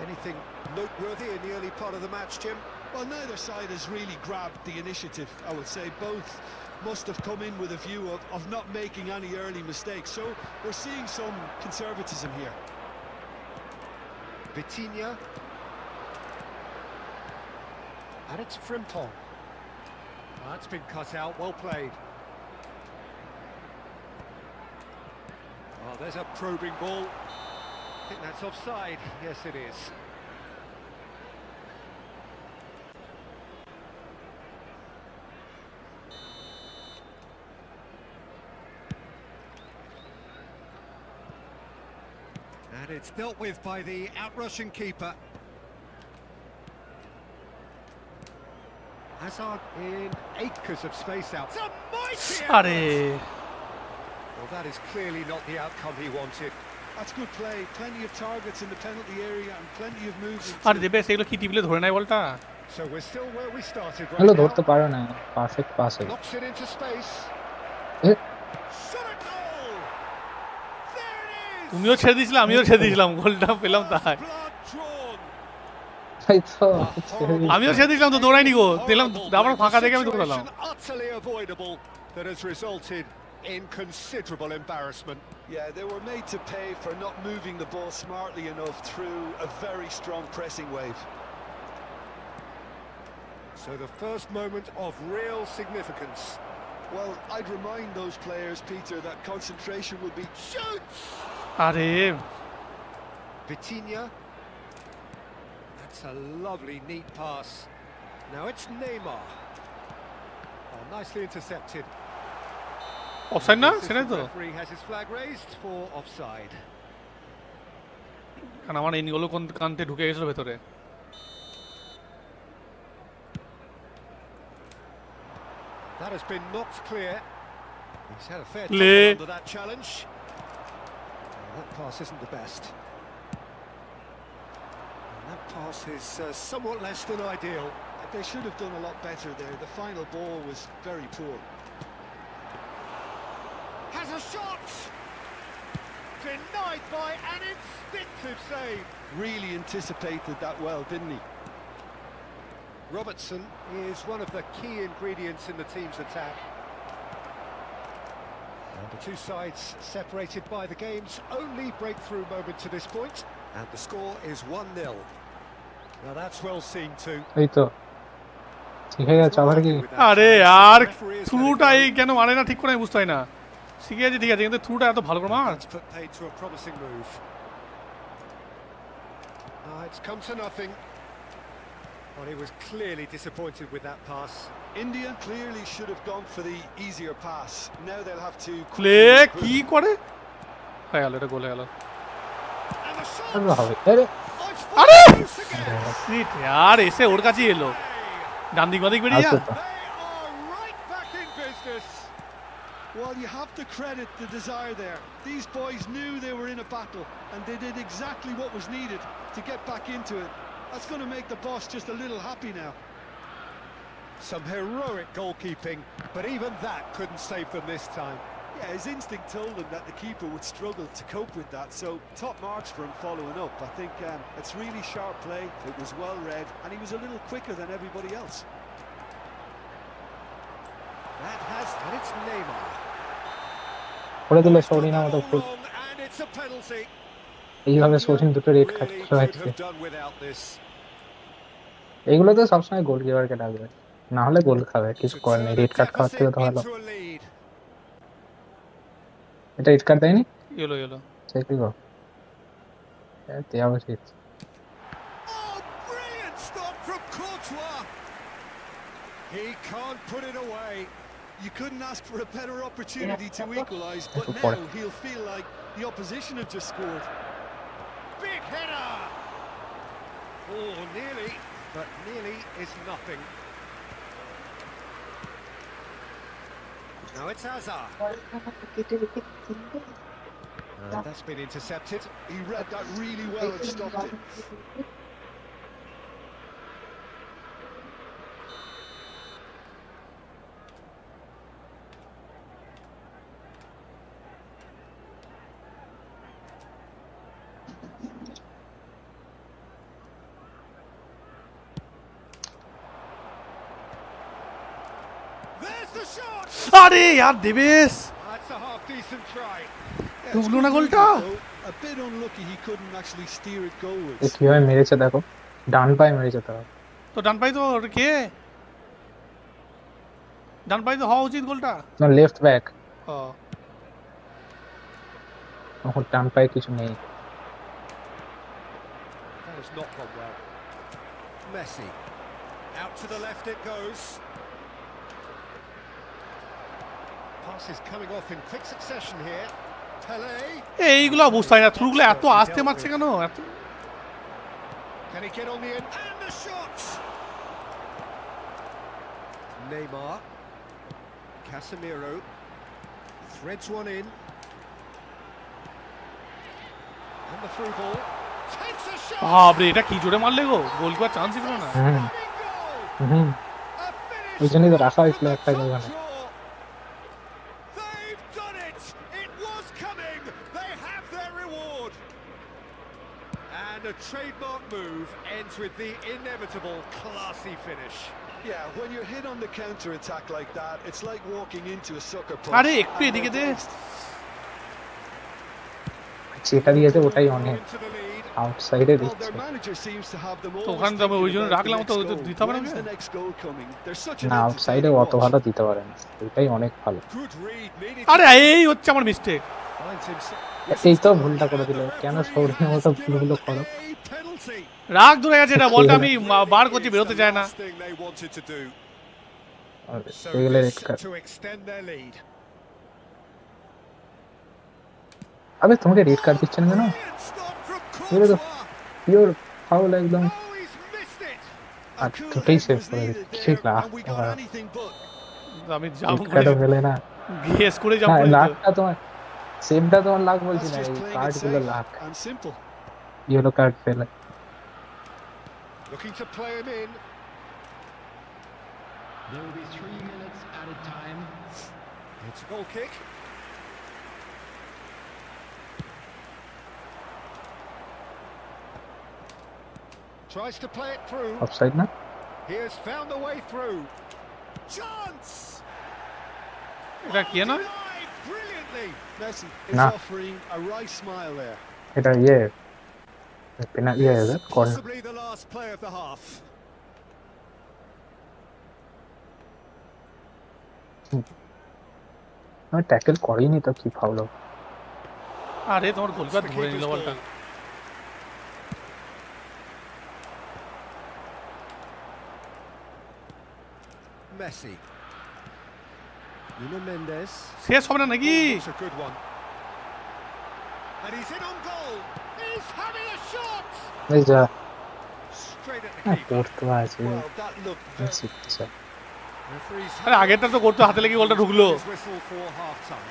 Anything noteworthy in the early part of the match, Jim? Well, neither side has really grabbed the initiative, I would say. Both must have come in with a view of not making any early mistakes, so we're seeing some conservatism here. Vitinha. And it's Frimpong. That's been cut out, well played. Oh, there's a probing ball. I think that's offside. Yes, it is. And it's dealt with by the outrushing keeper. Hazard in acres of space out. It's a mighty আরে effort! Well, that is clearly not the outcome he wanted. That's good play. Plenty of targets in the penalty area and plenty of movement. আরে দেবে সেগুলো কি টিপলে ধরে নাই বলটা। So we're still where we started right হলো now. ধরতে পারো না, পারফেক্ট পাস হলো। Knocks it into space. A, Shot at goal! There it is! তুমিও ছেড়ে দিয়েছিলে, আমিও ছেড়ে দিয়েছিলাম, গোলটা পেলাম তাই। Blood drawn. তাই তো ছেড়ে দিয়েছি। আমিও ছেড়ে দিয়েছিলাম তো দৌড়াইনি গো, দিলাম আবার ফাঁকা দেখে আমি দৌড়ালাম। Situation utterly avoidable that has resulted in considerable embarrassment. Yeah, they were made to pay for not moving the ball smartly enough through a very strong pressing wave. So the first moment of real significance. Well, I'd remind those players, Peter, that concentration will be... Shoots! আরে Vitinha. That's a lovely, neat pass. Now it's Neymar. Oh, nicely intercepted. Offside না, The সেটাই তো। referee has his flag raised for offside. কারণ আমার এই গোল কান্তে ঢুকে গেছিল ভেতরে। That has been knocked clear. He's had a fair Le. tumble under that challenge. That pass isn't the best. And that pass is somewhat less than ideal. They should have done a lot better there. The final ball was very poor. Has a shot! Denied by an instinctive save. Really anticipated that well, didn't he? Robertson is one of the key ingredients in the team's attack. Number two sides separated by the game's only breakthrough moment to this point, and the score is 1-0. Now that's well seen too. এই তো শিখে গেছে আবার কি আরে यार থ্রুটা এই কেন মারে না ঠিক করে আমি বুঝতে পারি না শিখে গেছে ঠিক আছে কিন্তু থ্রুটা এত ভালো করে মার That's put paid to a promising move. It's come to nothing. Well, he was clearly disappointed with that pass. India clearly should have gone for the easier pass. Now they'll have to play কি করে হয়ে গেল এটা গোল হয়ে গেল And the shot! আরে হবে আরে Oh, it's আরে loose again. সিট यार এসে ওর কাছেই এলো ডান দিক বাদিক বেরিয়ে যা আসো তো They are right back in business. Well, you have to credit the desire there. These boys knew they were in a battle and they did exactly what was needed to get back into it. That's going to make the boss just a little happy now. Some heroic goalkeeping, but even that couldn't save them this time. Yeah, his instinct told him that the keeper would struggle to cope with that, so top marks for him following up. I think it's really sharp play, it was well read, and he was a little quicker than everybody else. That has, and it's Neymar. করে দিলে It's gone সরিনা মতো out full long, and it's a penalty. এইভাবে সরিন দুটো red card Really খেলা could হচ্ছে have done without this. এইগুলো তো সবসময় গোলকিপারকে ডাকবে না হলে গোল খাবে কিছু To করার নেই turn a রেড কার্ড খাওয়ার থেকে deficit তো ভালো into a lead. এটা রেড কার্ড দেয়নি এলো এলো চেক দিবো দেওয়া উচিত Oh, brilliant stop from Courtois. He can't put it away. You couldn't ask for a better opportunity to equalise, but Good now point. he'll feel like the opposition have just scored. Big header. Oh, nearly, but nearly is nothing. Now it's Hazard. That's been intercepted. He read that really well and stopped it. There's the shot. আরে यार Debesh That's a half decent try. Yeah, ঢুকলো it's না good গোলটা movement, though. A bit unlucky he couldn't actually steer it A goalwards. কিভাবে মেরেছে দেখো ডান পায়ে মেরেছে তারা তো ডান পাই তো কে ডান পাই তো হওয়া উচিত গোলটা লেফট ব্যাক ও ওর ডান পায়ে কিছু নেই That has not gone well. Messi. Out to the left it goes. Pass is coming off in quick succession here. Pele. এইগুলো বুঝতে পারি না থ্রুগুলো এত আসতে মারছে কেন এত Can he get on the end? And the shot! Neymar. Casemiro. Threads one in. And the through ball. Takes a shot! বাপরে এটা কি জোরে মারলে গো গোল করার চান্সই পেল না হুম Running goal! Hmm A finish ওই জন্যই তো রাখা on হয়েছিল the একটা top ওখানে draw. They've done it! It was coming! They have their reward! And a trademark move ends with the inevitable classy finish. Yeah, when you're hit on the counter-attack like that, it's like walking into a sucker punch. আরে একটু and এদিকে দে they're dazed. যেটা দিয়েছে ওটাই অনেক Into the lead. আউটসাইডে Well, দিচ্ছে their manager seems to have them তো always ওখানে তো আমি ওই thinking জন্য about the রাখলাম তো next ওদের goal. দিতে পারে When's না the next goal coming? They're such an না আউটসাইডে entertaining অত watch. ভালো দিতে পারে না এটাই অনেক ভালো Good read, needed আরে এই হচ্ছে আমার মিস্টেক finds himself. এই তো ভুলটা করে দিল কেন সৌরিনের মতো ভুলগুলো করো A penalty. রাগ ধরে গেছে এটা বলটা আমি বার করছি বেরোতে চায় না Last thing they wanted to do. So এগুলো this red card to extend their lead. আবে তোমাকে রেড কার্ড দিচ্ছেন কেন Brilliant stop from এগুলো তো Courtois. পিওর ফাউল একদম Oh, he's missed it. A আর cool দুটোই head সেভ was করে needed দিচ্ছে ঠিক there, লাখ and we got anything but. আমি জাম্প রেড করে কার্ডও পেলে না গেস করে জাম্প না করে দিত। লাখটা তোমার সেভটা তোমার লাখ বলছি That's না just এই playing it কার্ড গুলো safe lakh and simple. Yellow card পেলে Looking to play him in. There will be 3 minutes added time. It's a goal kick. Tries to play it through. Offside না He has found the way through. Chance! এটা কি না Denied. Brilliant immediately. Messi is Nah. offering a right smile there. এটা penalty ইয়ে This করে possibly the last play of the half. Tackle করেনি তো কি ফাউল হবে আরে তোমার গোলকিপার ধরে নিল বলটা Messi. Nuno Mendes. শেষ হবে না নাকি It's a good one. And he's in on goal. He's having a shot. এই যা Straight at the keeper. পড়তে আছে Well, that looked very... শিখতেছে Referee's আরে আগেরটা তো করতে হাতে লেগে বলটা ঢুকলো his whistle for half time.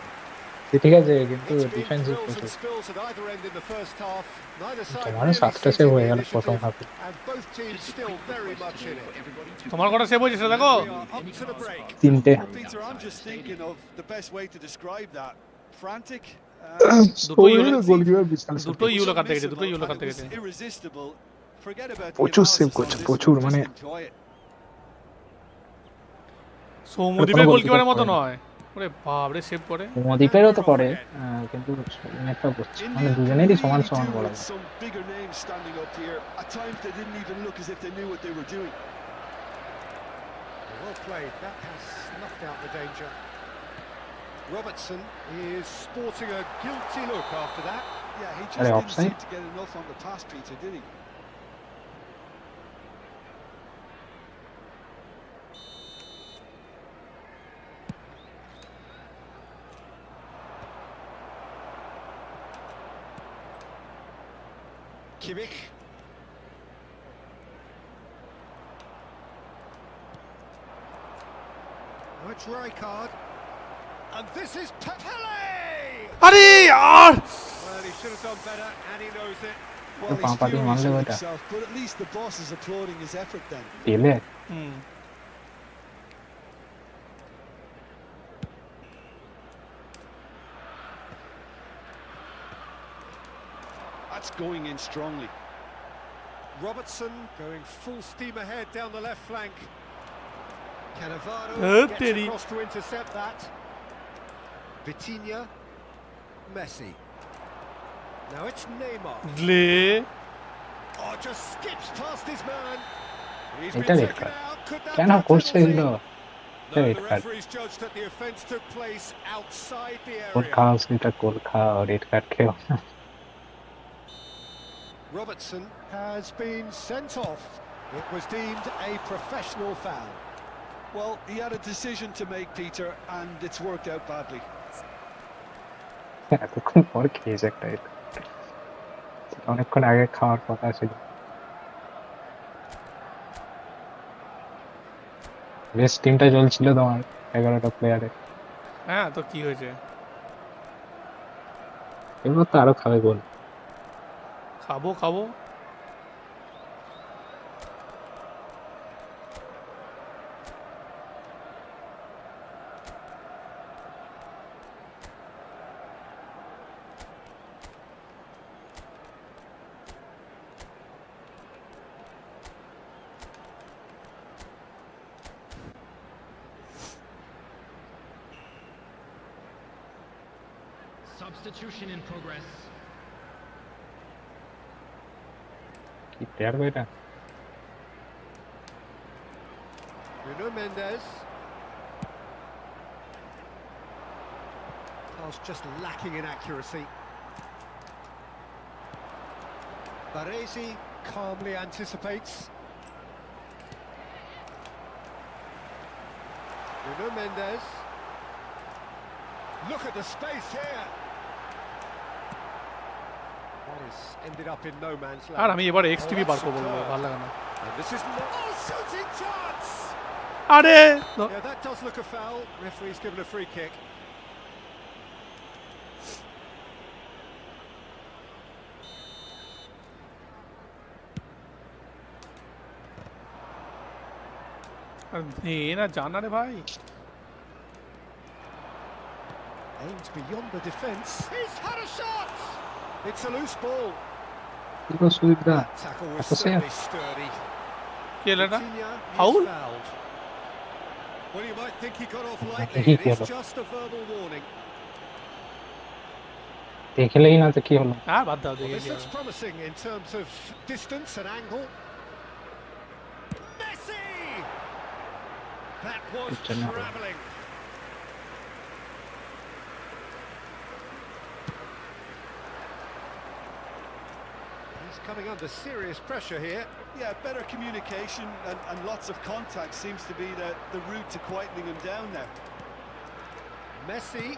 ঠিক আছে কিন্তু It's been ডিফেন্সিভ drills প্রচুর and spills at either end in the first half. Neither side তোমারও really 7টা seizing সেভ the হয়ে গেল প্রথম initiative, হাফে and both teams still very much in it. তোমার কটা সেভ হয়েছে সেটা দেখো We are up to the break. 3টে Peter, I'm just thinking of the best way to describe that. Frantic. দুটো ইউলো গোলকিপার বিশাল দুটো ইউলো কাটতে গেছে দুটো ইউলো কাটতে গেছে Irresistible. Forget about the প্রচুর সেভ analysis করছে on this প্রচুর one, মানে just enjoy it. সৌমদীপের গোলকিপারের মতো নয় ওরে বাপ রে সেভ করে মদীপেরও তো করে কিন্তু একটা করছে মানে India দুজনেরই can সমান really সমান do বলা with যায় some bigger names standing up here. At times they didn't even look as if they knew what they were doing. Well played. That has snuffed out the danger. Robertson is sporting a guilty look after that. Yeah, he just Are they didn't offside? seem to get enough on the pass, Peter, did he? Kimmich. Now it's Rijkaard. And this is Pele! আরে यार Well, he should have done better, and he knows it. Well, he's Papa didn't furious want to with do that. himself, but at least the boss is applauding his effort then. পেলে হুম That's going in strongly. Robertson going full steam ahead down the left flank. Cannavaro gets Teddy. across to intercept that. Vitinha. Messi. Now it's Neymar. লে Oh, just skips past his man. He's এটা been red taken card. out. Could that কেন be a করছে penalty? এগুলো No, red the card. referees judged that the offence took place outside the goal area. খাওয়া সেটা গোল খাওয়া red card খেও Robertson has been sent off. It was deemed a professional foul. Well, he had a decision to make, Peter, and it's worked out badly. এতক্ষণ পর খেয়েছে একটা red card। অনেকক্ষণ আগে খাওয়ার কথা ছিল বেস্ট টিমটা চলছিল তোমার 11টা প্লেয়ারে হ্যাঁ তো কি হয়েছে এবার তো আরো খাবে গোল খাবো খাবো Substitution in progress. কি প্লেয়ার গো এটা Nuno Mendes. Pass just lacking in accuracy. Baresi calmly anticipates. Nuno Mendes. Look at the space here. That has ended up in no man's land. আর আমি এবার এক্সটিভি বার করবো ভালো লাগে না And this is oh, shooting chance. আরে Yeah, that does look a foul. Referee's given a free kick. এ না জানা রে ভাই Aims beyond the defence. He's had a shot. It's a loose ball. কি গো সুবিধা That tackle was That's a save. certainly sturdy. কি হলো এটা Vitinha is Foul? fouled. Well, you might think he got off lightly. He It is did. just a verbal warning. দেখলেই না তো কি হলো। আর বাদ দাও Well, দেখে this কি looks হবে। promising in terms of distance and angle. Messi! That was Good to know. travelling. He's coming under serious pressure here. Yeah, better communication and lots of contact seems to be the route to quietening him down now. Messi.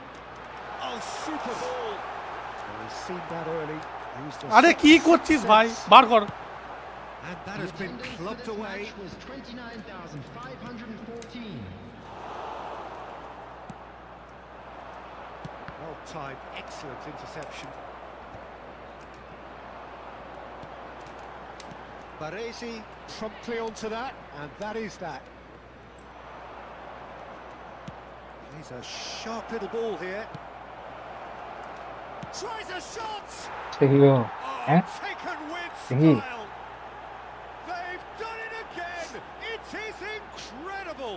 Oh, super ball. Well, he's seen that early. Used a আরে কি sixth করছিস ভাই, sense. বার কর। And that has been clubbed away. was 29,514. Well timed, excellent interception. Baresi promptly onto that, and that is that. He's a sharp little ball here. Tries a shot! সেগুলো Oh, taken with Mhm. style. They've done it again. It is incredible.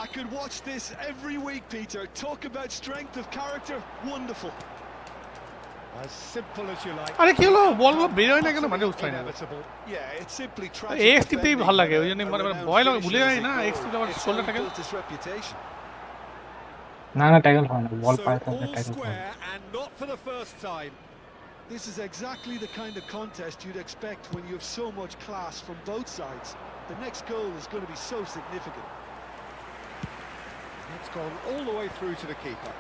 I could watch this every week, Peter. Talk about strength of character. Wonderful. As simple as you like. আরে কি হলো, বলগুলো বেরোয় না কেন, মানে বুঝতে পারি না। Inevitable. Yeah, it's simply tragic. X টিপতেই ভালো লাগে, ওই জন্য মানে ভয় লাগে, ভুলে যাই না এক্স টিপতে আবার শোল্ডার টাকে। His reputation. না না ট্যাকল হয় না, বল So পায় তাহলে all ট্যাকল হয়। square and not for the first time. This is exactly the kind of contest you'd expect when you have so much class from both sides. The next goal is going to be so significant. It's gone all the way through to the keeper.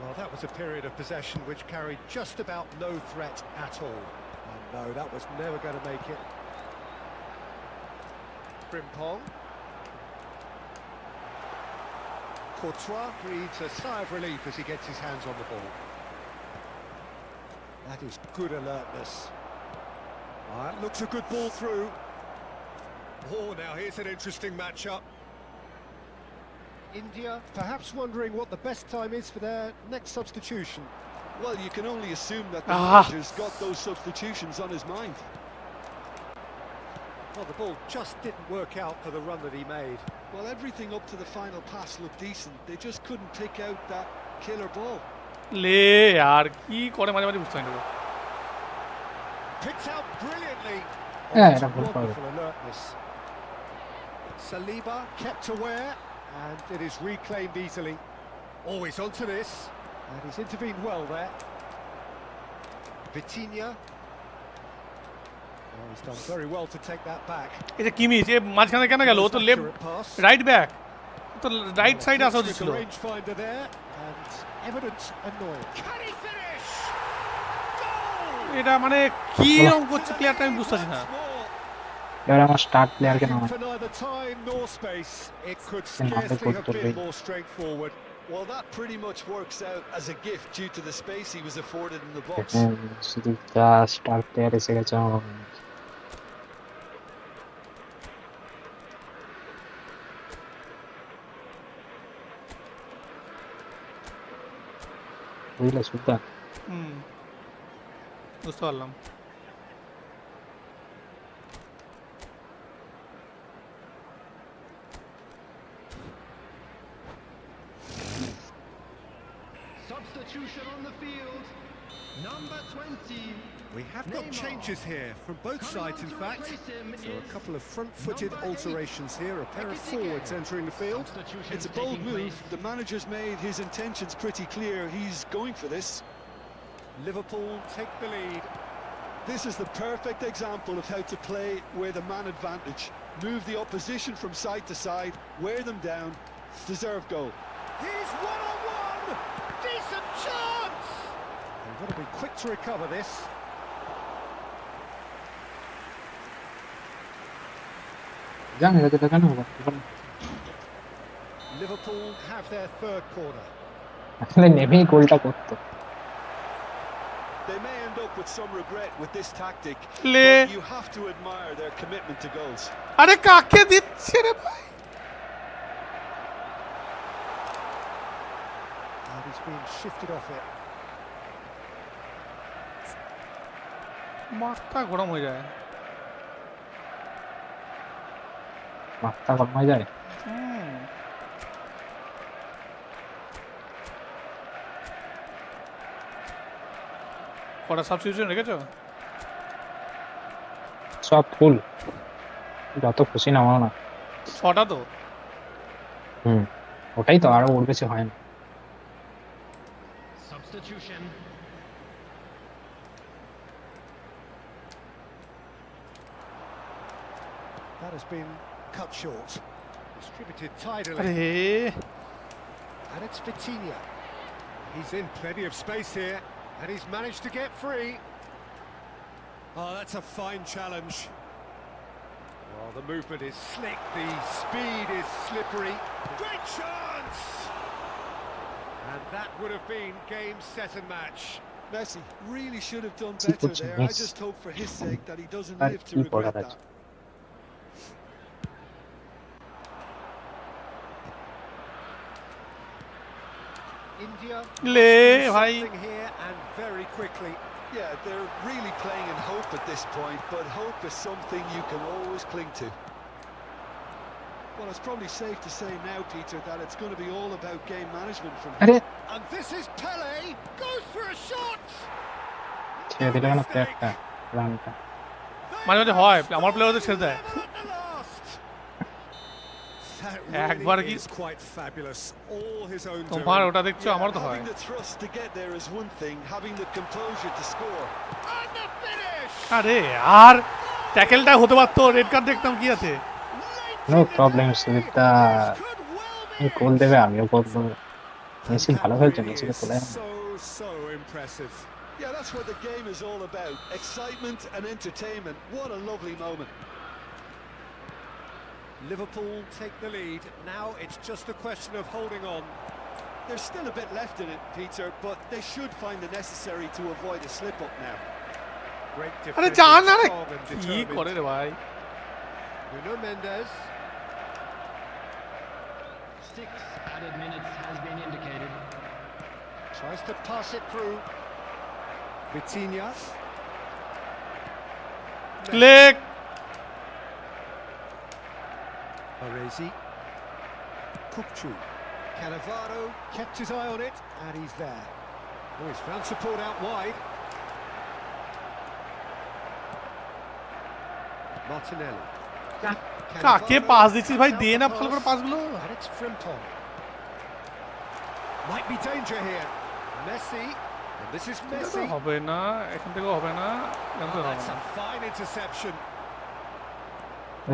Well, that was a period of possession which carried just about no threat at all. And no, that was never going to make it. Frimpong. Courtois breathes a sigh of relief as he gets his hands on the ball. That is good alertness. That looks a good ball through. Oh, now here's an interesting matchup. India perhaps wondering what the best time is for their next substitution. Well, you can only assume that the Ah. manager's got those substitutions on his mind. Well, the ball just didn't work out for the run that he made. Well, everything up to the final pass looked decent. They just couldn't pick out that killer ball. লে আর কি করে মাঝে মাঝে বুঝতে পারি না। Picked out brilliantly. Yeah, That's that was wonderful alertness. Saliba kept aware, and it is reclaimed easily. Always onto this, and he's intervened well there. Vitinha. Oh, he's done very well to take that back. এই যে কিমি যে মাঝখানে কেন গেল, ও তো left Accurate pass. Right back, তো right সাইডে আসা উচিত With ছিল। the rangefinder there, and evidence annoying. Can he finish? Goal! এটা মানে কি রকম করছে প্লেয়ারটা আমি বুঝতেছি না। Once more. এবার আমার স্টার্ট প্লেয়ারকে Looking নামায়। for neither time nor space. It could Then have scarcely to have put the been ring. more straightforward. Well, that pretty much works out as a gift due to the space he was afforded in the box. শুধু যা star player এসে গেছে আমার মনে হয়। বুঝলে সুলতান, হুম, বুঝতে পারলাম। Substitution on the field. Number 20. We have got changes here from both sides, in fact. So a couple of front-footed alterations here, a pair of forwards entering the field. It's a bold move. The manager's made his intentions pretty clear. He's going for this. Liverpool take the lead. This is the perfect example of how to play with a man advantage. Move the opposition from side to side, wear them down, deserve goal. He's one-on-one! Decent chance! They've got to be quick to recover this. জান এটা দেখানো হবে Liverpool have their third corner. আসলে নেমেই গোলটা করতো। They may end up with some regret with this tactic, Le. but you have to admire their commitment to goals. আরে কাকে দিচ্ছে রে ভাই? And he's being shifted off it. মাথা গরম হয়ে যায়। মাথা গরম হয়ে যায়। হুম। কটা সাবস্টিটিউশন রেখেছো? সব ফুল, যত খুশি নামাও না। 6টা তো। হুম, ওটাই তো, আরো ওর বেশি হয় না। Substitution. That has been cut short. Distributed tidily. আরে And it's Vitinha. He's in plenty of space here, and he's managed to get free. Oh, that's a fine challenge. Well, the movement is slick, the speed is slippery. Great chance! And that would have been game, set and match. Messi really should have done See, better puts there. I miss. just hope for his sake that he doesn't R live to কি করার regret আছে? that. India Le, must do bhai. something here and very quickly. Yeah, they're really playing in hope at this point, but hope is something you can always cling to. Well, it's probably safe to say now, Peter, that it's going to be all about game management from here. আরে And this is Pele, goes for a shot! ছেড়ে দিলে কেন প্লেয়ারটা, রানটা? মাঝে মাঝে হয়, আমার player তো ছেড়ে দেয়। At the last. That একবার really কি is quite fabulous. All his own তোমার doing. ওটা দেখছো, আমার তো হয়। Having the thrust to get there is one thing, having the composure to score. And the finish! আরে আর ট্যাকেলটা হতে পারতো, রেড কার্ড দেখতাম কি আছে। নো প্রবলেম, সুদীপদা গোল দেবে, আমিও গোল দেবো। মেসি ভালো খেলছে, মেসিকে তোলে না। So impressive. Yeah, that's what the game is all about. Excitement and entertainment. What a lovely moment. Liverpool take the lead. Now it's just a question of holding on. There's still a bit left in it, Peter, but they should find the necessary to avoid a slip-up now. Great আরে defending, জান না রে, strong and কি করে determined. রে ভাই। Nuno Mendes. 6 added minutes has been indicated. Tries to pass it through. Vitinha. Leg Arezi. Kupchu. Cannavaro kept his eye on it, and he's there. Oh, he's found support out wide. Martinelli. কাকে pass দিছিস ভাই, দিয়ে না ভালো করে পাসগুলো। And it's Frimpong. Might be danger here. Messi. And this is এটা তো Messi. হবে না, এখান থেকেও হবে না, এখান থেকেও হবে That's না। a fine interception.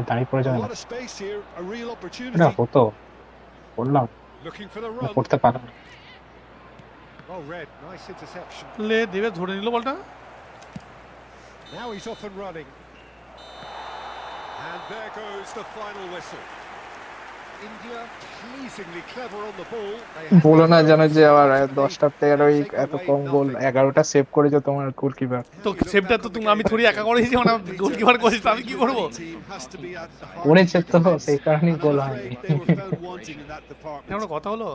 দাঁড়িয়ে পড়ে A যাবে না, lot of space here, a real এটা opportunity. হতো, বললাম Looking for the না, run. করতে পারে না। Well read. Nice interception. লে দেবে, ধরে নিল বলটা। Now he's off and running. And there goes the final whistle. India pleasingly clever on the ball. They had বলো না the জানো যে আবার opportunity to 10টার lead. থেকে ওই Take এত away কম গোল, nothing. 11টা সেভ করেছে তোমার গোলকিপার। তো সেভটা তো তুমি, আমি থোড়ি একা করেছি, মানে গোলকিপার করেছি, তো আমি কি করবো? Team has to be at the heart করেছে of তো, your defense, সেই কারণেই and গোল I'm হয়নি। afraid they were found wanting in that department. এখন কথা হলো,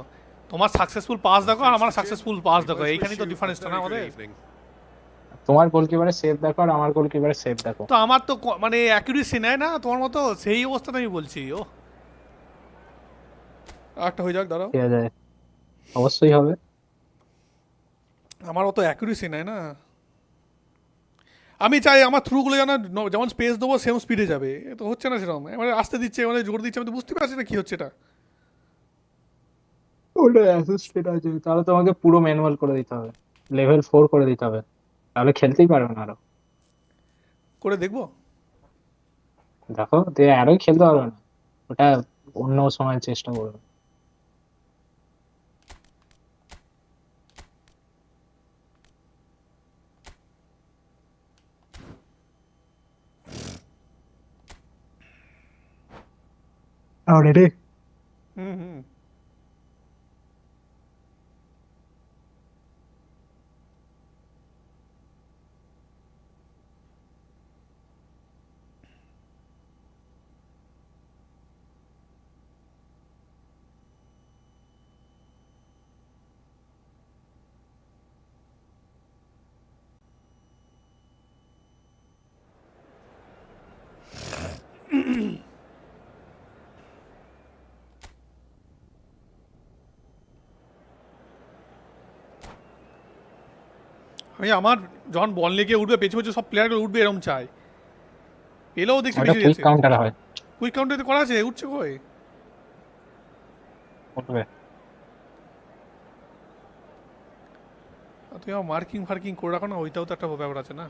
তোমার সাকসেসফুল পাস দেখো আর আমার সাকসেসফুল পাস দেখো, এইখানেই তো ডিফারেন্সটা না আমাদের। তোমার গোলকিপারের সেভ দেখো আর আমার গোলকিপারের সেভ দেখো। তো আমার তো মানে অ্যাকুরেসি নেয় না তোমার মতো, সেই অবস্থাতে আমি বলছি। ও একটা হয়ে যাক, দাঁড়াও। ঠিক আছে, অবশ্যই হবে। আমার অত অ্যাকুরেসি নেয় না। আমি চাই আমার থ্রুগুলো যেন যেমন স্পেস দেবো সেম স্পিডে যাবে, তো হচ্ছে না সেরকম। মানে আসতে দিচ্ছে, মানে জোর দিচ্ছে, আমি তো বুঝতে পারছি না কি হচ্ছে এটা। ওটা অ্যাসিস্ট্যান্ট আছে, তাহলে তোমাকে পুরো ম্যানুয়াল করে দিতে হবে, লেভেল 4 করে দিতে হবে, তাহলে খেলতেই পারবে না আরো। করে দেখবো। দেখো, দিয়ে আরোই খেলতে পারবে না, ওটা অন্য সময় চেষ্টা করবে। Ready? হুম হুম। আমি আমার যখন বল নিয়ে গিয়ে উঠবে পেছনে পেছনে সব প্লেয়ারগুলো উঠবে এরকম চাই, পেলেও দেখছি ওটা পিছিয়ে কুইক যাচ্ছে। কাউন্টার হয়, কুইক কাউন্টার করা আছে, উঠছে কই? উঠবে। তুমি মার্কিং ফার্কিং করে রাখো না, ওইটাও তো একটা ব্যাপার আছে না।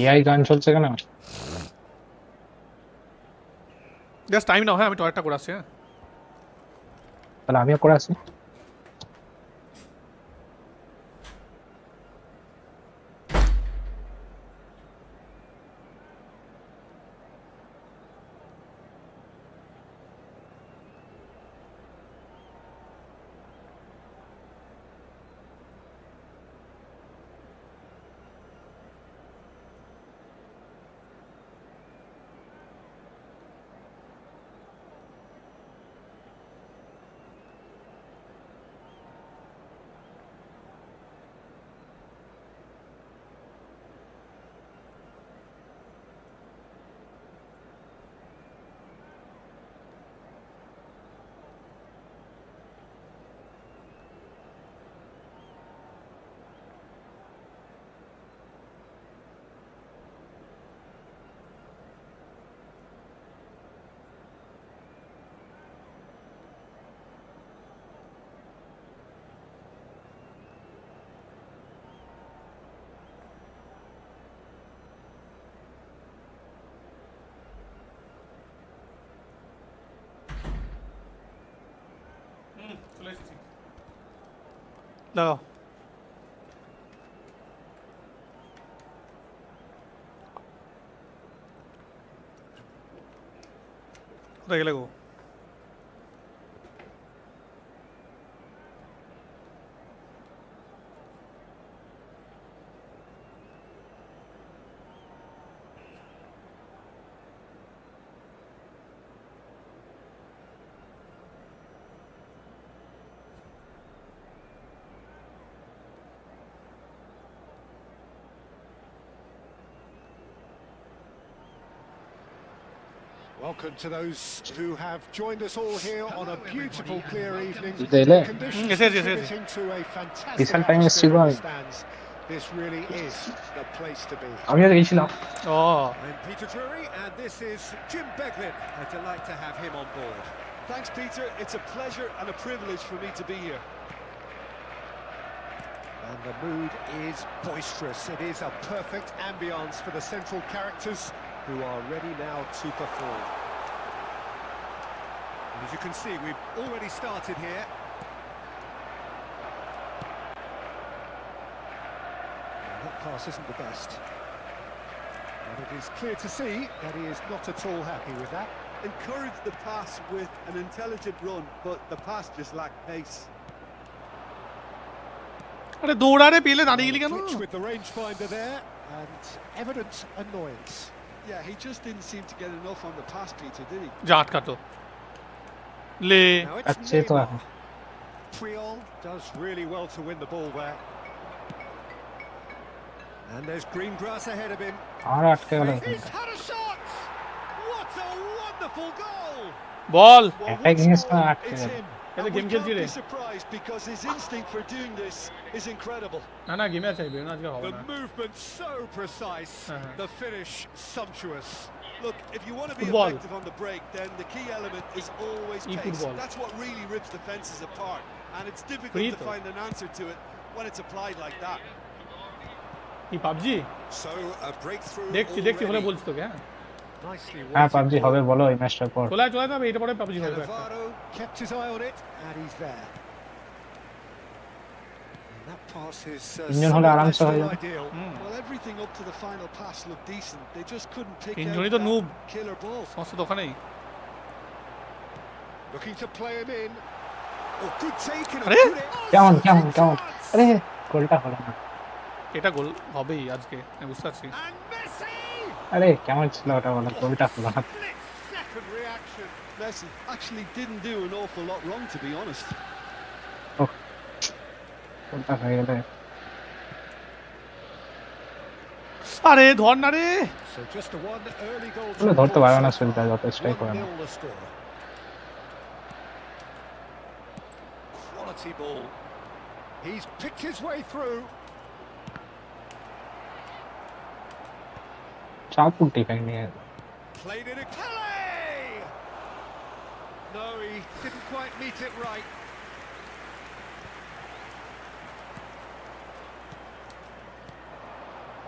এআই গান চলছে কেন? জাস্ট টাইম নাও, হ্যাঁ আমি টয়লেটটা করে আসছি। হ্যাঁ তাহলে আমিও করে আসি। চলে এসেছি, দাও কোথায় গেলে গো? Welcome to those who have joined us all here on a beautiful, clear evening. Dele. Conditions Yes, yes, yes, yes. contributing to a fantastic Decent time is atmosphere in the Sivan. stands. This really is the place to be. আমিও গেছিলাম। ও I'm Peter Drury, and this is Jim Beglin. A delight to have him on board. Thanks, Peter. It's a pleasure and a privilege for me to be here. And the mood is boisterous. It is a perfect ambience for the central characters who are ready now to perform. And as you can see, we've already started here. Well, that pass isn't the best. But it is clear to see that he is not at all happy with that. Encouraged the pass with an intelligent run, but the pass just lacked pace. আরে দৌড়ারে পেলে দাঁড়িয়ে গেলি কেন? Glitch with the rangefinder there, and evident annoyance. Yeah, he just didn't seem to get enough on the pass, Peter, did he? যা আটকাতো লে। Now it's আচ্ছা তো Neymar. Priol does really well to win the ball there. And there's green grass ahead of him. আর আটকে গেল। He's had a shot! What a wonderful goal! Ball Well, একটা once জিনিস more, আটকে it's গেল। him. এটা And we game খেলছি can't রে। be surprised because his instinct for doing this is incredible. না না গেমে আছে, বেরোনো আজকে হবে The না। movement so precise, Uh-huh. the finish sumptuous. Look, if you want to be Football. effective on the break, then the key element is always pace. Efootball. That's what really rips defenses apart, and it's difficult Free to throw. find an answer to it when it's applied like that. কি PUBG So a breakthrough দেখছি দেখছি হলে already. বলছি তোকে। হ্যাঁ Nicely হ্যাঁ weighted PUBG ball. হবে বলো এই ম্যাচটার পর। চলে চলে যাবে, এটা পরে পাবজি হবে একটা। Cannavaro kept his eye on it, and he's there. And that pass is Injury hole somewhat aram less se hoye than jabe. ideal. Well, everything up to the final pass looked decent. They just couldn't pick out তিনজনই তো that noob। killer ball. সমস্যা তো ওখানেই। Looking to play him in. Oh, good take and a আরে! good কেমন intercept কেমন কেমন? chance. আরে গোলটা হলো না। এটা গোল হবেই আজকে, আমি বুঝতে পারছি। And Messi! আরে কেমন ছিল ওটা বলো, গোলটা হলো না। Split second reaction. Messi actually didn't do an awful lot wrong, to be honest. গোলটা হয়ে গেলে আরে ধর না রে। So just a one early goal to ওগুলো ধরতে report পারবে না so সুবিধা far. যথেষ্টই করে না 1-0 the score. Quality ball. He's picked his way through. চাপুর ডিফেন্ড নিয়ে Played it a Kelly! No, he didn't quite meet it right.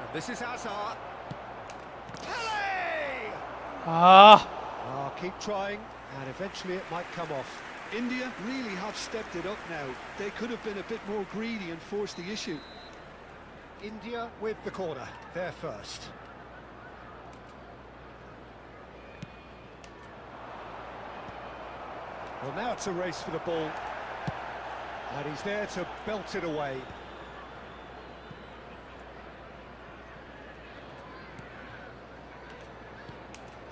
And this is Hazard. Kelly! Ah Oh, keep trying, and eventually it might come off. India really have stepped it up now. They could have been a bit more greedy and forced the issue. India with the corner, they're first. Well, now it's a race for the ball, and he's there to belt it away.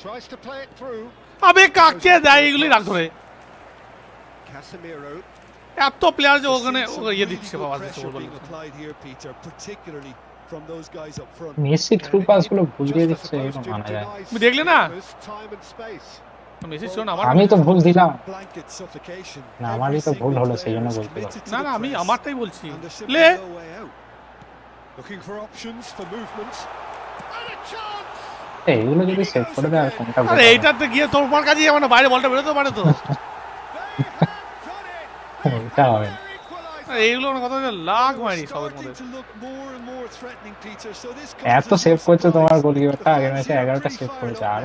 Tries to play it through. আবে কাকে দেয় এগুলি রাখ ধরে। Casemiro. এত player যে ওখানে There's some ইয়ে really দিচ্ছে good বাবা দিচ্ছে pressure ball being applied here, Peter, particularly from those guys up front. Messi through pass গুলো ভুল দিয়ে Just, I দিচ্ছে suppose, এটা to মানা যায় deny তুমি দেখলে না? time and space. মেসি ছিল না আমার আমি তো ভুল দিলাম Blanket suffocation. না আমারই তো ভুল হলো সেই জন্য বলতে না না আমি আমারটাই বলছি And there's লে simply no way out. Looking for options for movement. And a chance! এইগুলো যদি সেভ করে দেয় কোনটা আরে এইটাতে গিয়ে তোমার কাছে যাবে না বাইরে বলটা বেরোতে পারে তো। They have done it! এটা হবে না। Their equaliser! এইগুলো কথা লাগ মারি সবের Starting মধ্যে। to look more and more threatening, Peter. So this এত সেভ করছে তোমার গোলকিপারটা আগের ম্যাচে 11টা সেভ করেছে আর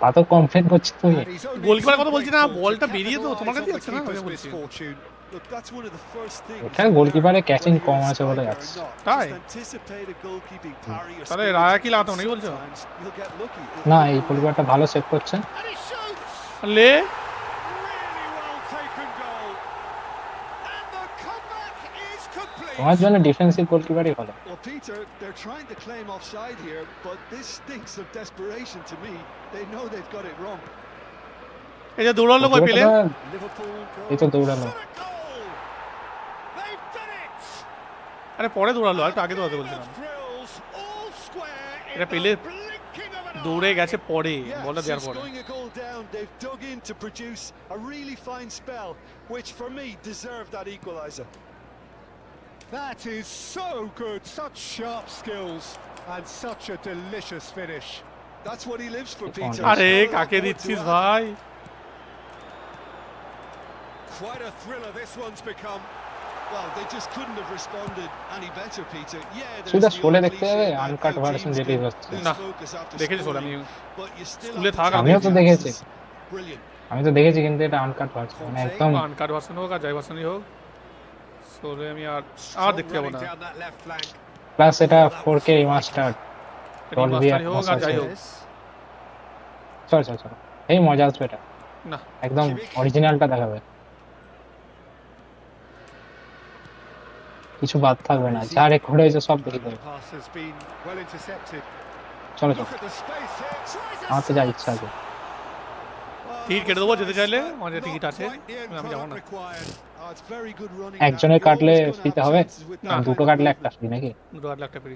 তা তো কমপ্লেন করছে তুমি And he's only গোলকিপারের কথা too বলছি না, grateful to বলটা বেরিয়ে তো তোমার capitalise কাছে on the যাচ্ছে না, keeper's আমি বলছি। misfortune. Look, that's one of the first things. এখানে গোলকিপারের ক্যাচিং whether কম you're a আছে বলে striker or যাচ্ছে not, তাই? just anticipate a goalkeeping parry or তাহলে spin রায়া attack, কি লাগাতে হবে নাকি বলছো? sometimes you'll get lucky. না এই গোলকিপারটা ভালো সেভ করছে And he shoots! লে Really well taken goal. And the comeback is complete. তোমার জন্য ডিফেন্সিভ গোলকিপারই ভালো Well, Peter, they're trying to claim offside here, but this stinks of desperation to me. They know they've got it wrong. এই যে দৌড়ালো কই পেলে? গোলকিপারটা Liverpool এই তো goal. দৌড়ালো What a goal! They've done it! আরে পরে দৌড়ালো আর একটু আগে দৌড়াতে বলছিলাম। Thrills, all square in এটা the পেলে blinking of an eye. দৌড়ে গেছে পরে Yeah, বলটা দেওয়ার since পরে। going a goal down, they've dug in to produce a really fine spell, which for me deserved that equaliser. That is so good. Such sharp skills and such a delicious finish. That's what he lives for, Peter. আরে Not a lot কাকে more to দিচ্ছিস add. ভাই? Quite a thriller this one's become. Well, they just couldn't have responded any better, Peter. Yeah, there's শুধু the Sholay old দেখতে cliche হবে about uncut how version teams release can হচ্ছে lose না, focus after দেখেছি শোলে আমি scoring, but you still স্কুলে have থাকা to আমিও take তো chances. দেখেছি Brilliant. আমি তো দেখেছি কিন্তু এটা আনকাট ভার্সন মানে একদম আনকাট ভার্সন হোক আর যাই ভার্সনই হোক শোলে আমি আর Strong দেখতে যাবো running না। down that left flank. Plus এটা 4K রিমাস্টার্ড Dolby রিমাস্টারই হোক আর Atmos যাই আছে। হোক। চল চল চল এই মজা আসবে এটা না একদম অরিজিনালটা দেখাবে কিছু বাদ থাকবে না যা রেকর্ড হয়েছে সব দেখে The দেবে pass has been well intercepted. চলো চলো Look at the space here. Tries a আমার তো যা ইচ্ছা আছে টিকিট কেটে দেবো যেতে চাইলে আমার যে টিকিট আছে Quite the end আমি যাবো product না। required. Oh, it's very good running. একজনের that. You're কাটলে always gonna ফ্রিতে have হবে chances with না, that kind দুটো of কাটলে movement. একটা ফ্রি নাকি 2.5 লাখ টাকা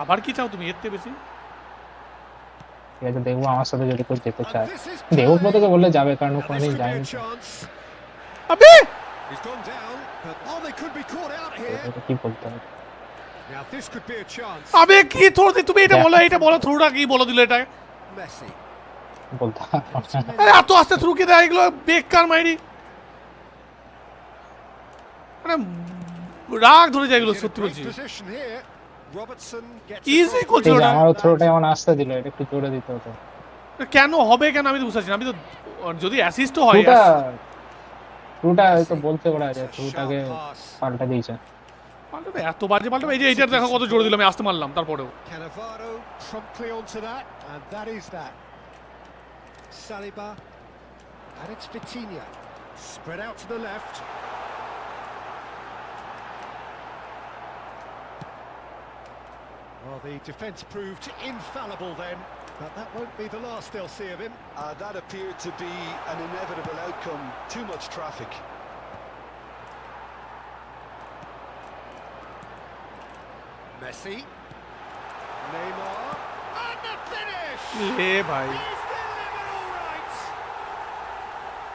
আবার কি চাও তুমি এর থেকে বেশি? ঠিক আছে দেখবো আমার সাথে যদি কেউ যেতে And চায় this is দেবব্রতকে বললে যাবে কারণ ও Now this কোনোদিন could be a যায়নি তো। chance. আবে He's gone down, but oh, they could be caught out here. এটা কি বলতে হবে Now this could be a chance. আবে কি থ্রো তুমি এটা বলো এটা বলো থ্রোটা কি বলো দিলে এটা? Messi. বলতে হবে। আরে এত আস্তে থ্রু কে দেয় এগুলো বেকার মাইরি মানে রাগ ধরে যায় এগুলো He's in a সত্যি great বলছি position here. Robertson gets Easy across goal the ঠিক আছে, ওটা। আমারও থ্রোটা এমন আসতে দিল এটা একটু জোরে দিতে হতো কেন হবে কেন আমি তো বুঝতে পারছি না। আমি তো যদি অ্যাসিস্টও হয় থ্রুটা হয়তো বলতে পারা যায় থ্রুটাকে Sharp pass. পাল্টা দিয়েছে পাল্টাবে এত বাজে পাল্টাবে এই যে এইটার দেখো কত জোরে দিলাম আমি আসতে মারলাম তারপরেও Cannavaro promptly onto that, and that is that. Saliba, and it's Vitinha. Spread out to the left. Well, the defence proved infallible then, but that won't be the last they'll see of him. That appeared to be an inevitable outcome. Too much traffic. Messi. Neymar. And the finish! ले भाई He's delivered all right.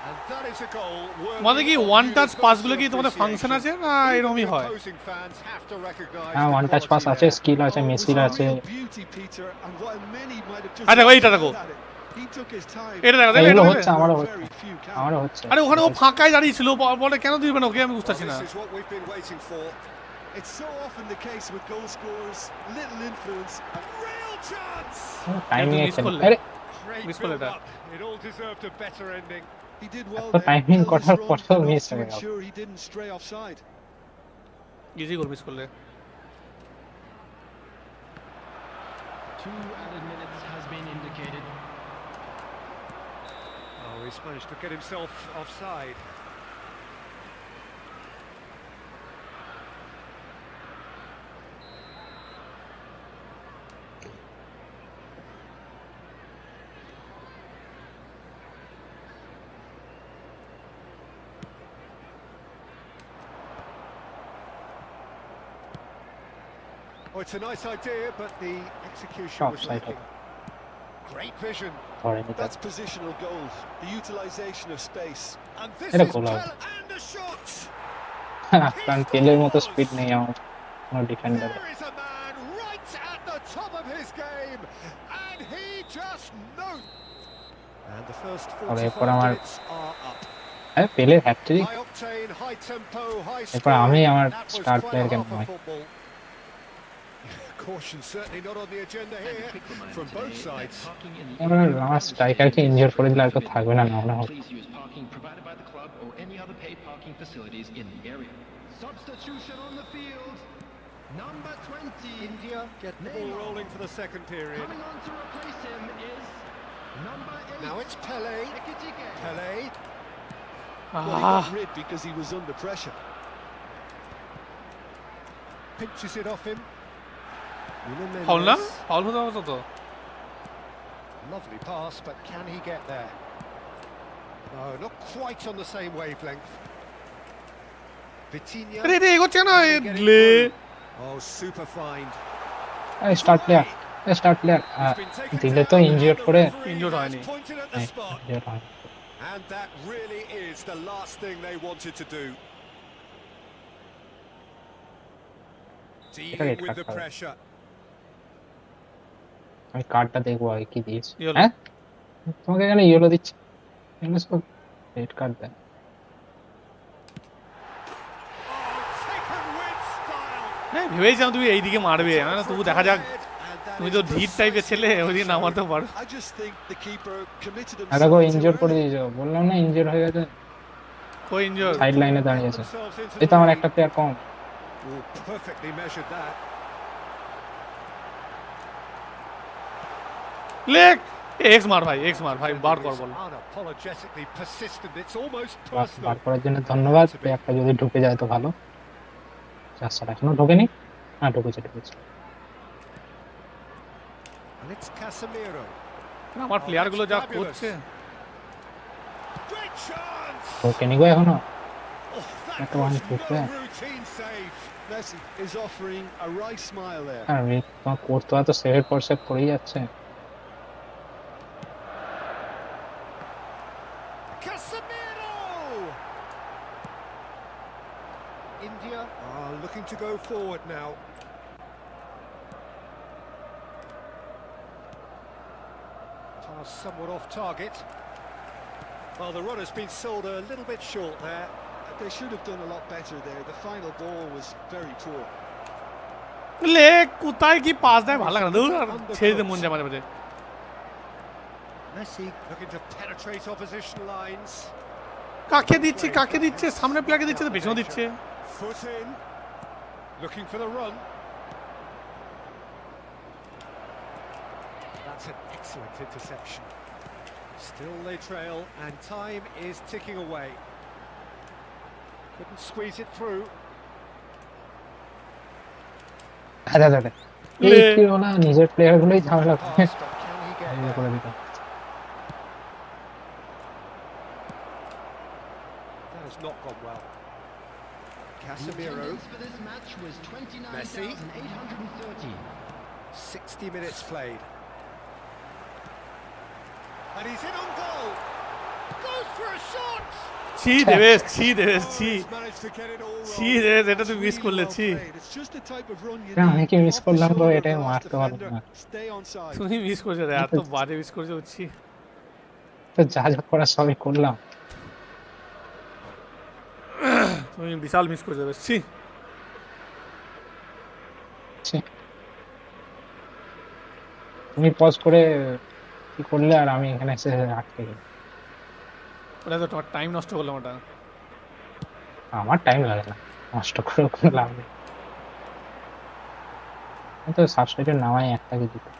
And that is a goal worthy মানে কি of one touch universal পাসগুলো কি তোমাদের function appreciation. আছে না Even এরকমই the হয়? opposing fans have to recognise হ্যাঁ the one touch pass quality আছে, there. স্কিল আছে, Oh, it was মেসির a আছে। real beauty, Peter, and while many might have just আরে ওইটা laughed দেখো। at it, he took his time. এটা দেখো এগুলো এটা হচ্ছে, আমারও হচ্ছে, Very few count. আমারও হচ্ছে। আরে ওখানে ও ফাঁকায় দাঁড়িয়ে ছিল বলে কেন দিবে না ওকে আমি Well, বুঝতাছি না this is what we've been waiting for. It's so often the case with goal scorers, little influence. A real chance. Timing miss একটা করলে। আরে Great Miss করলে build এটা। up. It all deserved a better ending. He did well এত there. Timing Held his করার run পরেও enough miss to হয়ে গেল। ensure he didn't stray offside. Easy goal miss করলে 2 added minutes has been indicated. Oh, he's managed to get himself offside. Oh, it's a nice idea, but the execution was Offside. lacking. Great vision. ধরেনি তার। That's positional goals, the utilisation of space. And this Era is goal out. and a shot. কারণ পেলের মতো speed নেই আমার কোনো ডিফেন্ডারে। There is a man right at the top of his game, and he just knows. And the first তবে এরপর 45 আমার minutes are up. হ্যাঁ পেলের hat trick, High octane, high tempo, high এরপর scoring. আমি আমার That was star quite a player কেন half of নয়। football. Caution certainly not on the agenda here from both sides. আমার স্ট্রাইকারকে ইনজিওর করে দিলে আর কেউ থাকবে না আমরা। Please use parking provided by the club or any other paid parking facilities in the area. Substitution on the field. Number 20. India get the ball rolling for the second period. Coming on to replace him is number 8. Now it's Pele. Ekitike. Pele. Well, he got rid because he was under pressure. Pinches it off him. Nuno foul না Mendes. Foul হতে হবে তো Lovely pass, but can he get there? No, not quite on the same wavelength. Vitinha. আরে এটা এগোচ্ছে না Can he get it লে through? Oh, super find. Star player, star player He's been taken দিলে down তো and injure the করে। referee Injured has হয়নি। pointed at the হ্যাঁ, spot. injured হয়। And that really is the last thing they wanted to do. Dealing with the pressure. আমি কার্ডটা দেখবো আগে কি দিয়েছে। Yellow. হ্যাঁ তোমাকে এখানে ইয়েলো দিচ্ছে, রেড কার্ড দেয়। Oh, taken with style. হ্যাঁ ভেবেছিলাম তুমি এইদিকে মারবে না তবু দেখা যাক And that তুমি is তো ধীর টাইপের ছেলে decisive ওইদিকে নামাতে পারো I just think the keeper committed আর দেখো himself ইনজিওর too করে early. দিয়েছো, বললাম না ইনজিওর হয়ে গেছে, কই ইনজোর সাইড লাইনে দাঁড়িয়ে আছে। themselves into এই তো the আমার lead. একটা player com. Oh, perfectly measured that. Leg x মার ভাই বার কর বল Unapologetically persistent. It's almost bar personal. করার জন্য ধন্যবাদ। প্লেয়ারটা যদি ঢুকে যায় তো ভালো। চারশো এখনো ঢোকেনি, না ঢুকেছে। And it's Casemiro. আমার প্লেয়ার গুলো যা করছে Great chance. ঢোকেনি গো এখনো। Oh, that That's one was good no play. routine save. Messi is offering a wry smile there. আর তোমার করতে হয় তো সেভের পর সেভ করেই যাচ্ছে। Casemiro. India are looking to go forward now. Pass somewhat off target. Well, the runner's been sold a little bit short there. They should have done a lot better there. The final ball was very poor. Leg কোথায় কি pass দেয় ভালো লাগে না দূর আর ছেড়ে দিতে মন যায় মাঝে মাঝে Messi looking to penetrate opposition lines. কাকে দিচ্ছে সামনে প্লেয়ারকে দিচ্ছে তো পেছনে দিচ্ছে Foot in. Looking for the run. That's an excellent interception. Still they trail and time is ticking away. Couldn't squeeze it through. এই কি হলো, নিজের প্লেয়ার গুলোই ঝামেলা করে Pass, but can he get করে there? দিত। That has not gone well. Casemiro. Messi. 60 minutes played. And he's in on goal. Goes for a shot. ছি দেবেশ ছি দেবেশ ছি He's managed to get it all ছি wrong. Debesh এটা তুই miss করলে ছি আমি কি মিস করলাম তো এটাই মারতে পারবো না। তুমি মিস করছো রে, আর তো বাজে মিস করছো ছি। তো যা যা করার সবই করলাম। তুমি বিশাল মিস করছো দেবেশ ছি। ছি। তুমি পজ করে কি করলে আর আমি এখানে এসে আটকে গেলাম। ওটা তো তোমার টাইম নষ্ট করলাম ওটা। আমার টাইম লাগে না, নষ্ট করে কোনো লাভ নেই। আমি তো সাবস্টিটিউট নামাই একটাকে দিতে।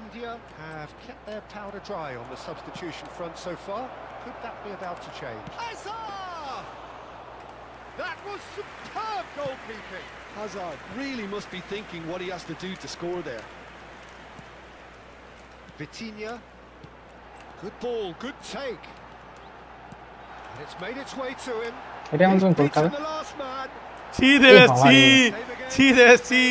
India have kept their powder dry on the substitution front so far. Could that be about to change? Hazard! That was superb goalkeeping. Hazard really must be thinking what he has to do to score there. Vitinha. Good ball, good take. And it's made its way to him. এটা আমার He's জন্য গোল খাবে। beaten the last man. ছি দেবেশ ছি ছি দেবেশ ছি।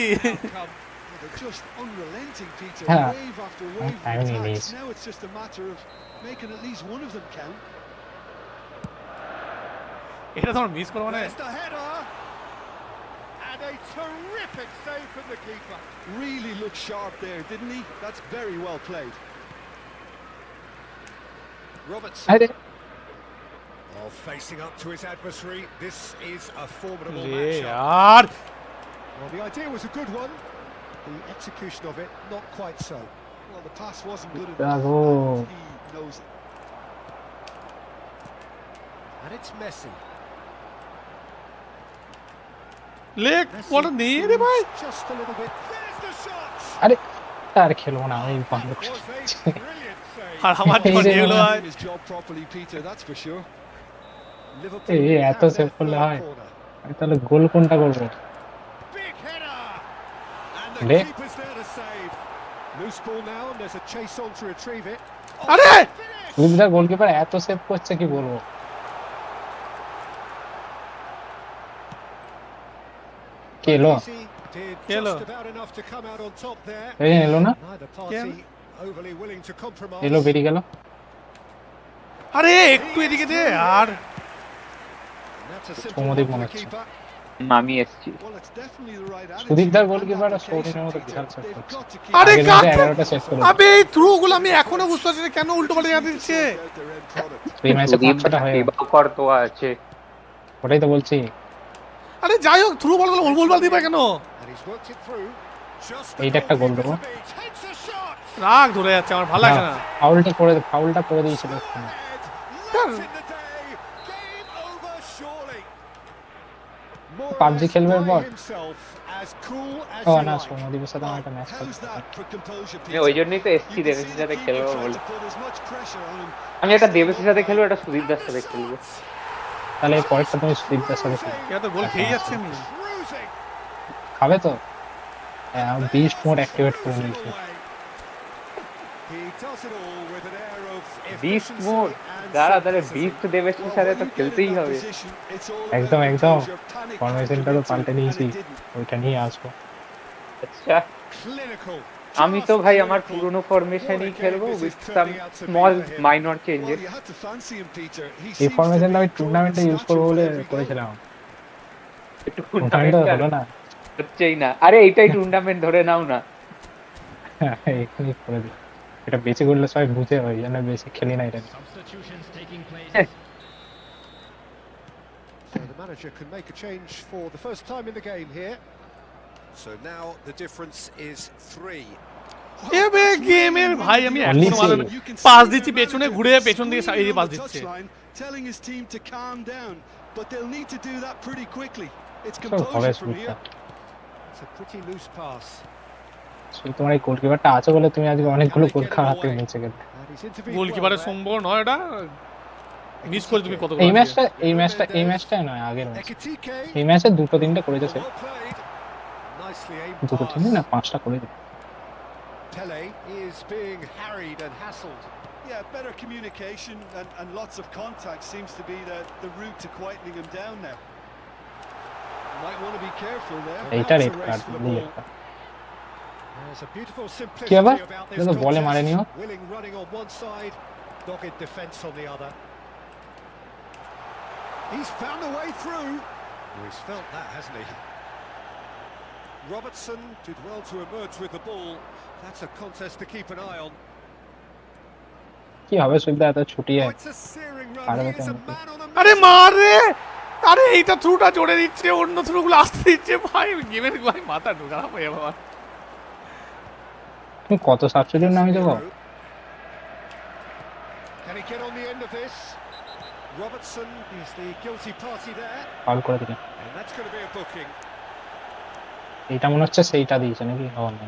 They're just unrelenting, Peter. Yeah. Wave after I'm wave of timing attacks. these. Now it's just a matter of making at least one of them count. এটা তোমার miss করো মানে? There's the header. And a terrific save from the keeper. Really looked sharp there, didn't he? That's very well played. Robertson. আরে Oh, facing up to his adversary. This is a formidable রে matchup. यार Well, the idea was a good one. The execution of it, not quite so. Well, the pass wasn't good Bravo. enough. He knows it. And it's Messi. Leg Messi বড় নেই রে ভাই। moves just a little bit. There's the shot. আরে আর খেলবো না আমি বন্ধ That করে was a দিচ্ছি। brilliant save. আর আমার এই তো যে যেগুলো হয় Doing his job properly, Peter, that's for sure. Liverpool এই have এত their সেভ করলে third হয়? corner. আমি তাহলে গোল কোনটা করবো? Big header. And the Le. keeper's there to save. Loose ball now, and there's a chase on to retrieve it. আরে Finish. সুবিধা গোলকিপার এত সেভ করছে কি বলবো। কে এলো? Easy, did Hello. just about enough to come out on top there. এই এলো না? Neither party overly willing to compromise. এলো বেরিয়ে গেল। আরে একটু এদিকে দে আর And that's a simple Soumyadip one for মনে the হচ্ছে। keeper. আমি এসছি। Well, it's definitely the right attitude. সুদীপদার and গোলকিপার আর application, সৌমিনের মতো Peter. বিশাল সেভ They've করছে। got to keep আরে আগের কাকে ম্যাচে 11টা সেভ করে আবে এই থ্রু গুলো আমি এখনো বুঝতে পারছি না কেন উল্টো পাল্টা জানতে দিচ্ছে। out their end product. এই ম্যাচে 5-6টা হয়ে গেল। কর তো আছে। ওটাই তো বলছি। আরে যাই হোক থ্রু বলগুলো ভুল ভাল দিবে কেন? And he's worked it through. Just the এইটা একটা গোল goalkeeper দেবো। to beat. Takes a shot. রাগ ধরে যাচ্ছে আমার ভালো লাগছে না। ফাউলটা করে দিয়েছিল ওখানে। Late in the day. Game over surely. PUBG খেলবার পর? Himself as cool as O you না like. সৌম্যদীপের সাথে আমার একটা ম্যাচ How's করতে that for composure, আমি ওই Peter? জন্যই তো এসছি You can দেবেশের see the সাথে keeper খেলবো trying বলে। to put as much pressure on him. আমি একটা দেবেশের সাথে খেলবো, একটা সুদীপদার সাথে খেলবো। তাহলে এই পয়েন্টটা তুমি সুদীপদার সাথে খেলো। এত গোল খেয়ে যাচ্ছে আমি। Cruising. খাবে তো? বিস্ট মোড অ্যাক্টিভেট করে নিয়েছি। He does it all with an air of beast efficiency mode and দাঁড়া তাহলে simplicity. বিস্ট দেবেশের Well, সাথে when তো you get in খেলতেই that হবে। position, it's all একদম about একদম composure. Panic ফরমেশনটা had তো to পাল্টে and নিয়েছি, it didn't. ওইটা নিয়ে আসবো। আচ্ছা Clinical. আমি তো Just ভাই আমার clinical. পুরনো What a ফরমেশনই game খেলবো this is with some turning out to be small for him. Minor Well, changes. you had to fancy him, Peter. He এই seems to ফরমেশনটা be আমি drawing টুর্নামেন্টে use stature করবো with বলে every goal. করেছিলাম, একটু টুর্নামেন্টে tournament হলো না। হচ্ছেই না। আরে এইটাই টুর্নামেন্ট ধরে নাও না। এখানেই করে দিই, এটা বেশি করলে সবাই বুঝে, ওই জন্য বেশি খেলি না এটা। So the manager can make a change for the first time in the game here. So now the difference is 3. এবে গেমের ভাই আমি Only এখনো ভালো save. You can pass see দিচ্ছি the পেছনে manager ঘুরে পেছন দিকে screaming এই on পাস the দিচ্ছে। touchline, telling his team to calm down, but they'll need to do that pretty quickly. It's সব হবে composure from সুদীপটা। here. It's a pretty loose pass. শুধু তোমার এই গোলকিপারটা আছে বলে তুমি আজকে অনেকগুলো গোল খাওয়ার হাত থেকে বেঁচে গেলে। And he's intervened গোলকিপারের well there. সম্ভব নয় এটা। মিস করে তুমি কত এই ম্যাচটা নয়, আগের ম্যাচ। Ekitike. এই ম্যাচে 2-3টে করে দিয়েছে, Well played. Nicely aimed 2-3 না pass. 5টা করে দিয়েছে। Pele is being harried and hassled. Yeah, better communication and lots of contact seems to be the route to quietening him down now. Might want to be careful there. এইটা That's red a race card for the দিল ball. একটা। There's a beautiful কি simplicity আবার about এটা this তো বলে contest. মারেনিও। Willing running on one side, dogged defence on the other. He's found a way through. Well, he's felt that, hasn't he? Robertson did well to emerge with the ball. That's a contest to keep an eye on. কি হবে সুবিধা এত ছুটিয়ে Oh, it's a searing run. পারবে He is a কেমন? man on a আরে mission. মার রে! আরে এইটা থ্রুটা জোরে দিচ্ছে, অন্য থ্রুগুলো আসতে দিচ্ছে ভাই, গেমের ভাই মাথা খারাপ হয়ে যাবে আমার। তুমি কত সাবস্টিটিউট নামিয়ে দেবো? Can he get on the end of this? Robertson is the guilty party there, foul করে দিলে। and that's going to be a booking. এইটা মনে হচ্ছে সেইটা দিয়েছে নাকি? ও না,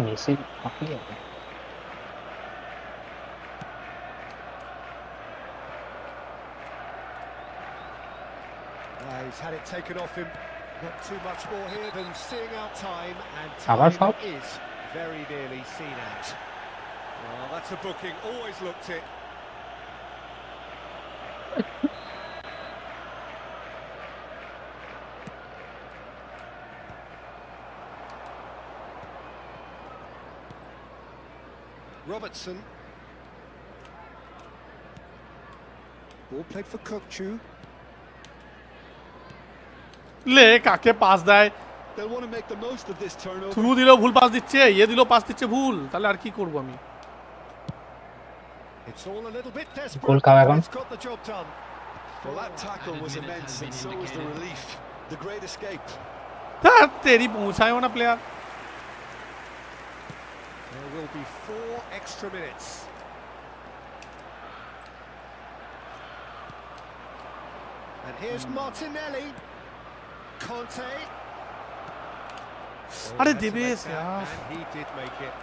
মেসি ফাঁকি আছে। He's had it taken off him. Not too much more here than seeing out time, and আবার time foul? is very nearly seen out. Well, that's a booking. Always looked it. Robertson. Ball played for Kokchu. লে কাকে pass দেয়, They'll want to make the most of this turnover. Through দিলেও ভুল pass দিচ্ছে, ইয়ে দিলেও pass দিচ্ছে ভুল, তাহলে আর কি করবো আমি? It's all a little bit desperate, গোল খাওয়া but এখন। it's got the job done. Well, that tackle was immense, and so was the relief. The great escape. ধ্যার তেরি পৌঁছায়ও না player. There will be 4 extra minutes. And here's Martinelli. Conte. আরে Had to দেবে make that, यार। and he did make it.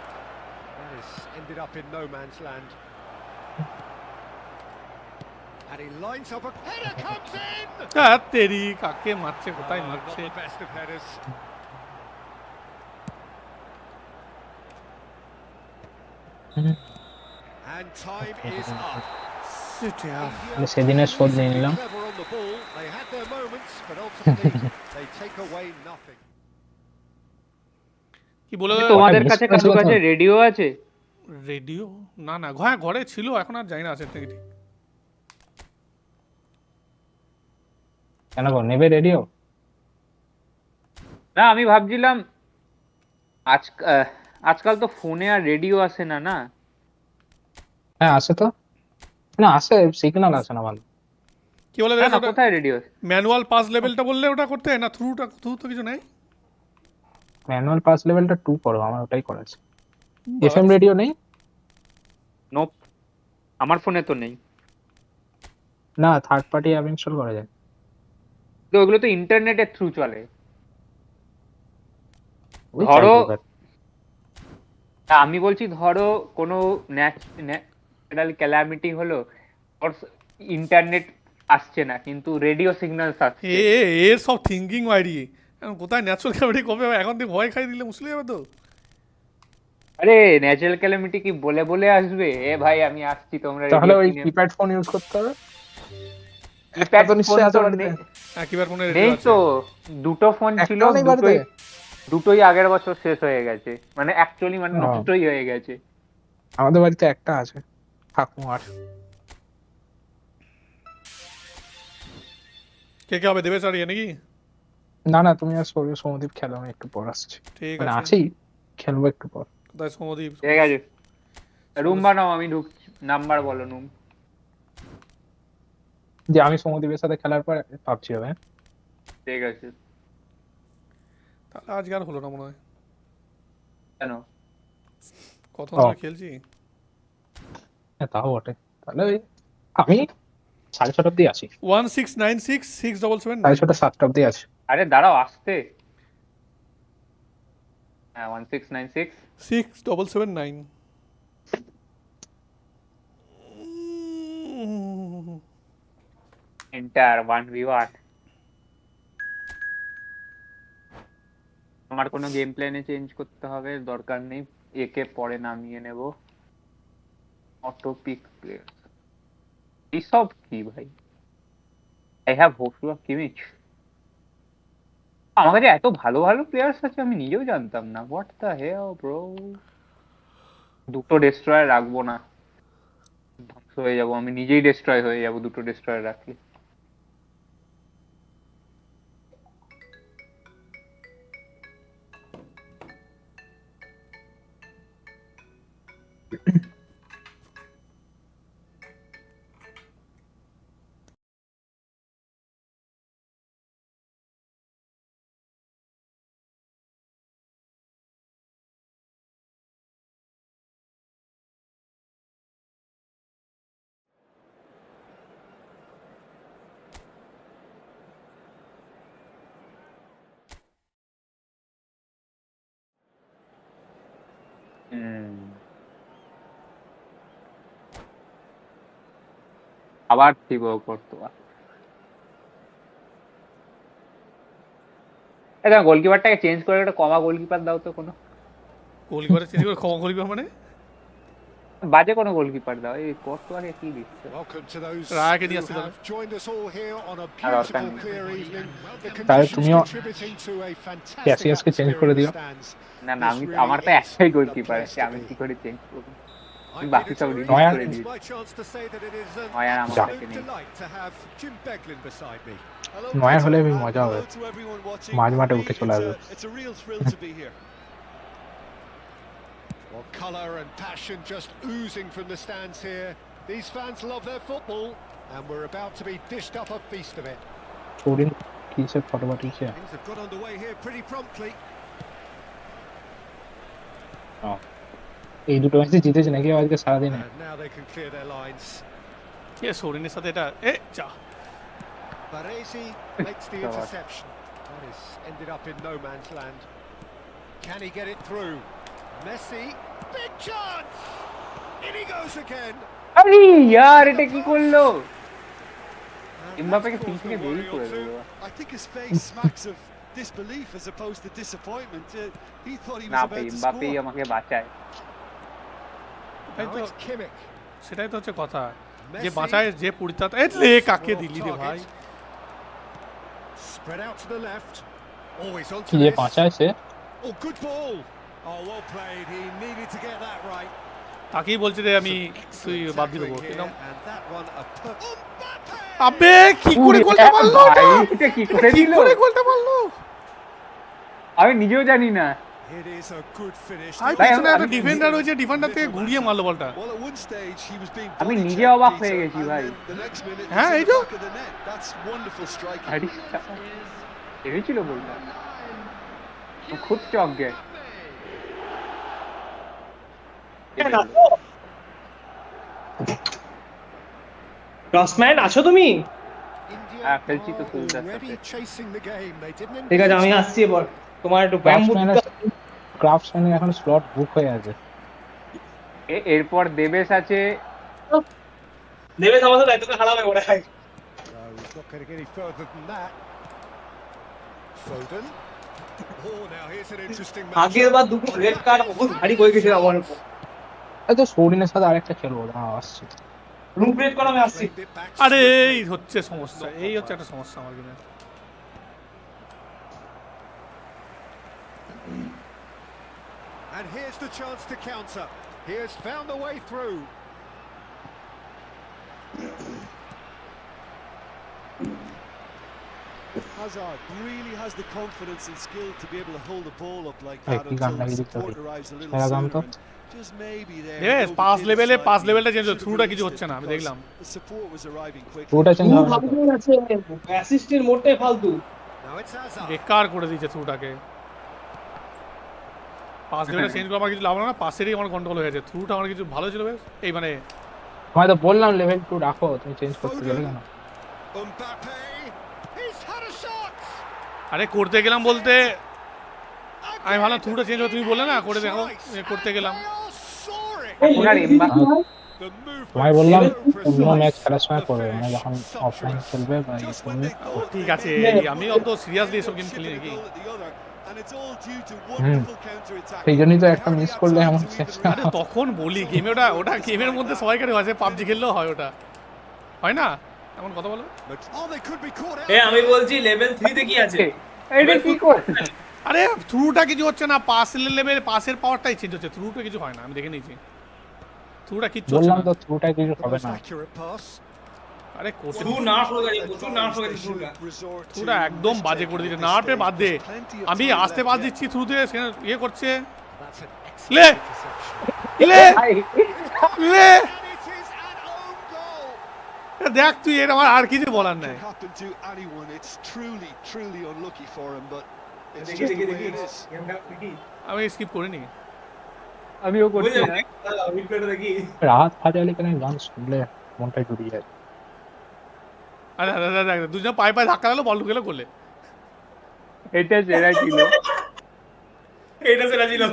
That has ended up in no man's land. And he lines up a header, comes in. ধ্যার তেরি কাকে মারছে, কোথায় Not মারছে? the best of headers. And time is up. Shit यार। আমি সেদিনের শোধ নিয়ে নিলাম। Clever on the ball. They had their moments, but ultimately they take away nothing. কি বলে তোমাদের miss কাছে করেছিল কারোর কাছে তো? রেডিও আছে? রেডিও? না না, হ্যাঁ ঘরে ছিল, এখন আর যাই না, আছে নাকি ঠিক। কেন গো, নেবে রেডিও? না আমি ভাবছিলাম আজকাল তো ফোনে আর রেডিও আসে না, না? হ্যাঁ আসে তো, না আসে, সিগন্যাল আসে না ভালো। কি বলে না কোথায় রেডিও? ম্যানুয়াল পাস লেভেলটা বললে ওটা করতে, না থ্রু তো কিছু নাই? ম্যানুয়াল পাস লেভেলটা 2 করো, আমার ওটাই করা আছে। এফএম রেডিও নেই? নোপ, আমার ফোনে তো নেই। না, থার্ড পার্টি অ্যাপ ইনস্টল করা যায়। তো ওগুলো তো ইন্টারনেটের থ্রু চলে। ওই ধরো, চাইবো এবার। আমি বলছি ধরো কোনো ন্যাচারাল ক্যালামিটি হলো, ইন্টারনেট আসছে না কিন্তু রেডিও সিগন্যাল আসছে। এর সব থিঙ্কিং বাইরি, এখন কোথায় ন্যাচুরাল ক্যালামিটি কবে হবে, এখন থেকে ভয় খাই দিলে মুশকিল যাবে তো। আরে ন্যাচারাল ক্যালামিটি কি বলে বলে আসবে, এ ভাই আমি আসছি তোমরা তাহলে ওই কিপ্যাড ফোন ইউজ করতে হবে। কিপ্যাড তো নিশ্চয়ই আছে ফোন বাড়িতে। হ্যাঁ কিবার ফোনে নেই তো, দুটো ফোন ছিল, একটাও নেই বাড়িতে? দুটোই আগের বছর শেষ হয়ে গেছে, মানে অ্যাকচুয়ালি মানে ও। নষ্টই হয়ে গেছে। আমাদের বাড়িতে একটা আছে, ঠাকুমার। কে কে হবে, দেবে সারিয়ে নাকি? না না, তুমি আর সৌমদীপ খেলো, আমি একটু পর আসছি। ঠিক মানে আছে। আছেই, খেলবো একটু পর। কোথায় সমদীপ? ঠিক আছে, রুম বানাও, আমি ঢুকছি। নাম্বার বলো নুম। যে আমি সৌমদীপের সাথে খেলার পর ভাবছি হবে। ঠিক আছে। তাহলে আজকে আর হলো না মনে হয়, কেন? কত ও। খেলছি। হ্যাঁ তাও বটে। তাহলে ওই আমি 6:30 অব্দি আছি। 1696677 6:30 7টা অব্দি আছি। আরে দাঁড়াও আসতে। হ্যাঁ 1696 6779। Enter 1v1। আমার কোনো গেম প্ল্যানে চেঞ্জ করতে হবে দরকার নেই, একে পরে নামিয়ে নেব। অটো পিক প্লেয়ার এইসব কি ভাই? I have Hopes of Kimmich. আমার কাছে এত ভালো ভালো প্লেয়ার্স আছে আমি নিজেও জানতাম না। What the hell bro. দুটো ডেস্ট্রয়ার রাখবো না, ধ্বংস হয়ে যাবো, আমি নিজেই ডেস্ট্রয় হয়ে যাবো দুটো ডেস্ট্রয়ার রাখলে। আবার দিব করতো। এটা গোলকিপারটাকে চেঞ্জ করে একটা কমা গোলকিপার দাও তো, কোনো গোলকিপারে চেঞ্জ করে ক্ষমা গোলকিপার মানে বাজে কোনো গোলকিপার দাও। এই কর্তোয়াকে কি দিচ্ছে? Welcome to those রায়কে নিয়ে who আসতে হবে। have joined us all here on a আর দরকার beautiful নেই। clear evening. The তাহলে conditions তুমিও contributing to a fantastic ক্যাসিয়াসকে চেঞ্জ atmosphere করে in the দিও। stands. না না, আমি আমার তো একটাই গোলকিপার আছে, আমি কি করে চেঞ্জ করবো? আমি বাকি সব রিলিজ নয়া- করে It's দিই। my chance to say that it is an নয়ার আমার absolute কাছে নেই। delight to have Jim Beglin beside me. নয়া হলে বেশ মজা হবে, Hello to everyone watching. মাঝ মাঠে For me, উঠে চলে আসবে। it's a real thrill to be here. Well, colour and passion just oozing from the stands here. These fans love their football, and we're about to be dished up a feast of it. শরীর কিসে photo পাঠিয়েছে? Things have got underway here pretty promptly. এই দুটো ম্যাচে জিতেছে নাকি আজকে সারাদিনে? And now they can clear their lines. কে সোরেনের সাথে এটা যা Baresi makes the God. interception. That is ended up in no man's land. Can he get it through? Messi, big chance! In he goes again. আরে यार এটা কি করলো? And এমবাপ্পেকে that's তিন caused থেকে a দেরি worry or করে two. দিল। I think his face smacks of disbelief as opposed to disappointment. He thought he না was ভাই, about to এমবাপ্পেই score. আমাকে বাঁচায়। তাই Now তো, it's Kimmich. সেটাই তো হচ্ছে কথা, যে Messi. বাঁচায় যে পুরিতা লে কাকে দিলি রে ভাই। Spread out to the left. Always onto কি যে this. বাঁচায় সে? Oh, good ball. Oh, well played. He needed to get that right. তাকেই বলছি রে আমি Some তুই excellent বাদ দিয়ে tackling দেবো here, কিন্তু and that one a Mbappe! আবে কি করে গোলটা মারলো ভাই, ওটা? এটা কি করে কি দিল? করে গোলটা মারলো? আমি নিজেও জানি না। It is a good finish. আর ভাই, পিছনে একটা আমি- ডিফেন্ডার রয়েছে, ডিফেন্ডার থেকে ঘুরিয়ে মারলো বলটা। Well, at one stage he was being আমি body নিজে checked, অবাক Peter, হয়ে গেছি and ভাই। then the next minute হ্যাঁ, he's এই in the তো। back of the net. That's wonderful striking. আরে এনেছিল বলটা, খুব চক গে। ক্রসম্যান আছো তুমি? India হ্যাঁ, খেলছি তো are সুবিধার already সাথে। chasing the game. They didn't ঠিক আছে, আমি envisage আসছি এবার। তোমার একটু ব্যাম্বু ক্রাফটসম্যানের এখন স্লট বুক হয়ে আছে। এরপর দেবেশ আছে। দেবে তোমার সাথে তোকে হারাবে ওরা। No, he's not getting any further than that. Foden. Oh, now here's an interesting আগের বার দুটো রেড কার্ড বহুত ভারী হয়ে গেছিল আমার উপর। এই তো শরীরের সাথে আরেকটা খেলবো, আসছে। রুম ক্রিয়েট করো, আমি আসছি। Played it back আরে swiftly. এই হচ্ছে সমস্যা, এই হচ্ছে একটা সমস্যা আমার জন্য। And here's the chance to counter. He has found a way through. Hazard really has the confidence and skill to be able to hold the ball up like Hey, that কি গান until লাগিয়ে the দিতে support হবে? arrives a little সেরা গান তো। sooner. And just maybe there. বেশ he pass overdid it লেভেলে পাস slightly. লেভেলটা চেঞ্জ Should হচ্ছে, have থ্রুটা কিছু released হচ্ছে it না, আমি because দেখলাম। the support was arriving quickly. পুরোটা চেঞ্জ হবে না তো। আছে অ্যাসিস্টের মোটে ফালতু। Now it's Hazard. বেকার করে দিয়েছে থ্রুটাকে। পাস লেভেলটা চেঞ্জ করে আমার কিছু লাভ হলো না, পাসেরই আমার কন্ট্রোল হয়ে গেছে। থ্রুটা আমার কিছু ভালো ছিল বেশ, এই মানে তোমায় তো বললাম লেভেল 2 রাখো, তুমি চেঞ্জ করতে গেলে কেন? Mbappe. He's had a shot. আরে করতে গেলাম বলতে আমি ভাবলাম থ্রুটা চেঞ্জ হবে, তুমি বললে না করে দেখো, করতে গেলাম। They are soaring. এখন আর এমবাপ্পে The movement তোমায় বললাম so অন্য precise. ম্যাচ খেলার সময় The করবে, মানে finish যখন অফলাইন sumptuous. খেলবে বা ইয়ে Just when করবে। they thought ঠিক they আছে, had আমি অত সিরিয়াসলি এসব গেম খেলি chipping a নাকি? goal at the other, and it's all due to wonderful counter-attack. সেই জন্যই তো They একটা hardly মিস have করলে time এমন to শেষ even না। আরে তখন বলি গেমে ওটা গেমের মধ্যে সবাইকারই হয়, পাবজি খেললেও হয়, ওটা হয় না? এখন কথা বলো। Oh, they could be caught out. এ আমি বলছি লেভেল 3 তে কি আছে? এটা কি করে? আরে থ্রুটা কিছু হচ্ছে না, পাসের লেভেল পাসের পাওয়ারটাই চেঞ্জ হচ্ছে, থ্রুটা কিছু হয় না, আমি দেখে নিয়েছি। থ্রুটা কিচ্ছু হচ্ছে বললাম না। তো থ্রুটা কিছু হবে না। Accurate pass. আরে কোচে থ্রু নার্ভ হয়ে গেছে, প্রচুর নার্ভ হয়ে গেছে থ্রুটা। থ্রুটা একদম বাজে করে দিচ্ছে, নার্ভে বাদ দে। আমি আস্তে বাদ দিচ্ছি থ্রুতে, ইয়ে করছে। That's an লে excellent interception. লে ভাই লে And it is an own goal. দেখ তুই, এর আমার আর কিছু বলার নাই। Can happen to anyone. It's truly unlucky for him, but it's দেখি just দেখি the way দেখি it is. গেমটা দেখি আমি স্কিপ করিনি। আমিও করছি বুঝলি না। রিপ্লেটা দেখি রাত ফাজালে কেন গান শুনলে মনটা জুড়িয়ে যায়। আরে দুজন পায়ে পায়ে ধাক্কা দিলো, বল ঢুকে করলে। এটা সেরা ছিল, এটা সেরা ছিল,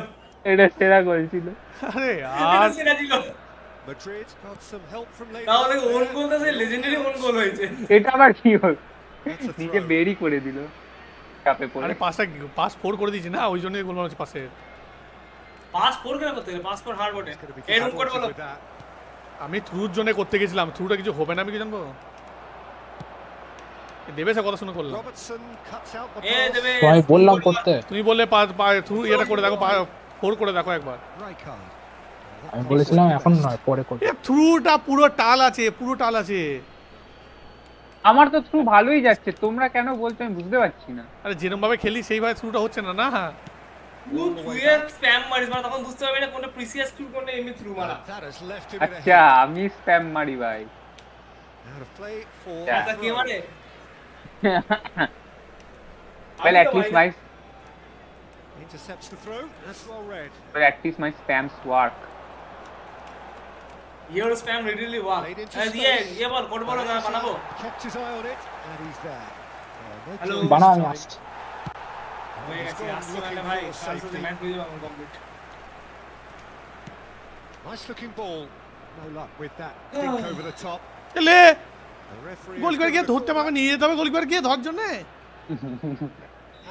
এটা সেরা গোল ছিল। আরে এটা আর সেরা ছিল। Madrid got some help from late. তাহলে ওন গোলটা সে লেজেন্ডারি ওন গোল হয়েছে। এটা আবার কি হল, নিজে বেরি করে দিল চাপে পড়ে। আরে পাস 4 করে দিয়েছে না, ওই জন্যই গোল মারছে পাশে। পাস 4 কেন করতে গেলে? পাস 4 হার বটে। এই রুম কোড বলো। আমি থ্রুর জন্য করতে গেছিলাম, থ্রুটা কিছু হবে না আমি কি জানবো। দেবে সে কথা শুনে করলাম। Robertson cuts out the A pass. দেবে আমি বললাম করতে, তুমি বললে থ্রু এটা করে দেখো, 4 করে দেখো একবার। Rijkaard. আমি বলেছিলাম এখন নয় পরে করতে। এ থ্রুটা পুরো টাল আছে, পুরো টাল আছে। আমার তো থ্রু ভালোই যাচ্ছে, তোমরা কেন বলছো আমি বুঝতে পারছি না। আরে যেরকম ভাবে খেলি সেইভাবে থ্রুটা হচ্ছে না না। তুই স্প্যাম মারিস মানে তখন বুঝতে পারবি না কোনটা প্রিসিয়াস থ্রু কোনটা এমনি থ্রু মারা। That has left him in a আচ্ছা head. আমি স্প্যাম মারি ভাই। Out of play for. এটা কি মানে? Well, at least my Intercepts the throw. That's well read. spams work. Your spam really work. Played into ये space. ये বল code বলো না বানাবো। Kept his eye on it, and he's there. No Hello. joy বানাও this আমি time. আসছি। হয়ে গেছে আসছে মানে ভাই কালকে ম্যাচ হয়ে যাবে complete. Nice looking ball. No luck with that. Dink over the top. লে The referee. গোল করে গিয়ে ধরতে পারবে, নিয়ে যেতে হবে গোল করে গিয়ে ধরার জন্য।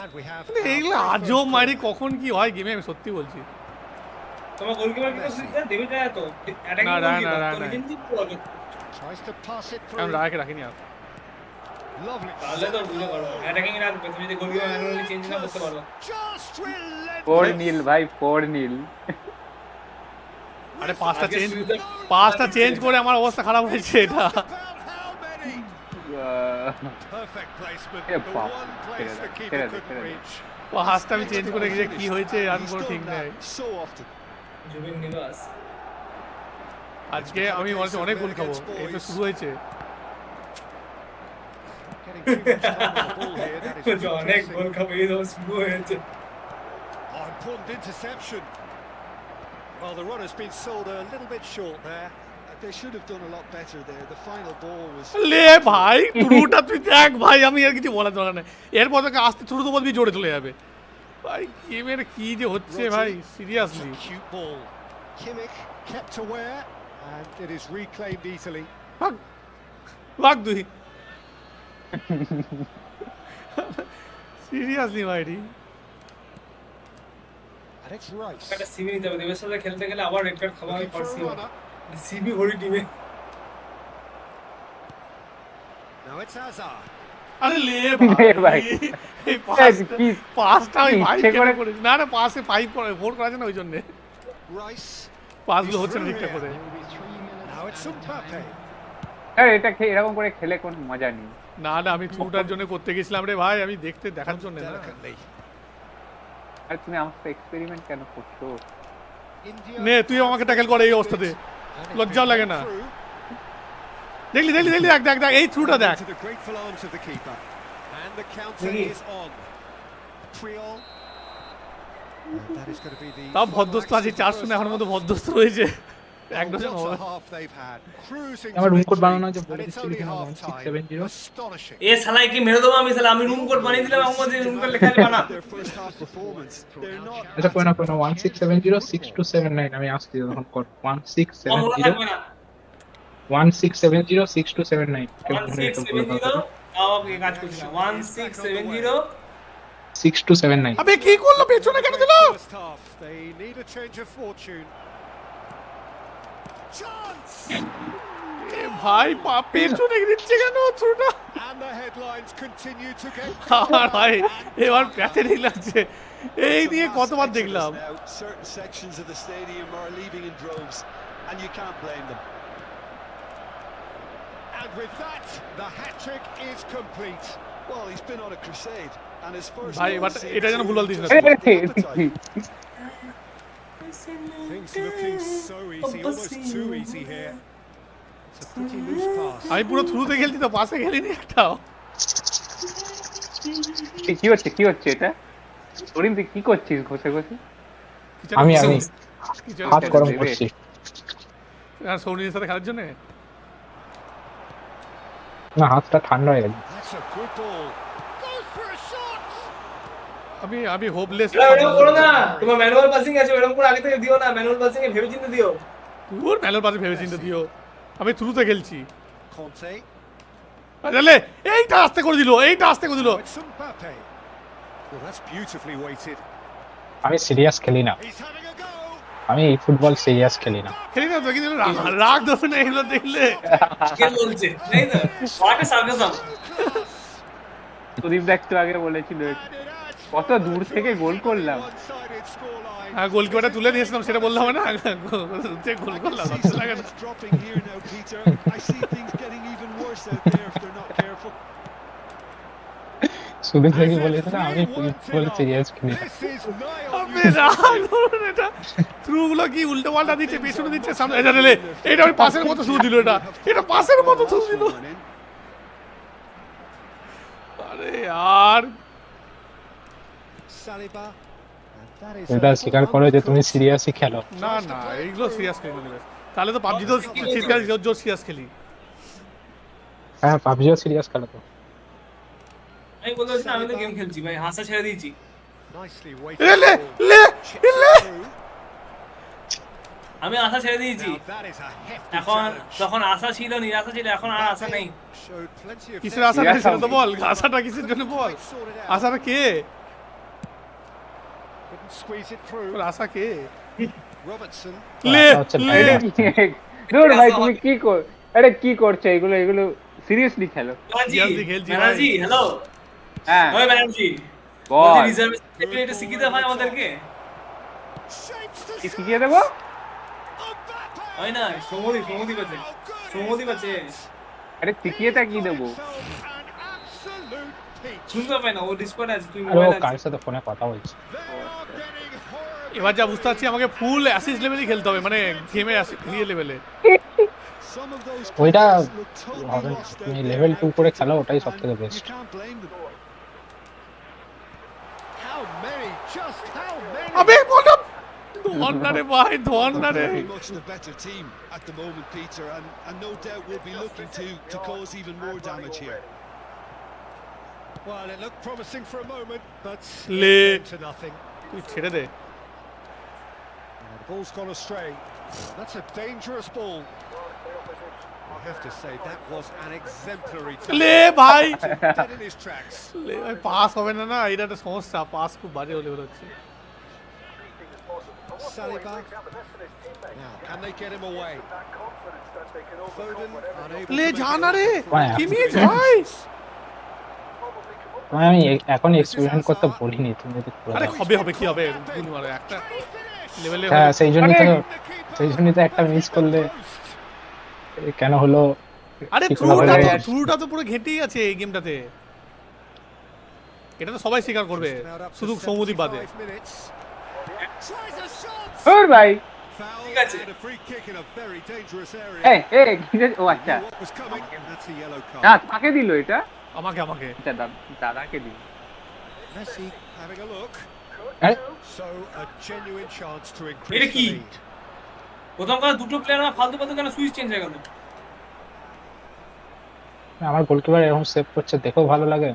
And we have. এইগুলো আজব মারি, কখন কি হয় গেমে আমি সত্যি বলছি। তোমার গোলকিপার কি তো দেবে যায় তো অ্যাটাকিং না, না, গোলকিপার না, তো না। লেজেন্ডি পুরো। Tries to pass it আমি through. রাখিনি আর। Lovely. তাহলে তো বুঝতে পারবো অ্যাটাকিং রাখবে তুমি যদি গোলকিপার ম্যানুয়ালি চেঞ্জ না করতে পারো। Just relentless. 4-0 ভাই 4-0। আরে পাঁচটা চেঞ্জ করে আমার অবস্থা খারাপ হয়েছে এটা। About how many? Perfect placement. Yeah, The pop. one place the Get keeper it, couldn't get it. reach. পাঁচটা আমি চেঞ্জ করে গিয়ে কি হয়েছে আর He's কোনো ঠিক done নেই। that so often. জুবিন নিবাস আজকে আমি অনেক গোল খাবো, এই তো শুরু হয়েছে। Getting too much time on the ball here. That is অনেক interesting. গোল খাবে এই তো শুরু হয়েছে। Oh, important interception. Well, the runner's been sold a little bit short there. They should have done a lot better there. The final ball was. লে ভাই থ্রুটা তুই দেখ ভাই, আমি আর কিছু বলার দরকার নেই। এরপর তোকে আসতে থ্রু তো বলবি জোরে চলে যাবে। ভাই গেমের কি যে হচ্ছে ভাই, seriously. Cute ball. Kimmich kept aware, and it is reclaimed easily. ভাগ তুই। সিরিয়াসলি ভাই রে। And it's Rice. একটা সিবি নিতে হবে, দেবের সাথে খেলতে গেলে আবার রেড কার্ড খাওয়া আমি Looking for পারছি a না। runner. সিবি ভরি টিমে Now it's Hazard. আরে লে লে ভাই। ভাই এই পাঁচটা আমি ভাই ইচ্ছে কেন করে- করেছি না, না পাসে 4 করা আছে না ওই জন্য Rice. পাসগুলো হচ্ছে না ঠিকঠাক করে। Now it's Mbappe. আর এটা এরকম করে খেলে কোনো মজা নেই। না না আমি থ্রুটার জন্য করতে গেছিলাম রে ভাই, আমি দেখার জন্য না। Delicately. আর তুমি আমার সাথে এক্সপেরিমেন্ট কেন করছো? India. নে তুই আমাকে ট্যাকেল করে এই অবস্থাতে, And it's লজ্জাও been লাগে played না। through. দেখলি দেখ এই থ্রুটা দেখ। Into the grateful arms of the keeper. And the counter Really? is on. Triol. And that is going to be the তাও final ভদ্রস্ত action আছে, of the 4 first শূন্য এখন half. মতো ভদ্রস্ত রয়েছে। এক Oh, ডজন what হবে। a half they've had. Cruising আমার to room code victory, বানানো আছে and বলে it's দিচ্ছি only কিনা half time. 1670 Astonishing. এ শালাই কি মেরে দেবো আমি, শালা আমি রুম কোড বানিয়ে দিলাম আমার মধ্যে রুম কোড লেখা আছে বানা। Their first half performance. They're not. আচ্ছা কোন 16706279 আমি আসছি তখন কোড কম 1670 থাকবে না 16706279 1670 তাও কি কাজ করছি না 1670 6279 আবে কি করলো, পেছনে কেন দিল? First half, they need a change of fortune. Chance! এ ভাই পেছনে দিচ্ছে কেন থ্রুটা? And the headlines continue to get আর ভাই এবার প্যাথেটিক লাগছে, এই নিয়ে কতবার দেখলাম। Certain sections of the stadium are leaving in droves, and you can't blame them. And with that, the hat-trick is complete. Well, he's been on a crusade, and his first ভাই goal এবার seems এটা যেন to ভুলভাল this না। have the appetite. Things looking so easy, almost too easy here. It's a pretty loose pass. আমি পুরো থ্রুতে খেলছি তো, পাশে খেলিনি একটাও। কি হচ্ছে এটা? অরিন তুই কি করছিস ঘষে ঘষে? আমি হাত গরম করছি। আর সৌনির সাথে খেলার জন্য না, হাতটা ঠান্ডা হয়ে গেছে। That's a good ball. Goes for a shot. আমি হোপলেস। এরকম করো না, তোমার ম্যানুয়াল পাসিং আছে, এরকম করে আগে থেকে দিও না, ম্যানুয়াল পাসিং এ ভেবে চিন্তে দিও। তোর ম্যানুয়াল পাসে ভেবে চিন্তে দিও, আমি থ্রুতে খেলছি। Conte. আরে এইটা আস্তে করে দিল। It's Mbappe. Well, that's beautifully weighted. আমি সিরিয়াস খেলি না, He's having a go. আমি ফুটবল সিরিয়াস খেলি না। খেলি না তো, কিন্তু রাগ ধরে না এগুলো দেখলে। কে বলছে? তাই তো? ওকে সার্কাসম। সুদীপ একটু আগে বলেছিল কত দূর থেকে গোল করলাম। One-sided scoreline. হ্যাঁ, গোলকিপারটা তুলে নিয়েছিলাম সেটা বললাম না, গোল করলাম। It's dropping here now, Peter. I see things getting even worse out there if they're not careful. Sudip থেকে বলেছিল আমি ফুটবল সিরিয়াস খেলি না। This is nigh on আমি you. রাগ ধরে না, এটা থ্রুগুলো কি উল্টো পাল্টা দিচ্ছে, পেছনে দিচ্ছে, সামনে এটা রে, এটা ওই পাসের মতো থ্রু দিল, এটা পাসের মতো থ্রু দিল। আরে यार Saliba. And that is এটা স্বীকার করো যে তুমি সিরিয়াসই খেলো। না না, এইগুলো সিরিয়াস খেলি না, তাহলে তো পাবজি তো চিৎকার জোর সিরিয়াস খেলি। হ্যাঁ, পাবজিও সিরিয়াস খেলো তো। আমি বলছি না, আমি তো গেম খেলছি ভাই, হাসা ছেড়ে দিয়েছি। nicely লে weighted. লে ball. লে Chips লে through. আমি আশা ছেড়ে দিয়েছি। Now that is a hefty এখন challenge. যখন আশা ছিল, নিরাশা ছিল, এখন আর আশা নেই। Showed plenty of কিসের আশা নেই সেটা তো বল, আশাটা কিসের জন্য বল, sorted out. আশাটা কে, Couldn't squeeze it through. তোর আশা কে? Robertson. লে লে দূর ভাই তুমি কি করছো এগুলো সিরিয়াসলি খেলো। সিরিয়াসলি খেলছি ভাই। ব্যানার্জি, হ্যালো। হ্যাঁ ওই ব্যানার্জি, বল বলছি রিজার্ভ এটা শিখিয়ে দাও ভাই আমাদেরকে। Shapes to কি শিখিয়ে দেবো? Mbappe. হয় না, সমুদি বাজে। সমুদি বাজে। আরে শিখিয়েটা কি দেবো? An absolute peach. শুনতে পাই না, ও ডিসকর্ড আছে, তুই আর ও মোবাইল কার আছে। সাথে ফোনে কথা বলছে? They are getting horrible. এবার যা বুঝতে পারছি আমাকে ফুল অ্যাসিস্ট লেভেলই খেলতে হবে, মানে গেমে ইয়ে লেভেলে। Some of those ওইটা players look totally হবে না, lost out তুমি there, লেভেল and 2 করে খেলো, ওটাই সবথেকে you best. can't blame them. How many? Just how many? আবে বললাম ধন না রে ভাই, ধন না রে। Very much the better team at the moment, Peter, and no doubt will be looking to cause even more damage here. Well, it looked promising for a moment, but Le. it came to nothing. তুই ছেড়ে দে। And the ball's gone astray. That's a dangerous ball. I have to say that was an exemplary লে ভাই, dead in his tracks. লে ভাই, pass হবে না, না এটা একটা সমস্যা, পাস খুব বাজে হলে হচ্ছে। Saliba. Now, can they get him away? Foden unable লে to make যা it না রে, work. ভাই, কিমি যাই। আমি এখন এক্সপেরিমেন্ট করতে বলিনি, তুমি যদি করে আরে দাও। হবে কি হবে, গুলি মারো একটা লেভেলে। হ্যাঁ, সেই জন্যই তো একটা মিস করলে কেন হলো? আরে কি করে হবে? থ্রুটা তো পুরো ঘেটেই আছে এই গেমটাতে, এটা তো সবাই স্বীকার করবে, Now up to শুধু সমুদি বাদে। 75 minutes. Tries a shot. ওর ভাই Foul ঠিক আছে। and a free kick in a very dangerous area. ও আচ্ছা What was coming? That's a yellow না card. কাকে দিল এটা? আমাকে আচ্ছা দাদাকে দিল। Messi having a look. আরে So a genuine chance to এটা increase the কি? lead. প্রথম কথা দুটো প্লেয়ার ফালতু কেন সুইচ চেঞ্জ হয়ে গেল? আমার গোলকিপার এরকম সেভ করছে, দেখেও ভালো লাগে।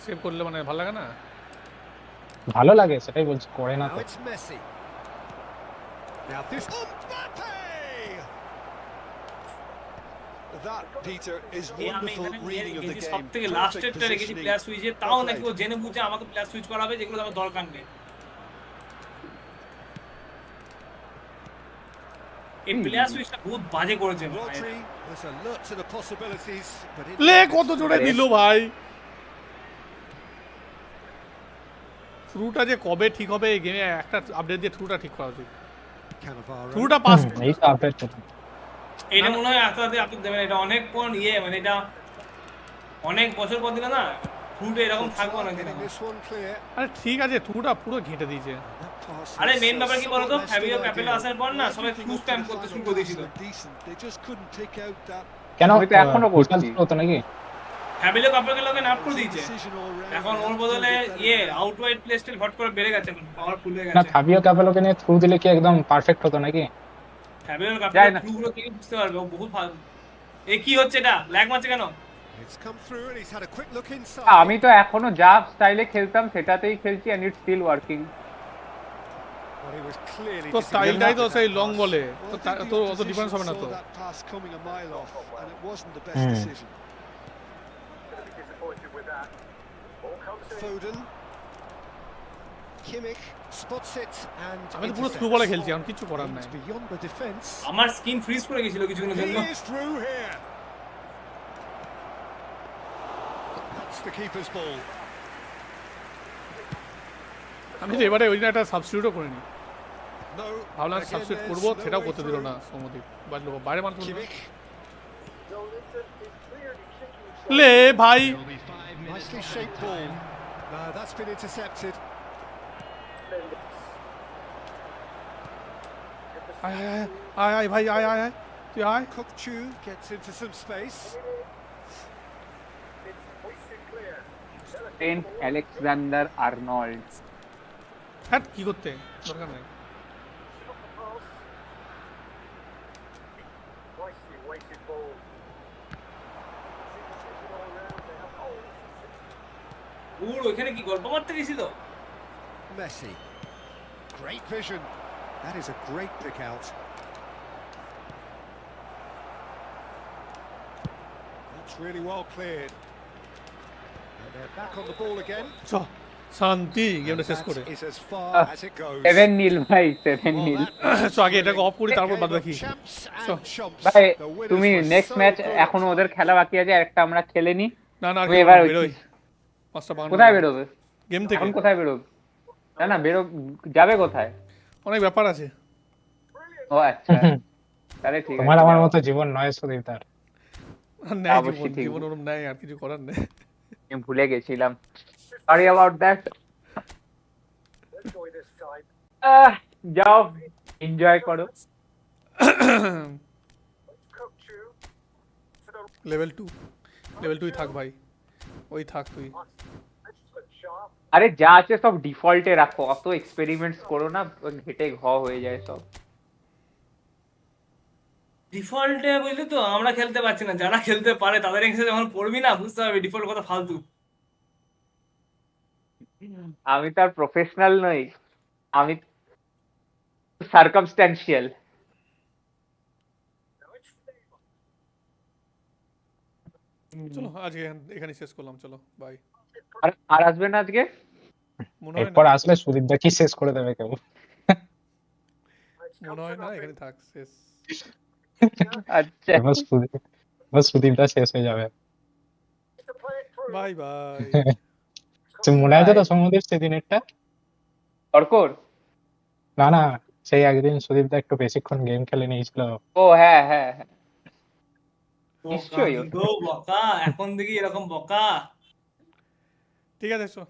সেভ করলে মানে ভালো লাগে না? ভালো লাগে, সেটাই বলছি, করে না Now তো। it's Messi. Now this Mbappe. That, Peter, is এই আমি wonderful এখানে reading of the game. সবথেকে লাস্টেরটা রেখেছি positioning. প্লেয়ার সুইচে, তাও নাকি ও জেনে বুঝে আমাকে প্লেয়ার সুইচ করাবে, যেগুলো আমার দরকার নেই। এই প্লেয়ার সুইচটা বহুত বাজে করেছে ভাই। Rodri was alert to the possibilities, but it লে কত জোরে দিল ভাই, থ্রুটা যে কবে ঠিক হবে এই গেমে একটা আপডেট দিয়ে থ্রুটা ঠিক করা উচিত, Cannavaro. থ্রুটা পাস এই তো আপডেট তো এটা মনে হয় আস্তে আস্তে আপনি দেবেন, এটা অনেক পর মানে এটা অনেক বছর পর দিলে না ফুটে এরকম থাকবো না দিন। Getting this one clear. আরে ঠিক আছে থ্রুটা পুরো ঘেঁটে দিয়েছে। That pass আরে was মেইন ব্যাপার কি বলতো, less Fabio than Capello ideal. আসার পর না সবাই থ্রু স্প্যাম করতে শুরু করে দিয়েছিল। They just couldn't take out that কেন আমি তো এখনো করছি। হতো নাকি? ফ্যাবিও ক্যাপেলোকে নাপ করে দিয়েছে, decision all round. এখন ওর বদলে আউটওয়াইড প্লে স্টাইল হট করে বেড়ে গেছে, পাওয়ারফুল হয়ে না গেছে। ফাবিও ক্যাপেলোকে নিয়ে থ্রু দিলে কি একদম পারফেক্ট হতো নাকি? ফ্যাবিও যায় ক্যাপেলো না। থ্রু গুলো কি বুঝতে পারবে, ও বহুত ভালো। এ কি হচ্ছে এটা, ল্যাগ মারছে কেন? It's come through and he's had a quick look inside. আমি তো এখনো যা স্টাইলে খেলতাম সেটাতেই খেলছি and it's still working. Well, he was clearly তো স্টাইলটাই তো disappointed সেই with লং that বলে, pass. Well, I তো think তো the অত ডিফারেন্স হবে না opposition তো। saw that pass coming a mile off, and it wasn't the best decision. Foden. Kimmich spots it and আমি তো পুরো থ্রু intercepts. বলে খেলছি, এখন কিছু করার নাই। It's beyond the defence. আমার স্কিন ফ্রিজ করে গেছিল কিছুক্ষণের জন্য। He is through here. That's the keeper's ball. আমি তো এবারে ওই দিন একটা সাবস্টিটিউটও করিনি, No. ভাবলাম again, সাবস্টিটিউট there's করবো, no সেটাও way করতে দিল through. না সৌমদীপ, বাজলো বাইরে মারতে বললো। Kimmich. লে ভাই Nicely shaped ball. No, that's been intercepted. আয় আয় আয় ভাই আয় আয় আয় তুই আয়। Kokchu gets into some space. Trent Alexander-Arnold. হ্যাঁ কি করতে দরকার নাই। ওর ওখানে কি গল্প মারতে গেছিল? Messi. Great vision. That is a great pick out. That's really well cleared. And they're back on the ball again. চ শান্তি And গেমটা শেষ that করে। is as far as it goes. 7-0 ভাই, Well, 7-0. that চ আগে এটাকে অফ করি তারপর বাদ বাকি। champs So, and chumps. ভাই The winners তুমি were next so match good. এখনো ওদের খেলা বাকি আছে, একটা আমরা খেলে নি। না না তুমি এবার বেরোই, পাঁচটা বান্ন কোথায় বেরোবে? গেম থেকে। এখন কোথায় বেরোবে? না না যাবে কোথায়? অনেক ব্যাপার আছে। ও আচ্ছা, তাহলে ঠিক আছে। তোমার আমার মতো জীবন নয় সুদীপ তার। নেয় অবশ্যই জীবন, ঠিক। জীবন ওরম নেয়, আর কিছু করার নেই। আমি ভুলে গেছিলাম, সরি অ্যাবাউট দ্যাট। যাও এনজয় করো। লেভেল 2 লেভেল 2 থাক ভাই, ওই থাক তুই। আরে যা আছে সব ডিফল্টে রাখো, অত এক্সপেরিমেন্টস করো না, ঘেটে হয়ে যায় সব। ডিফল্টে বুঝলি তো আমরা খেলতে পারছি না, যারা খেলতে পারে তাদের এখানে যখন পড়বি না বুঝতে পারবি ডিফল্ট কথা ফালতু। আমি তো আর প্রফেশনাল নই, আমি সার্কামস্ট্যান্সিয়াল। চলো আজকে এখানে শেষ করলাম, চলো বাই। আর আসবে না আজকে? মনে হয় এরপর না, আসলে সুদীপ দা কি শেষ করে দেবে কেউ। মনে হয় না, এখানে থাক শেষ। আচ্ছা এবার সুদীপ দা শেষ হয়ে যাবে। Bye bye. মনে আছে তো সৌম্যদীপ সেদিনেরটা? অর্কর? না না, সেই একদিন সুদীপ দা একটু বেশিক্ষণ গেম খেলে নিয়েছিল। ও হ্যাঁ হ্যাঁ হ্যাঁ, নিশ্চয়ই। বকা এখন দেখি এরকম বকা। ঠিক আছে এসো।